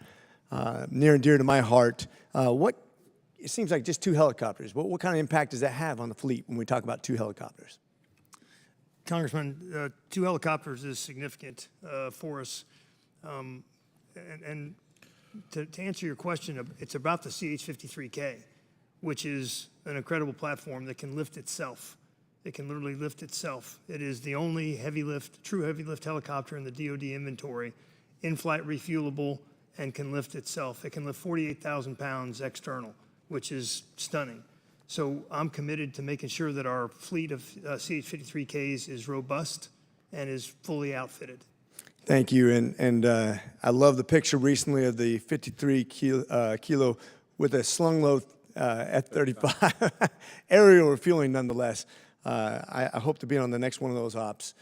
near and dear to my heart. It seems like just 2 helicopters. What kind of impact does that have on the fleet when we talk about 2 helicopters? Congressman, 2 helicopters is significant for us. And to answer your question, it's about the CH-53K, which is an incredible platform that can lift itself. It can literally lift itself. It is the only true heavy lift helicopter in the DoD inventory, in-flight refuelable, and can lift itself. It can lift 48,000 pounds external, which is stunning. So I'm committed to making sure that our fleet of CH-53Ks is robust and is fully outfitted. Thank you, and I love the picture recently of the 53 kilo with a slung load F-35 aerial refueling nonetheless. I hope to be on the next one of those ops.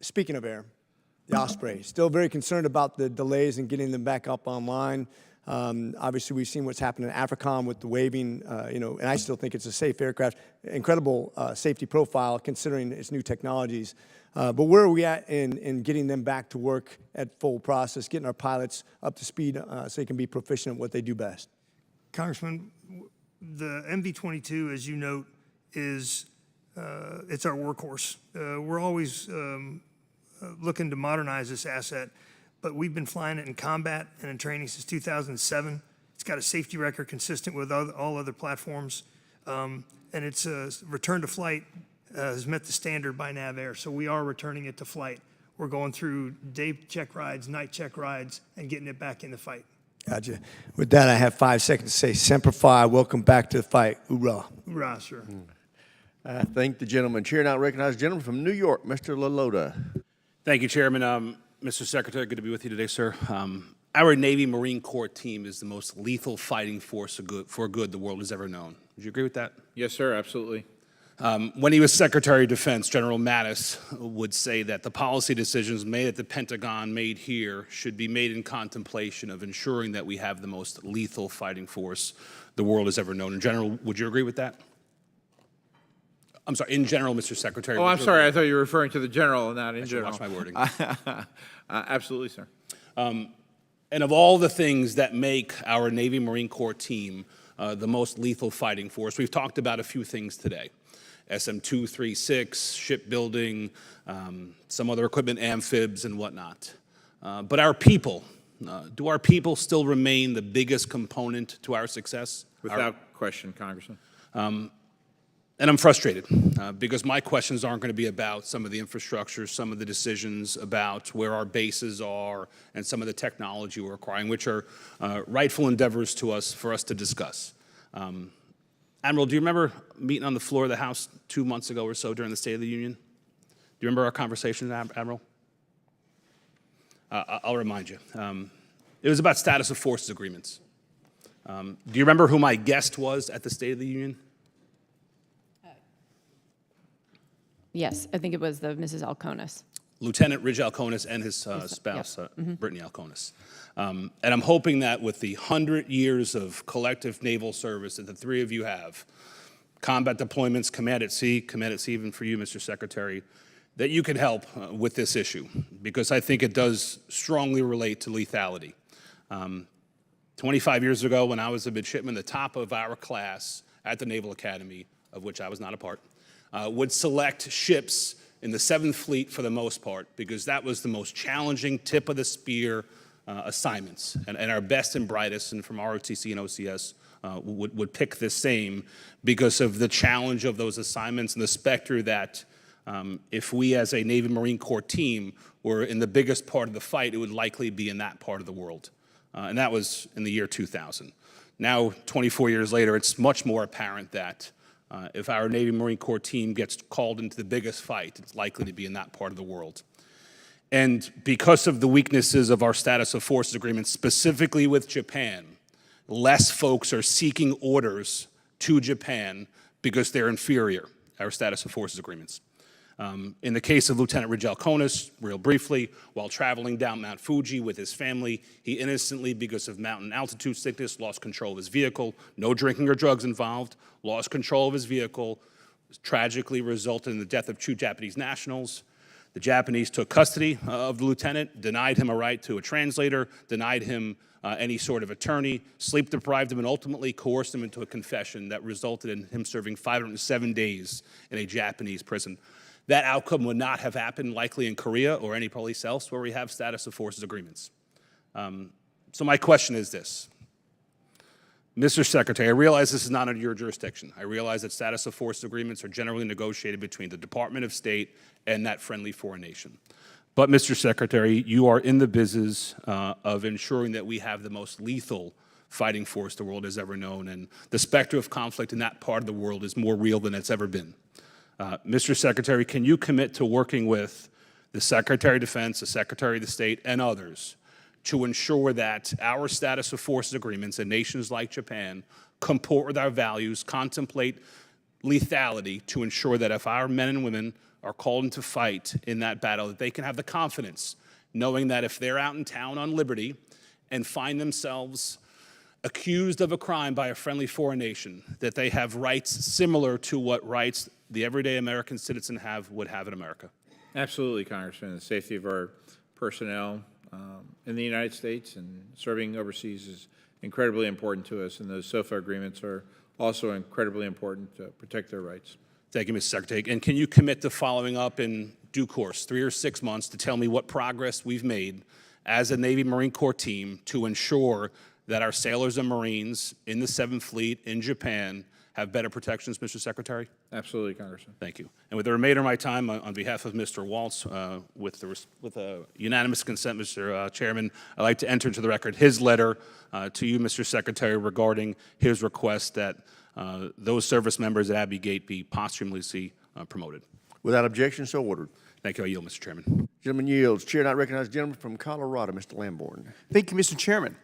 Speaking of air, the Osprey, still very concerned about the delays in getting them back up online. Obviously, we've seen what's happened in AFRICOM with the waving, and I still think it's a safe aircraft. Incredible safety profile considering its new technologies. But where are we at in getting them back to work at full process, getting our pilots up to speed so they can be proficient at what they do best? Congressman, the MV-22, as you note, is it's our workhorse. We're always looking to modernize this asset, but we've been flying it in combat and in training since 2007. It's got a safety record consistent with all other platforms, and its return to flight has met the standard by NavAir, so we are returning it to flight. We're going through day check rides, night check rides, and getting it back in the fight. Gotcha. With that, I have 5 seconds to say, Semper Fi, welcome back to the fight. Hoorah. Hoorah, sir. I thank the gentleman. Chair now recognizes the gentleman from New York, Mr. LaLota. Thank you, Chairman. Mr. Secretary, good to be with you today, sir. Our Navy Marine Corps team is the most lethal fighting force for good the world has ever known. Would you agree with that? Yes, sir, absolutely. When he was Secretary of Defense, General Mattis would say that the policy decisions made at the Pentagon, made here, should be made in contemplation of ensuring that we have the most lethal fighting force the world has ever known. In general, would you agree with that? I'm sorry, in general, Mr. Secretary. Oh, I'm sorry. I thought you were referring to the general, not in I should general. watch my wording. Absolutely, sir. And of all the things that make our Navy Marine Corps team the most lethal fighting force, we've talked about a few things today. SM-236, shipbuilding, some other equipment, amphibs, and whatnot. But our people, do our people still remain the biggest component to our success? Without question, Congressman. And I'm frustrated because my questions aren't going to be about some of the infrastructure, some of the decisions about where our bases are, and some of the technology we're acquiring, which are rightful endeavors for us to discuss. Admiral, do you remember meeting on the floor of the House 2 months ago or so during the State of the Union? Do you remember our conversation, Admiral? I'll remind you. It was about status of forces agreements. Do you remember who my guest was at the State of the Union? Yes, I think it was the Mrs. Alconis. Lieutenant Ridge Alconis and his spouse, Brittany Alconis. And I'm hoping that with the 100 years of collective naval service that the three of you have, combat deployments, command at sea even for you, Mr. Secretary, that you can help with this issue, because I think it does strongly relate to lethality. 25 years ago, when I was a midshipman, the top of our class at the Naval Academy, of which I was not a part, would select ships in the 7th Fleet for the most part, because that was the most challenging tip of the spear assignments. And our best and brightest, and from ROTC and OCS, would pick the same because of the challenge of those assignments and the specter that if we as a Navy Marine Corps team were in the biggest part of the fight, it would likely be in that part of the world. And that was in the year 2000. Now, 24 years later, it's much more apparent that if our Navy Marine Corps team gets called into the biggest fight, it's likely to be in that part of the world. And because of the weaknesses of our status of forces agreement, specifically with Japan, less folks are seeking orders to Japan because they're inferior, our status of forces agreements. In the case of Lieutenant Ridge Alconis, real briefly, while traveling down Mount Fuji with his family, he innocently, because of mountain altitude sickness, lost control of his vehicle, no drinking or drugs involved, lost control of his vehicle, tragically resulted in the death of 2 Japanese nationals. The Japanese took custody of the lieutenant, denied him a right to a translator, denied him any sort of attorney, sleep deprived him, and ultimately coerced him into a confession that resulted in him serving 507 days in a Japanese prison. That outcome would not have happened likely in Korea or any place else where we have status of forces agreements. So my question is this. Mr. Secretary, I realize this is not under your jurisdiction. I realize that status of forces agreements are generally negotiated between the Department of State and that friendly foreign nation. But Mr. Secretary, you are in the business of ensuring that we have the most lethal fighting force the world has ever known, and the specter of conflict in that part of the world is more real than it's ever been. Mr. Secretary, can you commit to working with the Secretary of Defense, the Secretary of the State, and others to ensure that our status of forces agreements in nations like Japan comport with our values, contemplate lethality to ensure that if our men and women are called into fight in that battle, that they can have the confidence knowing that if they're out in town on liberty and find themselves accused of a crime by a friendly foreign nation, that they have rights similar to what rights the everyday American citizen would have in America. Absolutely, Congressman. The safety of our personnel in the United States and serving overseas is incredibly important to us, and those SOFA agreements are also incredibly important to protect their rights. Thank you, Mr. Secretary. And can you commit to following up in due course, 3 or 6 months, to tell me what progress we've made as a Navy Marine Corps team to ensure that our sailors and Marines in the 7th Fleet in Japan have better protections, Mr. Secretary? Absolutely, Congressman. Thank you. And with the remainder of my time, on behalf of Mr. Waltz, with a unanimous consent, Mr. Chairman, I'd like to enter into the record his letter to you, Mr. Secretary, regarding his request that those service members at Abbey Gate be posthumously promoted. Without objection, so ordered. Thank you. I yield, Mr. Chairman. Gentleman yields. Chair not recognized. Gentleman from Colorado, Mr. Lamborn. Thank you, Mr. Chairman.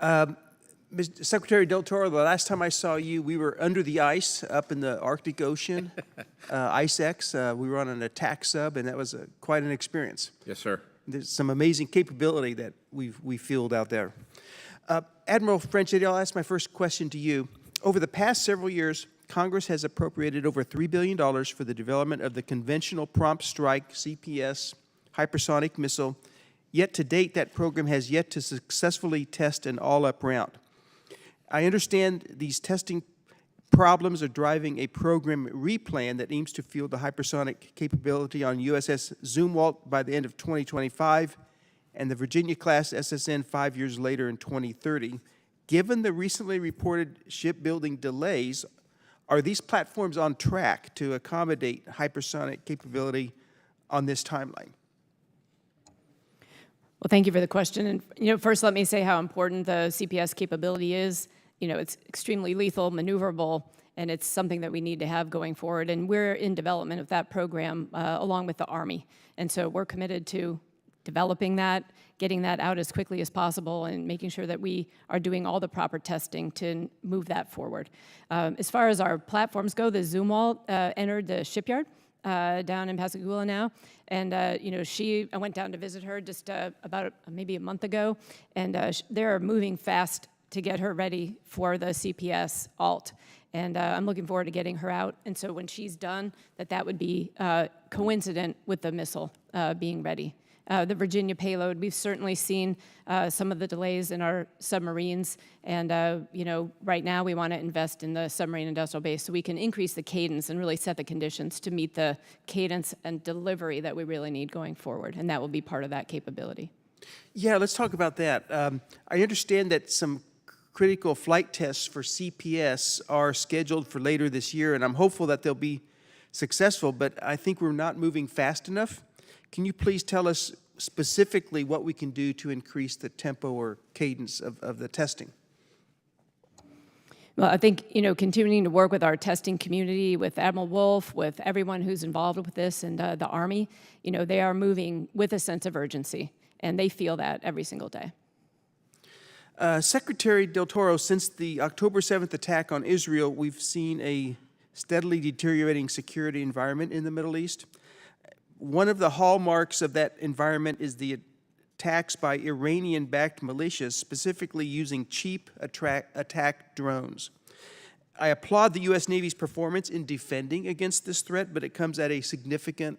Mr. Secretary Del Toro, the last time I saw you, we were under the ice up in the Arctic Ocean, IceX. We were on an attack sub, and that was quite an experience. Yes, sir. There's some amazing capability that we fielded out there. Admiral Franchetti, I'll ask my first question to you. Over the past several years, Congress has appropriated over $3 billion for the development of the Conventional Prompt Strike, CPS, hypersonic missile. Yet to date, that program has yet to successfully test an all-up round. I understand these testing problems are driving a program replan that aims to field the hypersonic capability on USS Zumwalt by the end of 2025 and the Virginia-class SSN 5 years later in 2030. Given the recently reported shipbuilding delays, are these platforms on track to accommodate hypersonic capability on this timeline? Well, thank you for the question. And first, let me say how important the CPS capability is. It's extremely lethal, maneuverable, and it's something that we need to have going forward. And we're in development of that program along with the Army. And so we're committed to developing that, getting that out as quickly as possible, and making sure that we are doing all the proper testing to move that forward. As far as our platforms go, the Zumwalt entered the shipyard down in Pascagoula now, and I went down to visit her just about maybe a month ago, and they're moving fast to get her ready for the CPS alt. And I'm looking forward to getting her out. And so when she's done, that would be coincident with the missile being ready. The Virginia payload, we've certainly seen some of the delays in our submarines. And right now we want to invest in the submarine industrial base so we can increase the cadence and really set the conditions to meet the cadence and delivery that we really need going forward. And that will be part of that capability. Yeah, let's talk about that. I understand that some critical flight tests for CPS are scheduled for later this year, and I'm hopeful that they'll be successful, but I think we're not moving fast enough. Can you please tell us specifically what we can do to increase the tempo or cadence of the testing? Well, I think, continuing to work with our testing community, with Admiral Wolf, with everyone who's involved with this, and the Army, they are moving with a sense of urgency, and they feel that every single day. Secretary Del Toro, since the October 7th attack on Israel, we've seen a steadily deteriorating security environment in the Middle East. One of the hallmarks of that environment is the attacks by Iranian-backed militias, specifically using cheap attack drones. I applaud the U.S. Navy's performance in defending against this threat, but it comes at a significant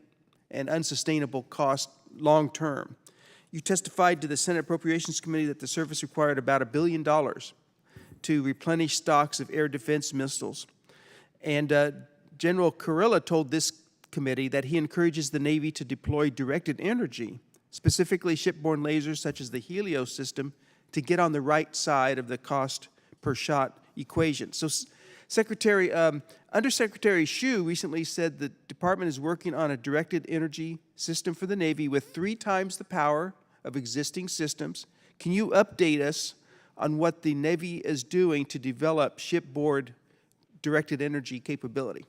and unsustainable cost long term. You testified to the Senate Appropriations Committee that the service required about $1 billion to replenish stocks of air defense missiles. And General Kurilla told this committee that he encourages the Navy to deploy directed energy, specifically shipborne lasers such as the Helios system, to get on the right side of the cost per shot equation. So, Secretary, Undersecretary Hsu recently said the department is working on a directed energy system for the Navy with 3 times the power of existing systems. Can you update us on what the Navy is doing to develop shipboard directed energy capability?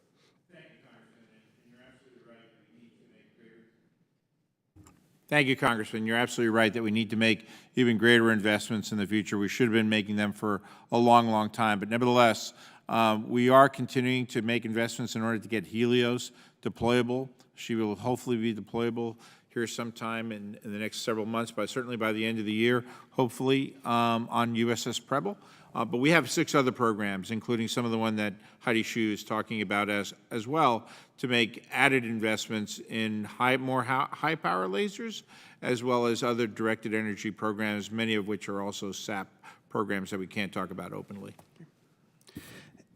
Thank you, Congressman. You're absolutely right that we need to make even greater investments in the future. We should have been making them for a long, long time. But nevertheless, we are continuing to make investments in order to get Helios deployable. She will hopefully be deployable here sometime in the next several months, but certainly by the end of the year, hopefully on USS Preble. But we have 6 other programs, including some of the one that Heidi Shue is talking about as well, to make added investments in more high-power lasers, as well as other directed energy programs, many of which are also SAP programs that we can't talk about openly.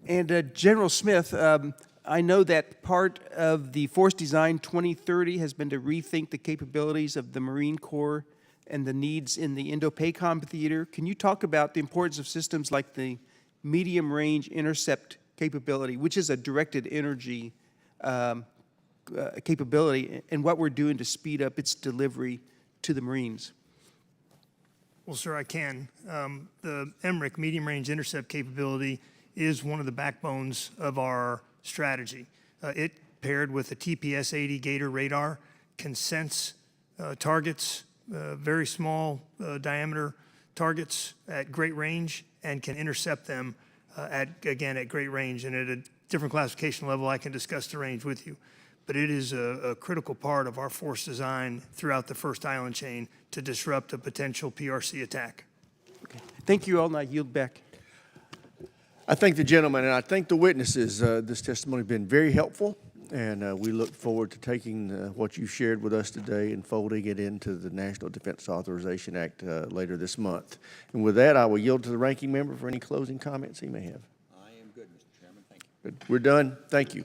And General Smith, I know that part of the Force Design 2030 has been to rethink the capabilities of the Marine Corps and the needs in the Indo-PACOM theater. Can you talk about the importance of systems like the medium-range intercept capability, which is a directed energy capability, and what we're doing to speed up its delivery to the Marines? Well, sir, I can. The MRIC, medium-range intercept capability, is one of the backbones of our strategy. It, paired with a TPS-80 Gator radar, can sense targets, very small diameter targets at great range, and can intercept them at great range. And at a different classification level, I can discuss the range with you. But it is a critical part of our force design throughout the first island chain to disrupt a potential PRC attack. Okay. Thank you all, and I yield back. I thank the gentleman, and I thank the witnesses. This testimony has been very helpful, and we look forward to taking what you shared with us today and folding it into the National Defense Authorization Act later this month. And with that, I will yield to the ranking member for any closing comments he may have. I am good, Mr. Chairman. Thank you. Good. We're done. Thank you.